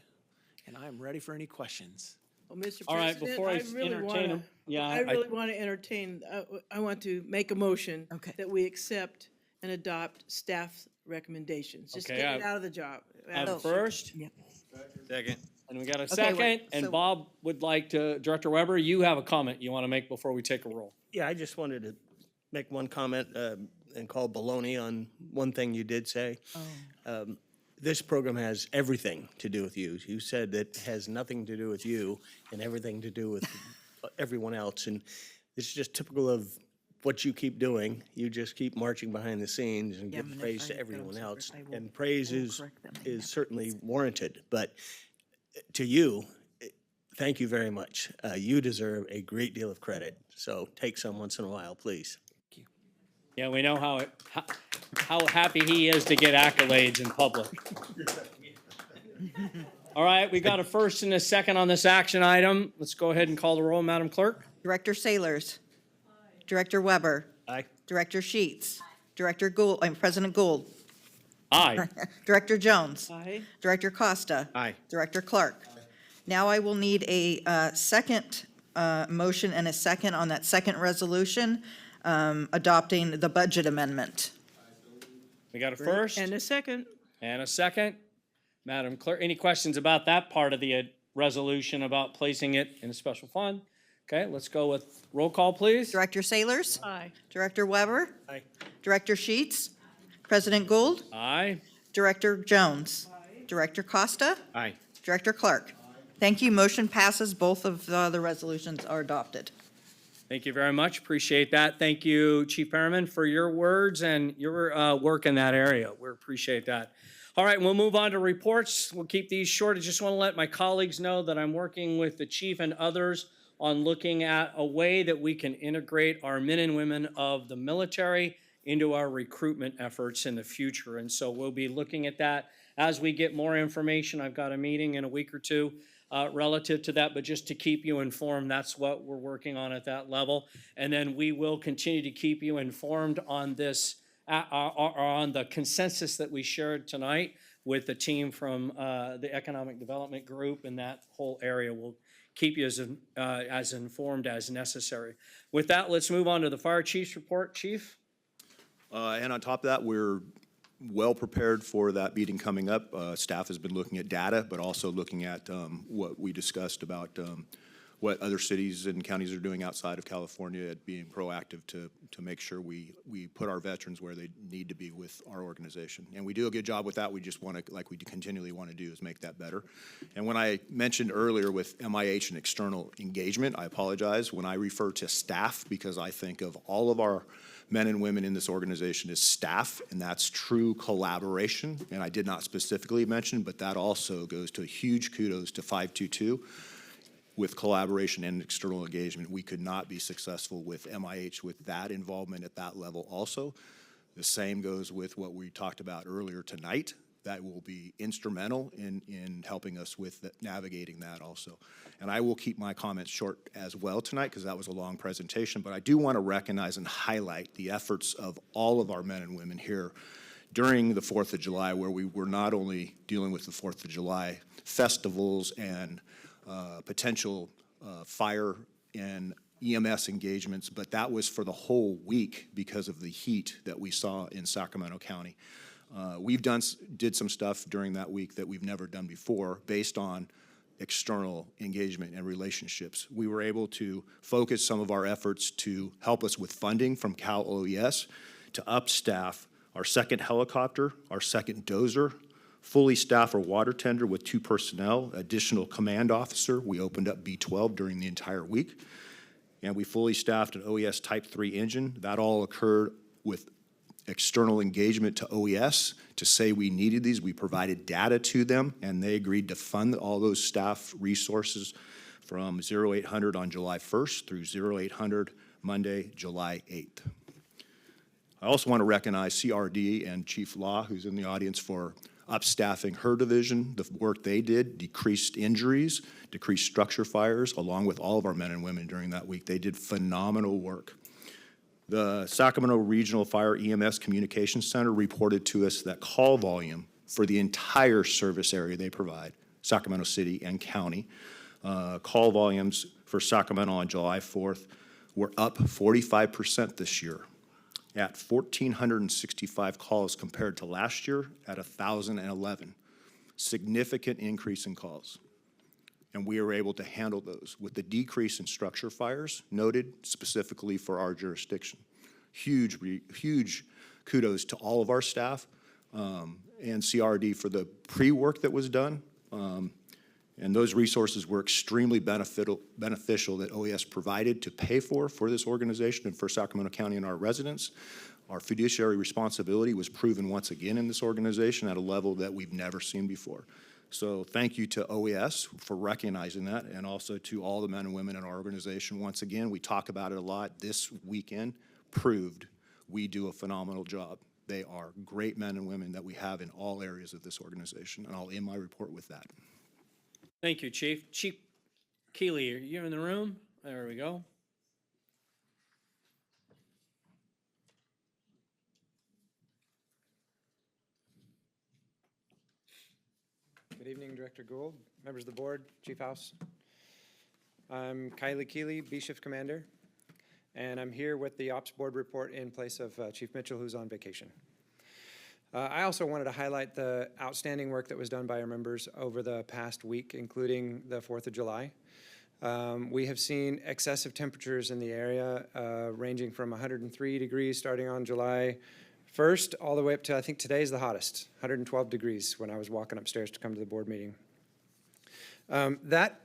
And I'm ready for any questions. Well, Mr. All right, President, before I entertain them, I really want to entertain, I want to make a motion Okay. that we accept and adopt staff's recommendations. Just Okay, get it out of the job. First, Second. and we got a Okay, second, wait, and so- Bob would like to, Director Weber, you have a comment you want to make before we take a roll. Yeah, I just wanted to make one comment and call baloney on one thing you did say. This program has everything to do with you. You said that it has nothing to do with you and everything to do with everyone else. And it's just typical of what you keep doing. You just keep marching behind the scenes and give praise to everyone else. And praise is certainly warranted. But to you, thank you very much. You deserve a great deal of credit. So take some once in a while, please. Yeah, we know how happy he is to get accolades in public. All right, we got a first and a second on this action item. Let's go ahead and call the roll, Madam Clerk. Director Saylors. Director Weber. Aye. Director Sheets. Director Gould, President Gould. Aye. Director Jones. Aye. Director Costa. Aye. Director Clark. Now I will need a second motion and a second on that second resolution adopting the budget amendment. We got a first And a second. and a second. Madam Clerk, any questions about that part of the resolution about placing it in a special fund? Okay, let's go with roll call, please. Director Saylors. Aye. Director Weber. Aye. Director Sheets. President Gould. Aye. Director Jones. Director Costa. Aye. Director Clark. Thank you. Motion passes. Both of the resolutions are adopted. Thank you very much. Appreciate that. Thank you, Chief Perriman, for your words and your work in that area. We appreciate that. All right, we'll move on to reports. We'll keep these short. I just want to let my colleagues know that I'm working with the chief and others on looking at a way that we can integrate our men and women of the military into our recruitment efforts in the future. And so we'll be looking at that as we get more information. I've got a meeting in a week or two relative to that, but just to keep you informed, that's what we're working on at that level. And then we will continue to keep you informed on this, on the consensus that we shared tonight with the team from the Economic Development Group, and that whole area will keep you as informed as necessary. With that, let's move on to the Fire Chief's report. Chief? And on top of that, we're well prepared for that meeting coming up. Staff has been looking at data, but also looking at what we discussed about what other cities and counties are doing outside of California at being proactive to make sure we put our veterans where they need to be with our organization. And we do a good job with that. We just want to, like we continually want to do, is make that better. And when I mentioned earlier with MIH and external engagement, I apologize when I refer to staff, because I think of all of our men and women in this organization as staff, and that's true collaboration. And I did not specifically mention, but that also goes to a huge kudos to 522. With collaboration and external engagement, we could not be successful with MIH with that involvement at that level also. The same goes with what we talked about earlier tonight. That will be instrumental in helping us with navigating that also. And I will keep my comments short as well tonight because that was a long presentation, but I do want to recognize and highlight the efforts of all of our men and women here during the 4th of July, where we were not only dealing with the 4th of July festivals and potential fire and EMS engagements, but that was for the whole week because of the heat that we saw in Sacramento County. We've did some stuff during that week that we've never done before based on external engagement and relationships. We were able to focus some of our efforts to help us with funding from Cal OES to upstaff our second helicopter, our second dozer, fully staff our water tender with 2 personnel, additional command officer. We opened up B-12 during the entire week. And we fully staffed an OES Type 3 engine. That all occurred with external engagement to OES to say we needed these. We provided data to them, and they agreed to fund all those staff resources from 0800 on July 1st through 0800 Monday, July 8th. I also want to recognize CRD and Chief Law, who's in the audience, for upstaffing her division. The work they did decreased injuries, decreased structure fires, along with all of our men and women during that week. They did phenomenal work. The Sacramento Regional Fire EMS Communications Center reported to us that call volume for the entire service area they provide, Sacramento City and County, call volumes for Sacramento on July 4th were up 45% this year, at 1,465 calls compared to last year at 1,011. Significant increase in calls. And we were able to handle those with the decrease in structure fires noted specifically for our jurisdiction. Huge kudos to all of our staff and CRD for the pre-work that was done. And those resources were extremely beneficial that OES provided to pay for this organization and for Sacramento County and our residents. Our fiduciary responsibility was proven once again in this organization at a level that we've never seen before. So thank you to OES for recognizing that, and also to all the men and women in our organization. Once again, we talk about it a lot. This weekend proved we do a phenomenal job. They are great men and women that we have in all areas of this organization, and I'll end my report with that. Thank you, Chief. Chief Keeley, are you in the room? There we go. Good evening, Director Gould, members of the board, Chief House. I'm Kylie Keeley, B-Shift Commander, and I'm here with the Ops Board report in place of Chief Mitchell, who's on vacation. I also wanted to highlight the outstanding work that was done by our members over the past week, including the 4th of July. We have seen excessive temperatures in the area ranging from 103 degrees starting on July 1st all the way up to, I think today's the hottest, 112 degrees when I was walking upstairs to come to the board meeting. That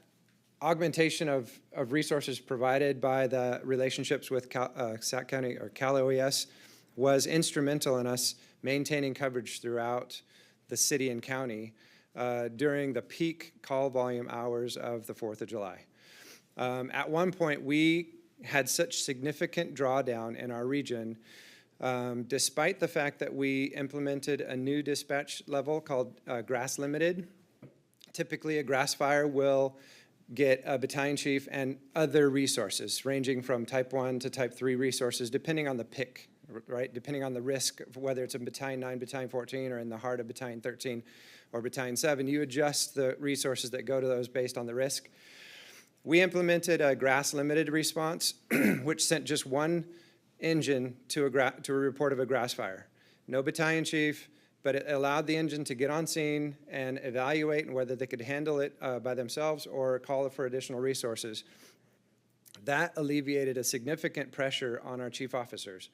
augmentation of resources provided by the relationships with Sac County or Cal OES was instrumental in us maintaining coverage throughout the city and county during the peak call volume hours of the 4th of July. At one point, we had such significant drawdown in our region, despite the fact that we implemented a new dispatch level called grass limited. Typically, a grass fire will get a battalion chief and other resources, ranging from type 1 to type 3 resources, depending on the pick, right? Depending on the risk of whether it's a battalion 9, battalion 14, or in the heart of battalion 13 or battalion 7, you adjust the resources that go to those based on the risk. We implemented a grass limited response, which sent just one engine to a report of a grass fire. No battalion chief, but it allowed the engine to get on scene and evaluate whether they could handle it by themselves or call for additional resources. That alleviated a significant pressure on our chief officers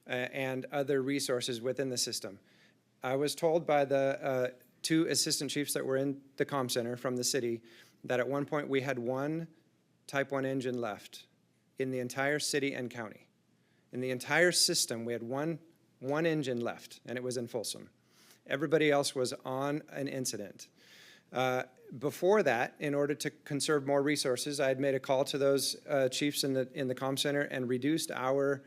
and other resources within the system. I was told by the 2 assistant chiefs that were in the comm center from the city that at one point we had 1 type 1 engine left in the entire city and county. In the entire system, we had one engine left, and it was in Folsom. Everybody else was on an incident. Before that, in order to conserve more resources, I had made a call to those chiefs in the comm center and reduced our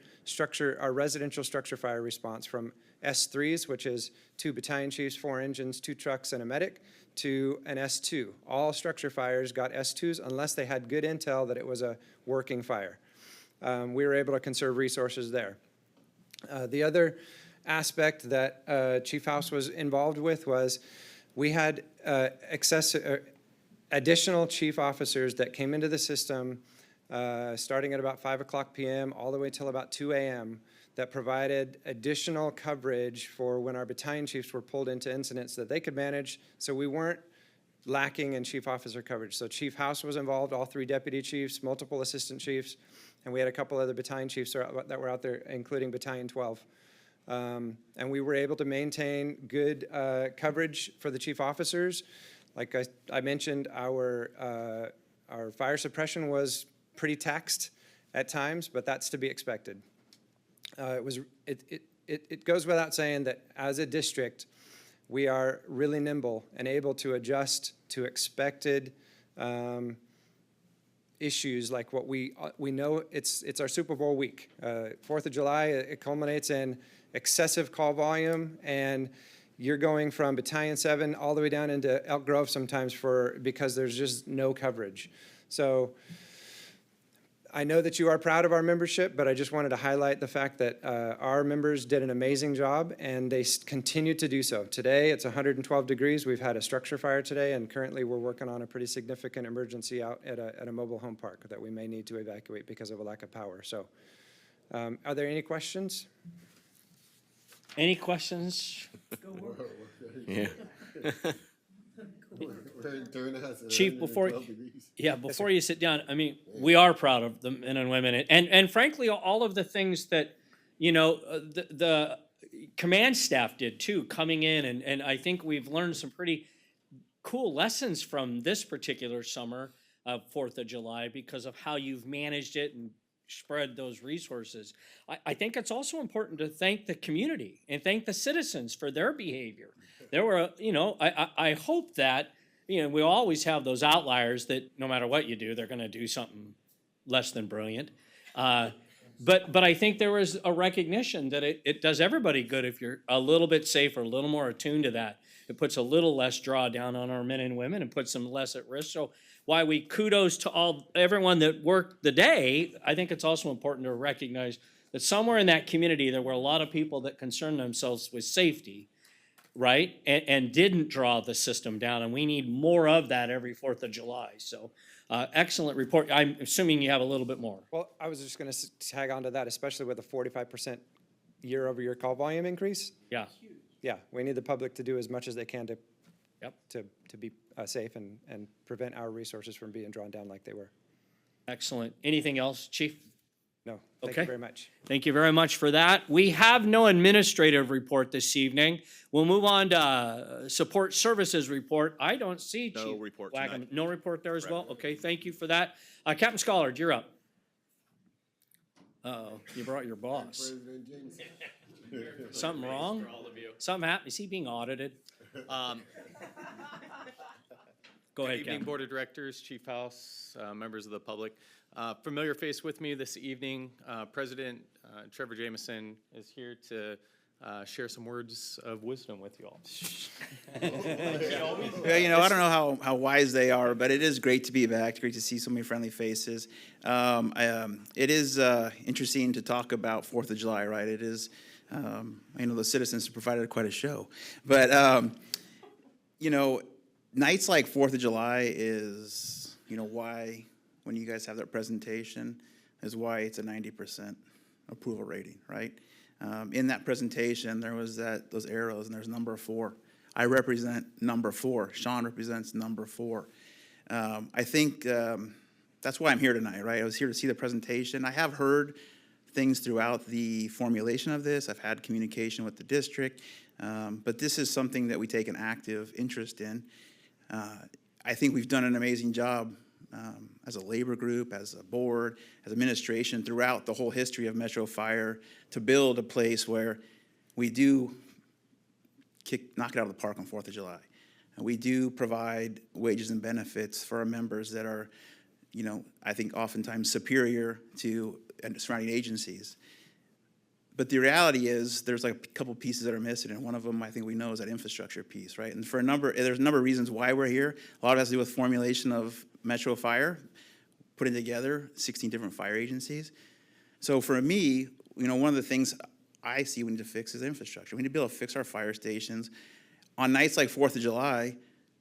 residential structure fire response from S3s, which is 2 battalion chiefs, 4 engines, 2 trucks, and a medic, to an S2. All structure fires got S2s unless they had good intel that it was a working fire. We were able to conserve resources there. The other aspect that Chief House was involved with was we had additional chief officers that came into the system starting at about 5 p.m. all the way till about 2 a.m. that provided additional coverage for when our battalion chiefs were pulled into incidents that they could manage, so we weren't lacking in chief officer coverage. So Chief House was involved, all 3 deputy chiefs, multiple assistant chiefs, and we had a couple other battalion chiefs that were out there, including Battalion 12. And we were able to maintain good coverage for the chief officers. Like I mentioned, our fire suppression was pretty taxed at times, but that's to be expected. It goes without saying that as a district, we are really nimble and able to adjust to expected issues like what we know. It's our Super Bowl week. 4th of July, it culminates in excessive call volume, and you're going from Battalion 7 all the way down into Elk Grove sometimes because there's just no coverage. So I know that you are proud of our membership, but I just wanted to highlight the fact that our members did an amazing job, and they continue to do so. Today, it's 112 degrees. We've had a structure fire today, and currently we're working on a pretty significant emergency out at a mobile home park that we may need to evacuate because of a lack of power. So are there any questions? Any questions? Yeah. Chief, before you sit down, I mean, we are proud of the men and women, and frankly, all of the things that, the command staff did too, coming in, and I think we've learned some pretty cool lessons from this particular summer of 4th of July because of how you've managed it and spread those resources. I think it's also important to thank the community and thank the citizens for their behavior. There were, I hope that, we always have those outliers that no matter what you do, they're going to do something less than brilliant. But I think there was a recognition that it does everybody good if you're a little bit safer, a little more attuned to that. It puts a little less draw down on our men and women and puts them less at risk. So while we kudos to everyone that worked the day, I think it's also important to recognize that somewhere in that community there were a lot of people that concerned themselves with safety, right? And didn't draw the system down, and we need more of that every 4th of July. So excellent report. I'm assuming you have a little bit more. Well, I was just going to tag on to that, especially with a 45% year-over-year call volume increase. Yeah. Yeah, we need the public to do as much as they can to be safe and prevent our resources from being drawn down like they were. Excellent. Anything else, Chief? No, thank you very much. Thank you very much for that. We have no administrative report this evening. We'll move on to support services report. I don't see Chief. No report Wackham. tonight. No report there as well? Okay, thank you for that. Captain Schollard, you're up. Uh-oh, you brought your boss. Something wrong? Something happened? Is he being audited? Go ahead, Good evening, Captain. Board of Directors, Chief House, members of the public. Familiar face with me this evening, President Trevor Jameson is here to share some words of wisdom with you all. Well, I don't know how wise they are, but it is great to be back. Great to see so many friendly faces. It is interesting to talk about 4th of July, right? It is, the citizens provided quite a show. But, nights like 4th of July is, why when you guys have that presentation is why it's a 90% approval rating, right? In that presentation, there was those arrows, and there's number 4. I represent number 4. Sean represents number 4. I think that's why I'm here tonight, right? I was here to see the presentation. I have heard things throughout the formulation of this. I've had communication with the district, but this is something that we take an active interest in. I think we've done an amazing job as a labor group, as a board, as administration throughout the whole history of Metro Fire to build a place where we do knock it out of the park on 4th of July. And we do provide wages and benefits for our members that are, I think oftentimes superior to surrounding agencies. But the reality is there's like a couple pieces that are missing, and one of them I think we know is that infrastructure piece, right? And there's a number of reasons why we're here. A lot of it has to do with formulation of Metro Fire, putting together 16 different fire agencies. So for me, one of the things I see we need to fix is infrastructure. We need to be able to fix our fire stations. On nights like 4th of July,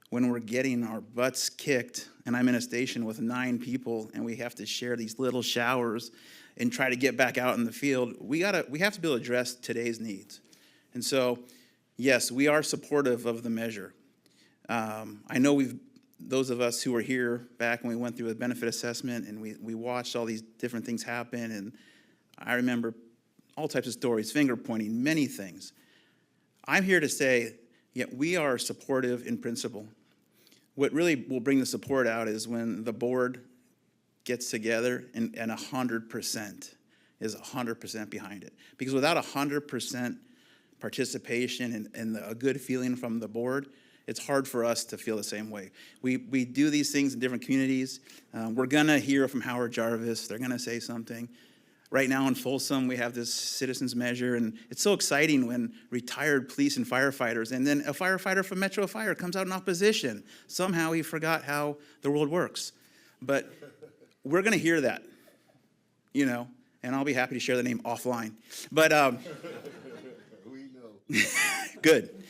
when we're getting our butts kicked, and I'm in a station with 9 people, and we have to share these little showers and try to get back out in the field, we have to be able to address today's needs. And so, yes, we are supportive of the measure. I know those of us who were here back when we went through a benefit assessment and we watched all these different things happen, and I remember all types of stories, finger pointing, many things. I'm here to say, yeah, we are supportive in principle. What really will bring the support out is when the board gets together and 100% is 100% behind it. Because without 100% participation and a good feeling from the board, it's hard for us to feel the same way. We do these things in different communities. We're gonna hear from Howard Jarvis. They're gonna say something. Right now in Folsom, we have this citizens measure, and it's so exciting when retired police and firefighters, and then a firefighter from Metro Fire comes out in opposition. Somehow he forgot how the world works. But we're gonna hear that, you know, and I'll be happy to share the name offline. But, We know. good.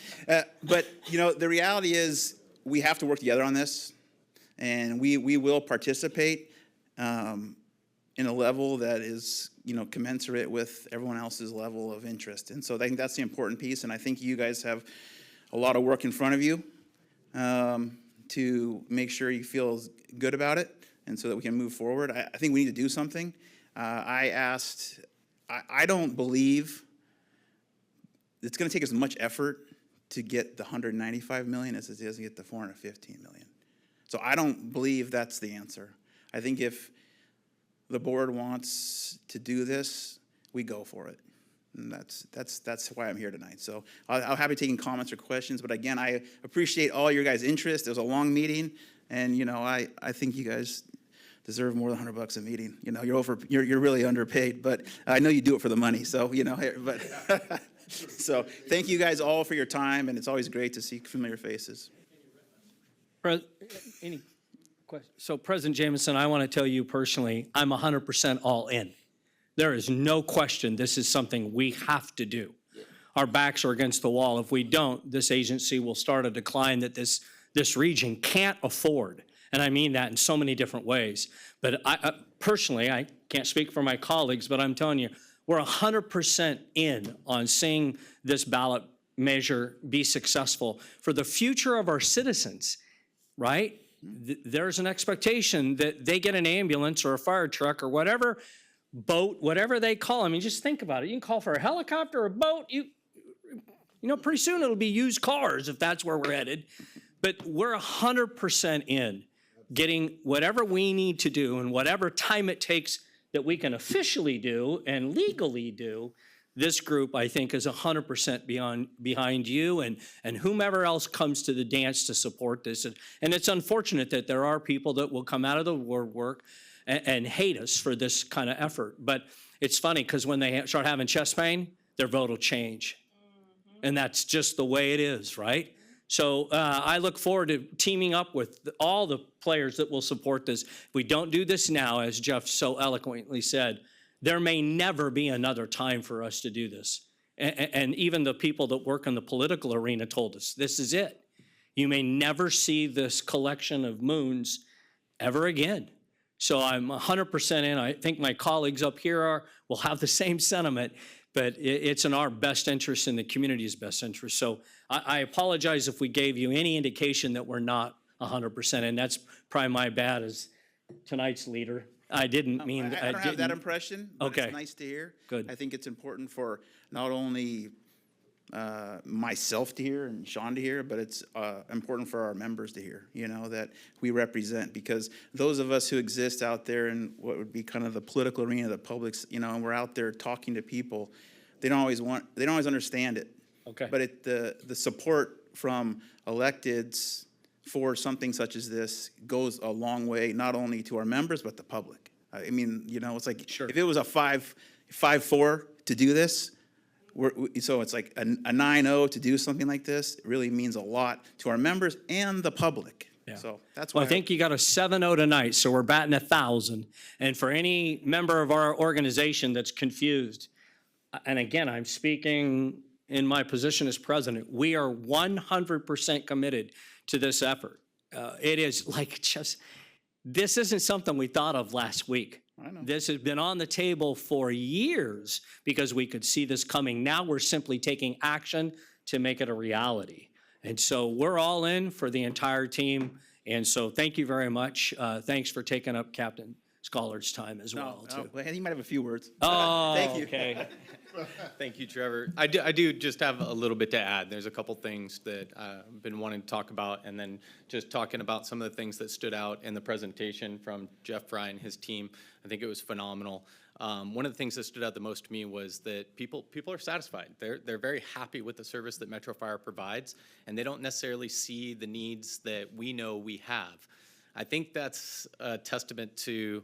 But, you know, the reality is we have to work together on this, and we will participate in a level that is, you know, commensurate with everyone else's level of interest. And so I think that's the important piece, and I think you guys have a lot of work in front of you to make sure you feel good about it and so that we can move forward. I think we need to do something. I don't believe it's going to take as much effort to get the 195 million as it is to get the 415 million. So I don't believe that's the answer. I think if the board wants to do this, we go for it. And that's why I'm here tonight. So I'll happy taking comments or questions, but again, I appreciate all your guys' interest. It was a long meeting, and you know, I think you guys deserve more than $100 a meeting. You know, you're really underpaid, but I know you do it for the money. So you know, but so thank you guys all for your time, and it's always great to see familiar faces. Any questions? So President Jameson, I want to tell you personally, I'm 100% all in. There is no question this is something we have to do. Our backs are against the wall. If we don't, this agency will start a decline that this region can't afford. And I mean that in so many different ways. But personally, I can't speak for my colleagues, but I'm telling you, we're 100% in on seeing this ballot measure be successful for the future of our citizens, right? There's an expectation that they get an ambulance or a fire truck or whatever boat, whatever they call. I mean, just think about it. You can call for a helicopter or a boat. You know, pretty soon it'll be used cars if that's where we're headed. But we're 100% in getting whatever we need to do and whatever time it takes that we can officially do and legally do. This group, I think, is 100% behind you and whomever else comes to the dance to support this. And it's unfortunate that there are people that will come out of the woodwork and hate us for this kind of effort. But it's funny because when they start having chest pain, their vote will change. And that's just the way it is, right? So I look forward to teaming up with all the players that will support this. If we don't do this now, as Jeff so eloquently said, there may never be another time for us to do this. And even the people that work in the political arena told us, this is it. You may never see this collection of moons ever again. So I'm 100% in. I think my colleagues up here will have the same sentiment, but it's in our best interest and the community's best interest. So I apologize if we gave you any indication that we're not 100%, and that's probably my bad as tonight's leader. I didn't mean that. I don't have that impression, but Okay. it's nice to hear. Good. I think it's important for not only myself to hear and Sean to hear, but it's important for our members to hear, you know, that we represent, because those of us who exist out there in what would be kind of the political arena, the public's, you know, and we're out there talking to people, they don't always understand it. Okay. But the support from electeds for something such as this goes a long way, not only to our members, but the public. I mean, you know, it's like, if it was a 5-4 to do this, so it's like a 9-0 to do something like this. It really means a lot to our members and the public. Yeah. So that's why. Well, I think you got a 7-0 tonight, so we're batting 1,000. And for any member of our organization that's confused, and again, I'm speaking in my position as president, we are 100% committed to this effort. It is like this isn't something we thought of last week. I know. This has been on the table for years because we could see this coming. Now we're simply taking action to make it a reality. And so we're all in for the entire team. And so thank you very much. Thanks for taking up Captain Schollard's time as well, too. Well, he might have a few words. Oh, Thank you. okay. Thank you, Trevor. I do just have a little bit to add. There's a couple things that I've been wanting to talk about, and then just talking about some of the things that stood out in the presentation from Jeff Fry and his team. I think it was phenomenal. One of the things that stood out the most to me was that people are satisfied. They're very happy with the service that Metro Fire provides, and they don't necessarily see the needs that we know we have. I think that's a testament to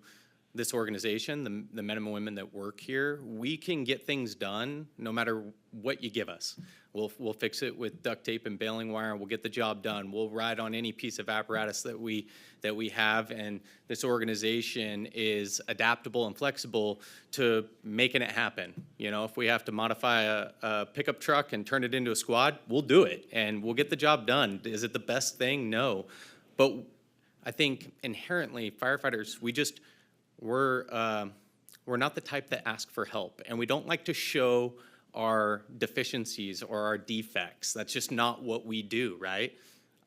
this organization, the men and women that work here. We can get things done no matter what you give us. We'll fix it with duct tape and baling wire, and we'll get the job done. We'll ride on any piece of apparatus that we have, and this organization is adaptable and flexible to making it happen. You know, if we have to modify a pickup truck and turn it into a squad, we'll do it, and we'll get the job done. Is it the best thing? No. But I think inherently, firefighters, we're not the type that ask for help, and we don't like to show our deficiencies or our defects. That's just not what we do, right?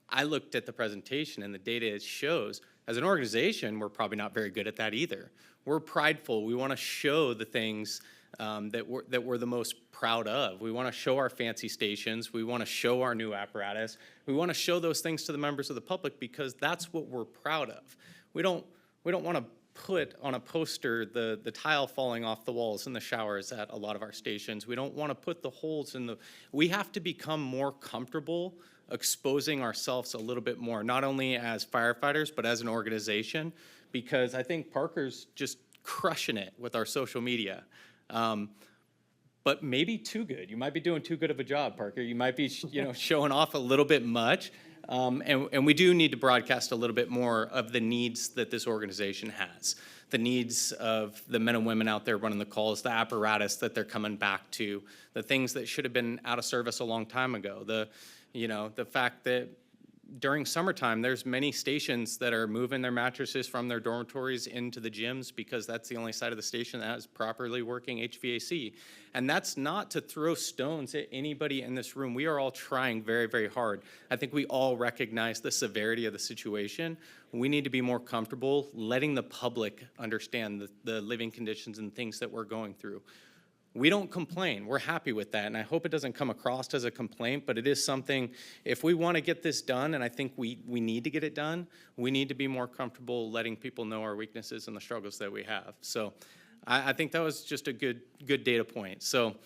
I looked at the presentation, and the data shows, as an organization, we're probably not very good at that either. We're prideful. We want to show the things that we're the most proud of. We want to show our fancy stations. We want to show our new apparatus. We want to show those things to the members of the public because that's what we're proud of. We don't want to put on a poster the tile falling off the walls in the showers at a lot of our stations. We don't want to put the holes in the... We have to become more comfortable exposing ourselves a little bit more, not only as firefighters, but as an organization, because I think Parker's just crushing it with our social media. But maybe too good. You might be doing too good of a job, Parker. You might be, showing off a little bit much. And we do need to broadcast a little bit more of the needs that this organization has, the needs of the men and women out there running the calls, the apparatus that they're coming back to, the things that should have been out of service a long time ago, the fact that during summertime, there's many stations that are moving their mattresses from their dormitories into the gyms because that's the only side of the station that has properly working HVAC. And that's not to throw stones at anybody in this room. We are all trying very, very hard. I think we all recognize the severity of the situation. We need to be more comfortable letting the public understand the living conditions and things that we're going through. We don't complain. We're happy with that, and I hope it doesn't come across as a complaint, but it is something, if we want to get this done, and I think we need to get it done, we need to be more comfortable letting people know our weaknesses and the struggles that we have. So I think that was just a good data point. So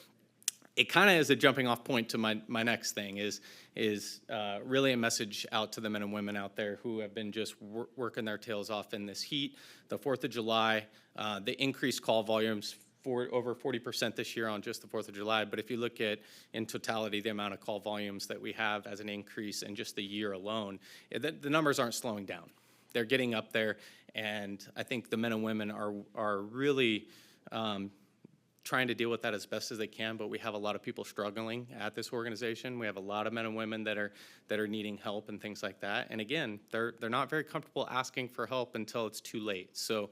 it kind of is a jumping off point to my next thing is really a message out to the men and women out there who have been just working their tails off in this heat. The 4th of July, the increased call volumes for over 40% this year on just the 4th of July. But if you look at, in totality, the amount of call volumes that we have as an increase in just the year alone, the numbers aren't slowing down. They're getting up there, and I think the men and women are really trying to deal with that as best as they can, but we have a lot of people struggling at this organization. We have a lot of men and women that are needing help and things like that. And again, they're not very comfortable asking for help until it's too late. So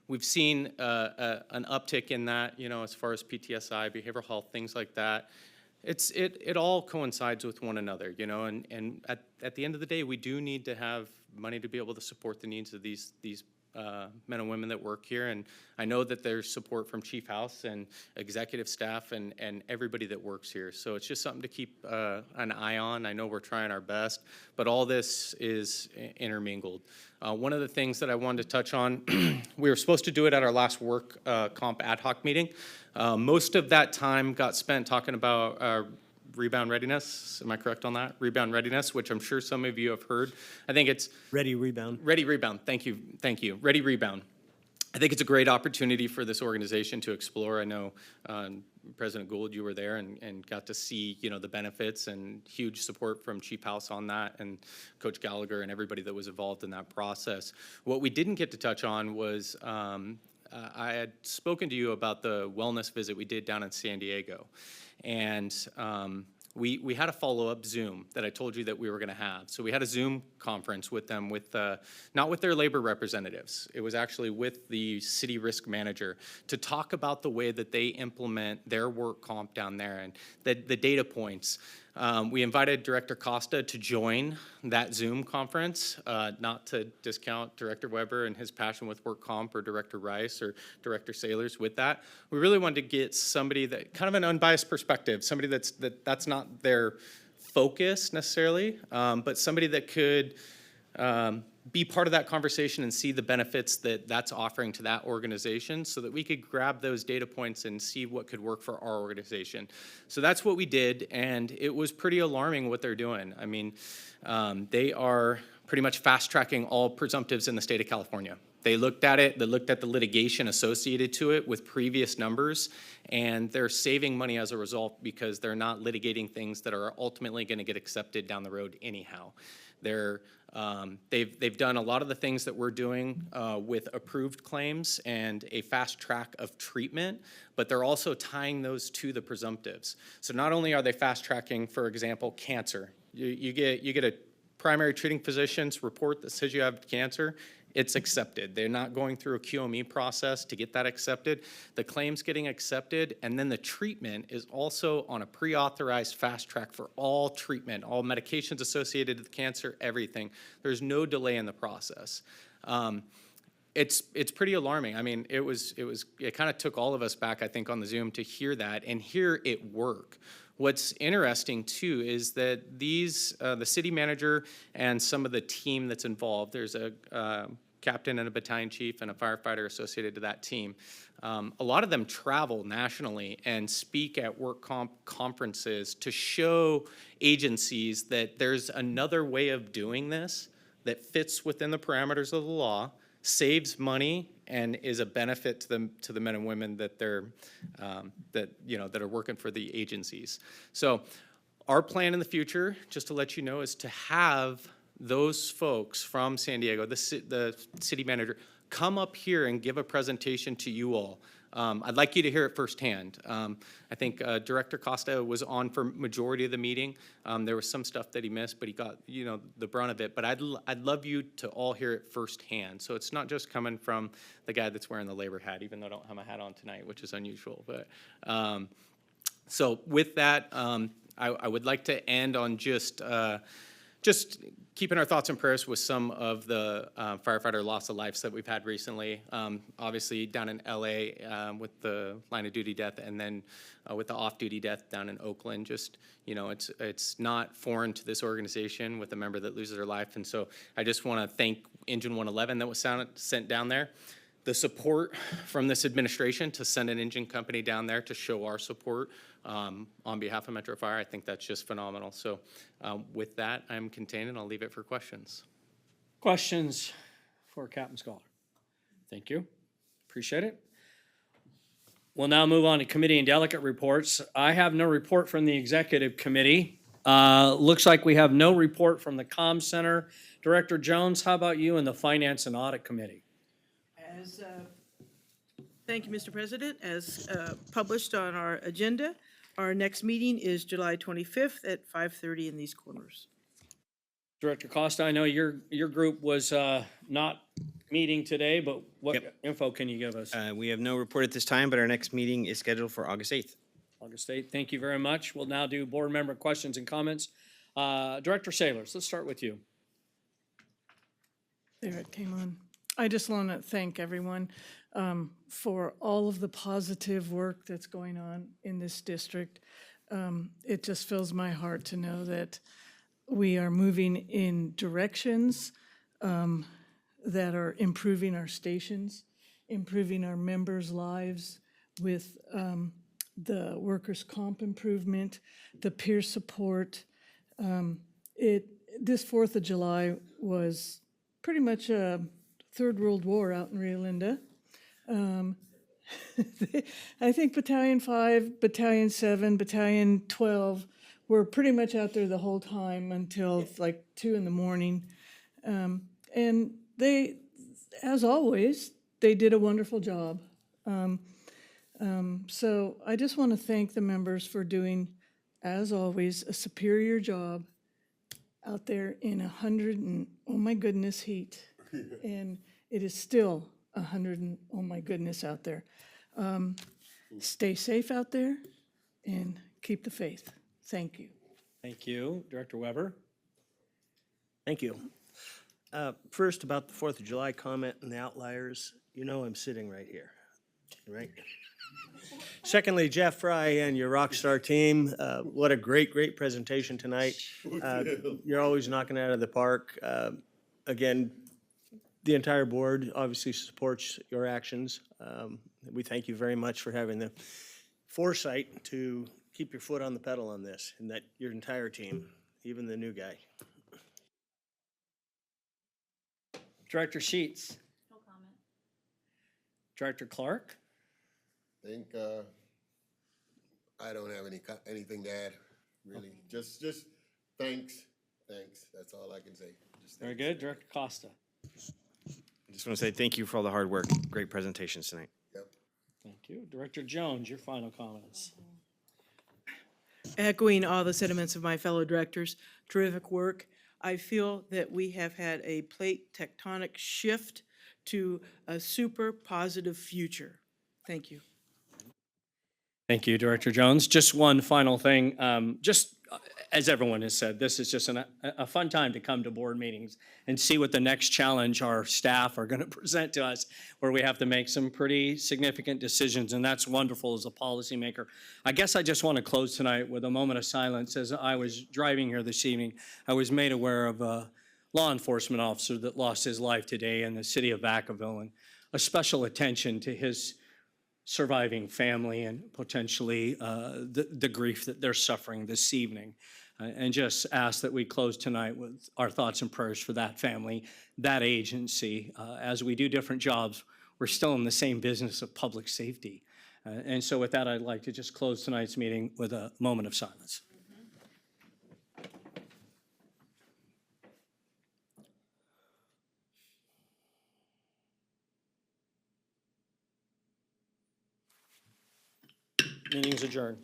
we've seen an uptick in that, as far as PTSI, behavioral health, things like that. It all coincides with one another, and at the end of the day, we do need to have money to be able to support the needs of these men and women that work here. And I know that there's support from Chief House and executive staff and everybody that works here. So it's just something to keep an eye on. I know we're trying our best, but all this is intermingled. One of the things that I wanted to touch on, we were supposed to do it at our last work comp ad hoc meeting. Most of that time got spent talking about rebound readiness. Am I correct on that? Rebound readiness, which I'm sure some of you have heard. I think it's Ready Rebound. Ready Rebound. Thank you. Ready Rebound. I think it's a great opportunity for this organization to explore. I know President Gould, you were there and got to see, the benefits, and huge support from Chief House on that, and Coach Gallagher and everybody that was involved in that process. What we didn't get to touch on was I had spoken to you about the wellness visit we did down in San Diego. And we had a follow-up Zoom that I told you that we were going to have. So we had a Zoom conference with them, not with their labor representatives. It was actually with the city risk manager to talk about the way that they implement their work comp down there and the data points. We invited Director Costa to join that Zoom conference, not to discount Director Weber and his passion with work comp, or Director Rice or Director Saylors with that. We really wanted to get somebody that kind of an unbiased perspective, somebody that's not their focus necessarily, but somebody that could be part of that conversation and see the benefits that that's offering to that organization, so that we could grab those data points and see what could work for our organization. So that's what we did, and it was pretty alarming what they're doing. I mean, they are pretty much fast-tracking all presumptives in the state of California. They looked at it, they looked at the litigation associated to it with previous numbers, and they're saving money as a result because they're not litigating things that are ultimately going to get accepted down the road anyhow. They've done a lot of the things that we're doing with approved claims and a fast track of treatment, but they're also tying those to the presumptives. So not only are they fast tracking, for example, cancer, you get a primary treating physician's report that says you have cancer, it's accepted. They're not going through a QME process to get that accepted. The claim's getting accepted, and then the treatment is also on a pre-authorized fast track for all treatment, all medications associated with cancer, everything. There's no delay in the process. It's pretty alarming. I mean, it kind of took all of us back, I think, on the Zoom to hear that and hear it work. What's interesting too is that the city manager and some of the team that's involved, there's a captain and a battalion chief and a firefighter associated to that team. A lot of them travel nationally and speak at work conferences to show agencies that there's another way of doing this that fits within the parameters of the law, saves money, and is a benefit to the men and women that that are working for the agencies. So our plan in the future, just to let you know, is to have those folks from San Diego, the city manager, come up here and give a presentation to you all. I'd like you to hear it firsthand. I think Director Costa was on for majority of the meeting. There was some stuff that he missed, but he got the brunt of it. But I'd love you to all hear it firsthand. So it's not just coming from the guy that's wearing the labor hat, even though I don't have my hat on tonight, which is unusual. But so with that, I would like to end on just keeping our thoughts and prayers with some of the firefighter loss of lives that we've had recently. Obviously down in LA with the line of duty death, and then with the off-duty death down in Oakland. Just, it's not foreign to this organization with a member that loses their life. And so I just want to thank Engine 111 that was sent down there. The support from this administration to send an engine company down there to show our support on behalf of Metro Fire, I think that's just phenomenal. So with that, I'm contained, and I'll leave it for questions. Questions for Captain Scholar? Thank you. Appreciate it. We'll now move on to committee and delegate reports. I have no report from the executive committee. Looks like we have no report from the Comm Center. Director Jones, how about you and the Finance and Audit Committee? Thank you, Mr. President. As published on our agenda, our next meeting is July 25th at 5:30 in these corners. Director Costa, I know your group was not meeting today, but what info can you give us? We have no report at this time, but our next meeting is scheduled for August 8th. August 8th, thank you very much. We'll now do board member questions and comments. Director Saylors, let's start with you. There it came on. I just want to thank everyone for all of the positive work that's going on in this district. It just fills my heart to know that we are moving in directions that are improving our stations, improving our members' lives with the workers' comp improvement, the peer support. This 4th of July was pretty much a Third World War out in Rio Linda. I think Battalion 5, Battalion 7, Battalion 12 were pretty much out there the whole time until like 2 in the morning. And they, as always, they did a wonderful job. So I just want to thank the members for doing, as always, a superior job out there in 100 and, oh my goodness, heat. And it is still 100 and, oh my goodness, out there. Stay safe out there and keep the faith. Thank you. Thank you. Director Weber? Thank you. First, about the 4th of July comment and the outliers, you know I'm sitting right here, right? Secondly, Jeff Fry and your Rockstar team, what a great presentation tonight. You're always knocking it out of the park. Again, the entire board obviously supports your actions. We thank you very much for having the foresight to keep your foot on the pedal on this, and that your entire team, even the new guy. Director Sheets? No comment. Director Clark? I think, I don't have anything to add, really. Just thanks. That's all I can say. Just Very thanks. good. Director Costa? I just want to say thank you for all the hard work. Great presentations tonight. Yep. Thank you. Director Jones, your final comments. Echoing all the sentiments of my fellow directors, terrific work. I feel that we have had a plate tectonic shift to a super positive future. Thank you. Thank you, Director Jones. Just one final thing. As everyone has said, this is just a fun time to come to board meetings and see what the next challenge our staff are going to present to us, where we have to make some pretty significant decisions, and that's wonderful as a policymaker. I guess I just want to close tonight with a moment of silence. As I was driving here this evening, I was made aware of a law enforcement officer that lost his life today in the city of Vacaville, and a special attention to his surviving family and potentially the grief that they're suffering this evening. And just ask that we close tonight with our thoughts and prayers for that family, that agency. As we do different jobs, we're still in the same business of public safety. And so with that, I'd like to just close tonight's meeting with a moment of silence. Meeting's adjourned.